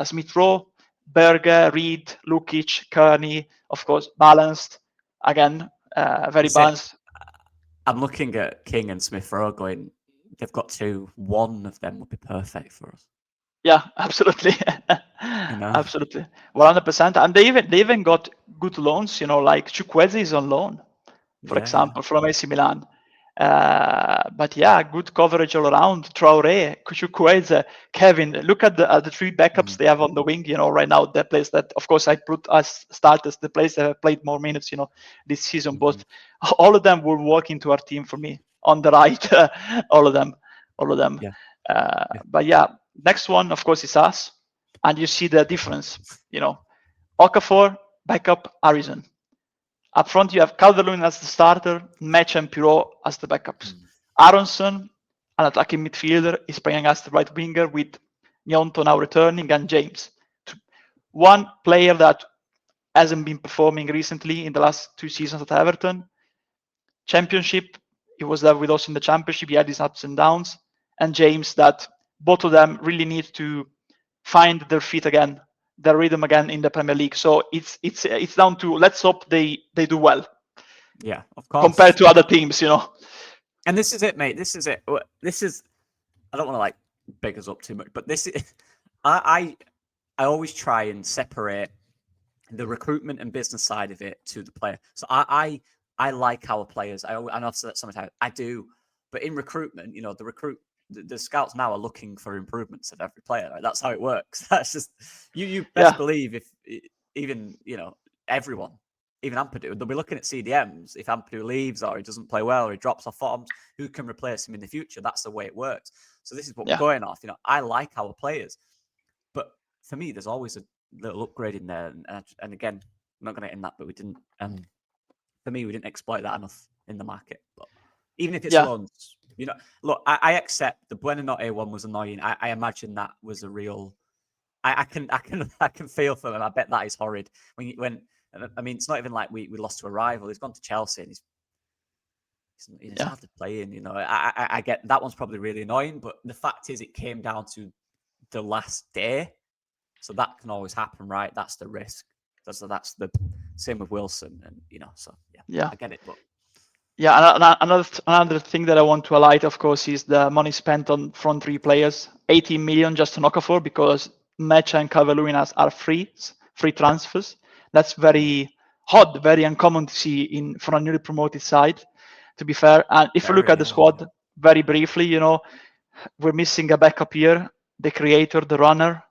Smith Rowe, Berger, Reed, Lukic, Kearney, of course, balanced. Again, very balanced. I'm looking at King and Smith Rowe going, they've got two. One of them would be perfect for us. Yeah, absolutely. Absolutely. 100%. And they even got good loans, like Chukwueze is on loan, for example, from AC Milan. But good coverage all around. Traore, Chukwueze, Kevin. Look at the three backups they have on the wing, right now. The players that, of course, I put as starters, the players that have played more minutes, this season. But all of them will work into our team for me. On the right, all of them. But next one, of course, is us. And you see the difference, Okafor, backup, Harrison. Up front, you have Calvert-Lewin as the starter, Match and Pirot as the backups. Aronson, an attacking midfielder, is playing as the right winger with Nyonto now returning, and James. One player that hasn't been performing recently in the last 2 seasons at Everton. Championship, he was there with us in the Championship. He had his ups and downs. And James, that both of them really need to find their feet again, their rhythm again in the Premier League. So it's down to, let's hope they do well. Yeah, of course. Compared to other teams, And this is it, mate. This is it. I don't want to big us up too much, but this is. I always try and separate the recruitment and business side of it to the player. So I like our players. I know I've said that sometimes. I do, but in recruitment, the scouts now are looking for improvements of every player. Right? That's how it works. That's just you best believe if even everyone even Ampadu, they'll be looking at CDMs. If Ampadu leaves or he doesn't play well or he drops off forms, who can replace him in the future? That's the way it works. So this is what we're going off. I like our players, but for me, there's always a little upgrade in there. And again, I'm not going to end that, but we didn't. For me, we didn't exploit that enough in the market. But even if it's loans, look, I accept the Buenanotte one was annoying. I imagine that was a real. I can feel for them. I bet that is horrid. I mean, it's not even like we lost to a rival. He's gone to Chelsea and he's hard to play in. I get that one's probably really annoying, but the fact is, it came down to the last day, so that can always happen, right? That's the risk. That's the same with Wilson, and so I get it, but. Yeah, another thing that I want to highlight, of course, is the money spent on front three players. 18 million just on Okafor, because Mecha and Calvert-Lewin are free transfers. That's very odd, very uncommon to see for a newly promoted side, to be fair. And if you look at the squad very briefly, we're missing a backup here, the creator, the runner,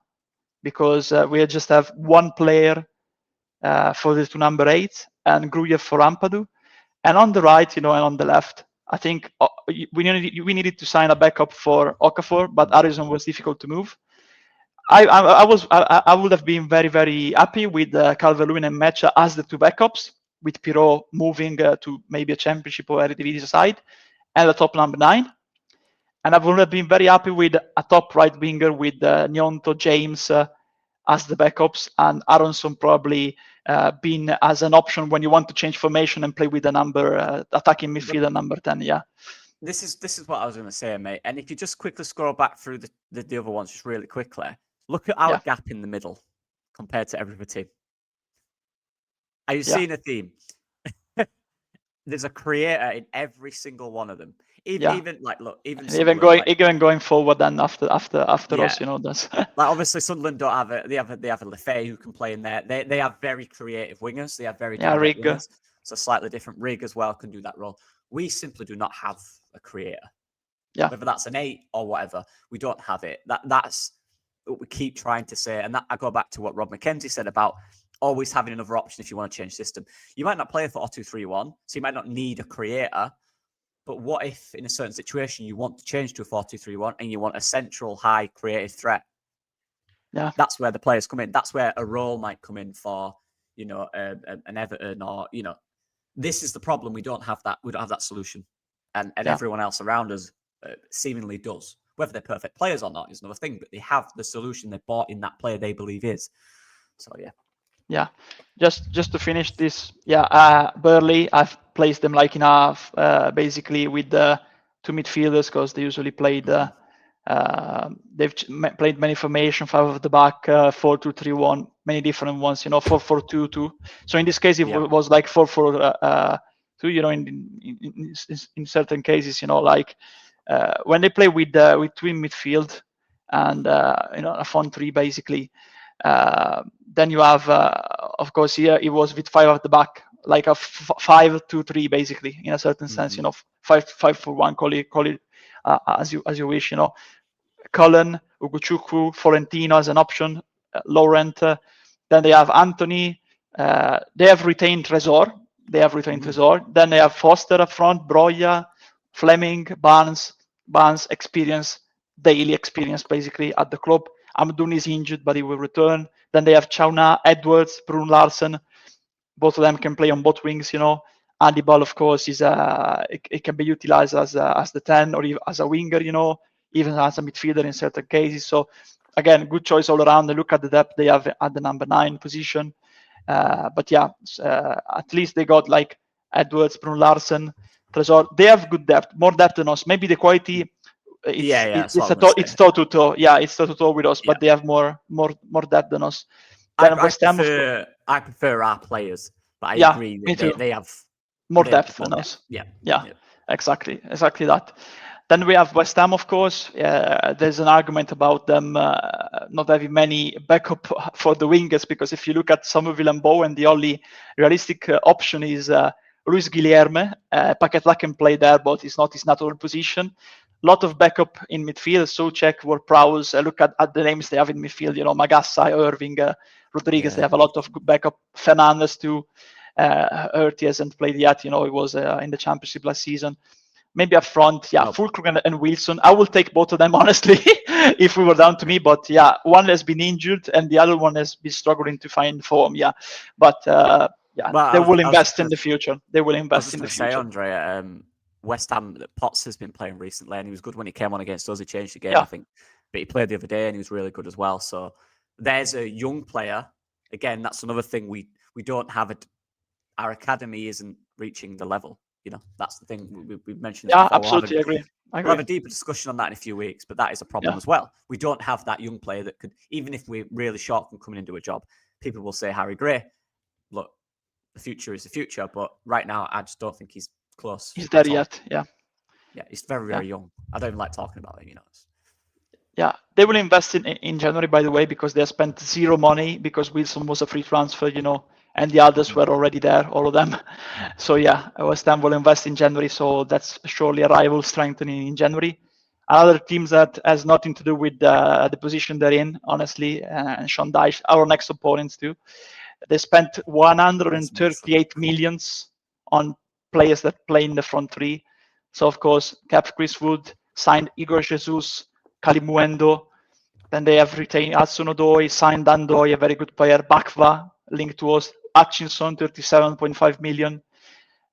because we just have one player for the two number 8 and Grujev for Ampadu. And on the right, and on the left, I think we needed to sign a backup for Okafor, but Harrison was difficult to move. I would have been very, very happy with Calvert-Lewin and Mecha as the two backups, with Pirot moving to maybe a Championship or Eredivisie side, and a top number 9. And I would have been very happy with a top right winger with Gnonto, James as the backups, and Aronson probably being as an option when you want to change formation and play with a number attacking midfielder number 10. Yeah. This is what I was going to say, mate. And if you just quickly scroll back through the other ones, just really quickly, look at our gap in the middle compared to every other team. Are you seeing a theme? There's a creator in every single one of them. Even going forward, then after us, that's like obviously Sunderland don't have it. They have a Lefebvre who can play in there. They have very creative wingers. They have very direct wingers. So slightly different. Rig as well can do that role. We simply do not have a creator. Yeah. Whether that's an 8 or whatever, we don't have it. That's what we keep trying to say. And that I go back to what Rob McKenzie said about always having another option if you want to change system. You might not play a 4-2-3-1, so you might not need a creator. But what if in a certain situation you want to change to a 4-2-3-1 and you want a central high creative threat? Yeah. That's where the players come in. That's where a role might come in for, an Everton or, this is the problem. We don't have that. We don't have that solution. And everyone else around us seemingly does. Whether they're perfect players or not is another thing, but they have the solution they bought in that player they believe is. So, yeah. Yeah, just to finish this, Burnley, I've placed them like enough, basically with the two midfielders, because they usually played. They've played many formation, 5 at the back, 4-2-3-1, many different ones. 4-4-2-2. So in this case, it was like 4-4-2. In certain cases, like when they play with twin midfield and a front three basically. Then you have, of course, here it was with 5 at the back, like a 5-2-3 basically, in a certain sense. 5-4-1, call it as you wish. Cullen, Ugochukwu, Florentino as an option, Laurent. Then they have Anthony. They have retained Tresor. Then they have Foster up front, Broya, Fleming, Barnes, daily experience basically at the club. Amdouni is injured, but he will return. Then they have Chauna, Edwards, Brun Larsen. Both of them can play on both wings. Andy Ball, of course, is it can be utilized as the 10 or even as a winger. Even as a midfielder in certain cases. So again, good choice all around. They look at the depth they have at the number 9 position. But at least they got like Edwards, Brun Larsen, Tresor. They have good depth, more depth than us. Maybe the quality. It's toe to toe. Yeah, it's toe to toe with us, but they have more depth than us. I prefer our players, but I agree that they have more depth than us. Yeah, exactly that. Then we have West Ham, of course. There's an argument about them not having many backup for the wingers, because if you look at Somerville and Bowen, the only realistic option is Luis Guilherme. Paquetá can play there, but it's not his natural position. Lot of backup in midfield. Souček, Ward-Prowse. Look at the names they have in midfield. Magassa, Irving, Rodriguez. They have a lot of good backup. Fernandes too. hurt. He hasn't played yet. He was in the Championship last season. Maybe up front, yeah, Fulkrug and Wilson. I will take both of them, honestly, if we were down to me. But yeah, one has been injured and the other one has been struggling to find form. Yeah, but yeah, Well, they will invest in the future. They will I was invest just in going the to say, future. Andre, West Ham, Potts has been playing recently, and he was good when he came on against us. He changed the game, Yeah. I think. But he played the other day, and he was really good as well. So there's a young player. Again, that's another thing we don't have. Our academy isn't reaching the level. That's the thing. We've mentioned this Yeah, before. absolutely agree. We'll have a deeper discussion on that in a few weeks, but that is a problem as well. We don't have that young player that could, even if we're really short from coming into a job, people will say Harry Gray. Look, the future is the future, but right now I just don't think he's close. He's there yet. Yeah. Yeah, he's very, very young. I don't even like talking about it. Yeah, they will invest in January, by the way, because they spent zero money because Wilson was a free transfer, and the others were already there, all of them. So yeah, West Ham will invest in January, so that's surely a rival strengthening in January. Other teams that has nothing to do with the position they're in, honestly, and Sean Dyche, our next opponents too. They spent 138 millions on players that play in the front three. So of course, kept Chris Wood, signed Igor Jesus, Kalimuendo. Then they have retained Hudson Odoi, signed Dandoy, a very good player. Bakva, linked to us. Hutchinson, 37.5 million.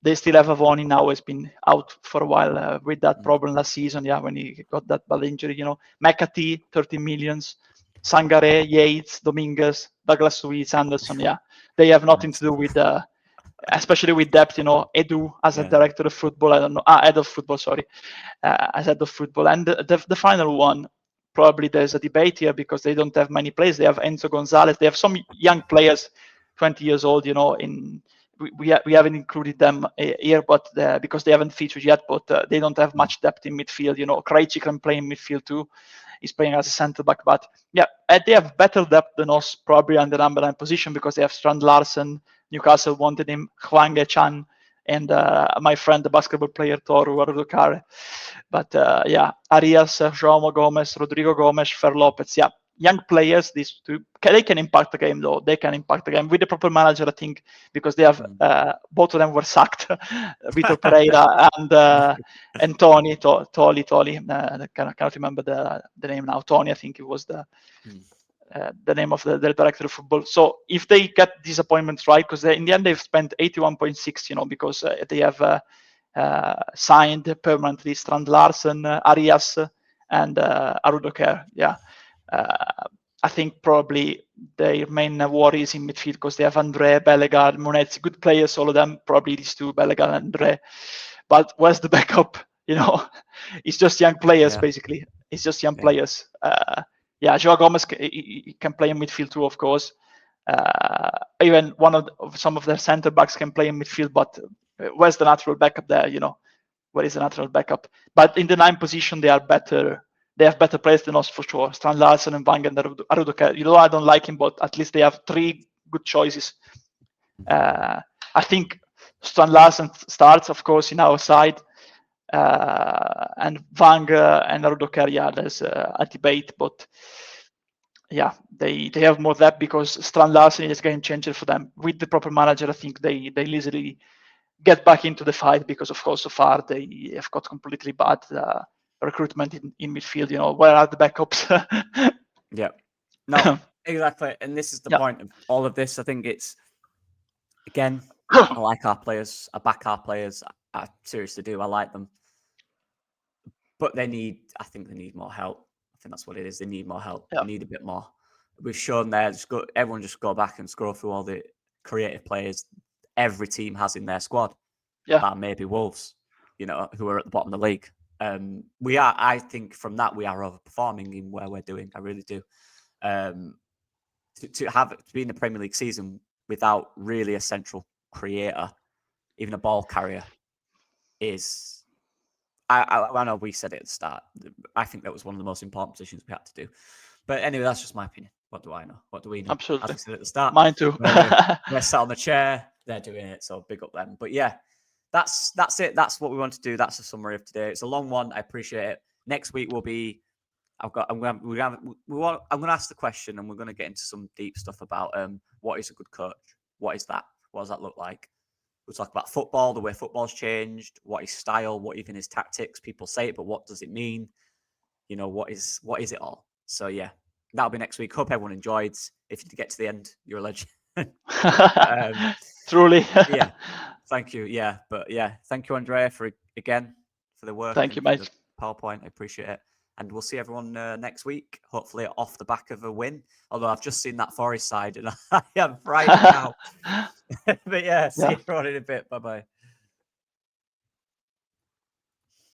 They still have Avoni now, has been out for a while with that problem last season, when he got that bad injury, McAtee, 30 millions. Sangare, Yates, Dominguez, Douglas Luiz, Anderson, they have nothing to do with especially with depth, Edu as a director of football, I don't know, head of football, sorry, as head of football. And the final one, probably there's a debate here because they don't have many players. They have Enzo Gonzalez. They have some young players, 20 years old, we haven't included them here, but because they haven't featured yet, but they don't have much depth in midfield. Krejci can play in midfield too. He's playing as a centre back, but yeah, they have better depth than us, probably on the number 9 position because they have Strand Larsen. Newcastle wanted him, Hwang Chan, and my friend, the basketball player Toru Arudokare. But yeah, Arias, João Gomes, Rodrigo Gomes, Fer Lopez. Yeah, young players. These two, they can impact the game though. They can impact the game with the proper manager, I think, because they have both of them were sacked, Vitor Pereira and Tony Toli. I cannot remember the name now. Tony, I think it was the name of the director of football. So if they get these appointments right, because in the end they've spent 81.6, because they have signed permanently Strand Larsen, Arias, and Arudokar. Yeah. I think probably their main worry is in midfield because they have Andre, Bellegar, Monetzi, good players, all of them, probably these two, Bellegar and Andre. But where's the backup? It's just young players, basically. It's just young players. João Gomes he can play in midfield too, of course. Even some of their centre backs can play in midfield, but where's the natural backup there? Where is the natural backup? But in the 9 position, they are better. They have better players than us for sure. Strand Larsen and Wang and Arudokar. I don't like him, but at least they have 3 good choices. I think Strand Larsen starts, of course, in our side. And Wang and Arudokar, there's a debate, but yeah, they have more depth because Strand Larsen is a game changer for them. With the proper manager, I think they easily get back into the fight because, of course, so far they have got completely bad recruitment in midfield. Where are the backups? Yeah, no, exactly. And this is the point of all of this. I think it's, again, I like our players. I back our players. I seriously do. I like them. But I think they need more help. I think that's what it is. They need more help. They need a bit more. We've shown there, everyone just go back and scroll through all the creative players every team has in their squad. Yeah. Maybe Wolves, who are at the bottom of the league. I think from that, we are overperforming in where we're doing. I really do. To be in the Premier League season without really a central creator, even a ball carrier, is... I know we said it at the start. I think that was one of the most important positions we had to do. But anyway, that's just my opinion. What do I know? What do we know? Absolutely. As we said at the start. Mine too. We're sat on the chair. They're doing it. So big up them. But yeah, that's it. That's what we want to do. That's a summary of today. It's a long one. I appreciate it. Next week will be... I'm going to ask the question and we're going to get into some deep stuff about what is a good coach? What is that? What does that look like? We'll talk about football, the way football's changed, what his style, what even his tactics. People say it, but what does it mean? You know, what is it all? So yeah, that'll be next week. Hope everyone enjoyed. If you get to the end, you're a legend. Truly. Yeah, thank you. Yeah, but yeah, thank you, Andrea, for the work. Thank you, and for mate. the PowerPoint. I appreciate it. And we'll see everyone next week, hopefully off the back of a win. Although I've just seen that Forest side and I am frightened now. But yeah, see everyone in a bit. Bye-bye.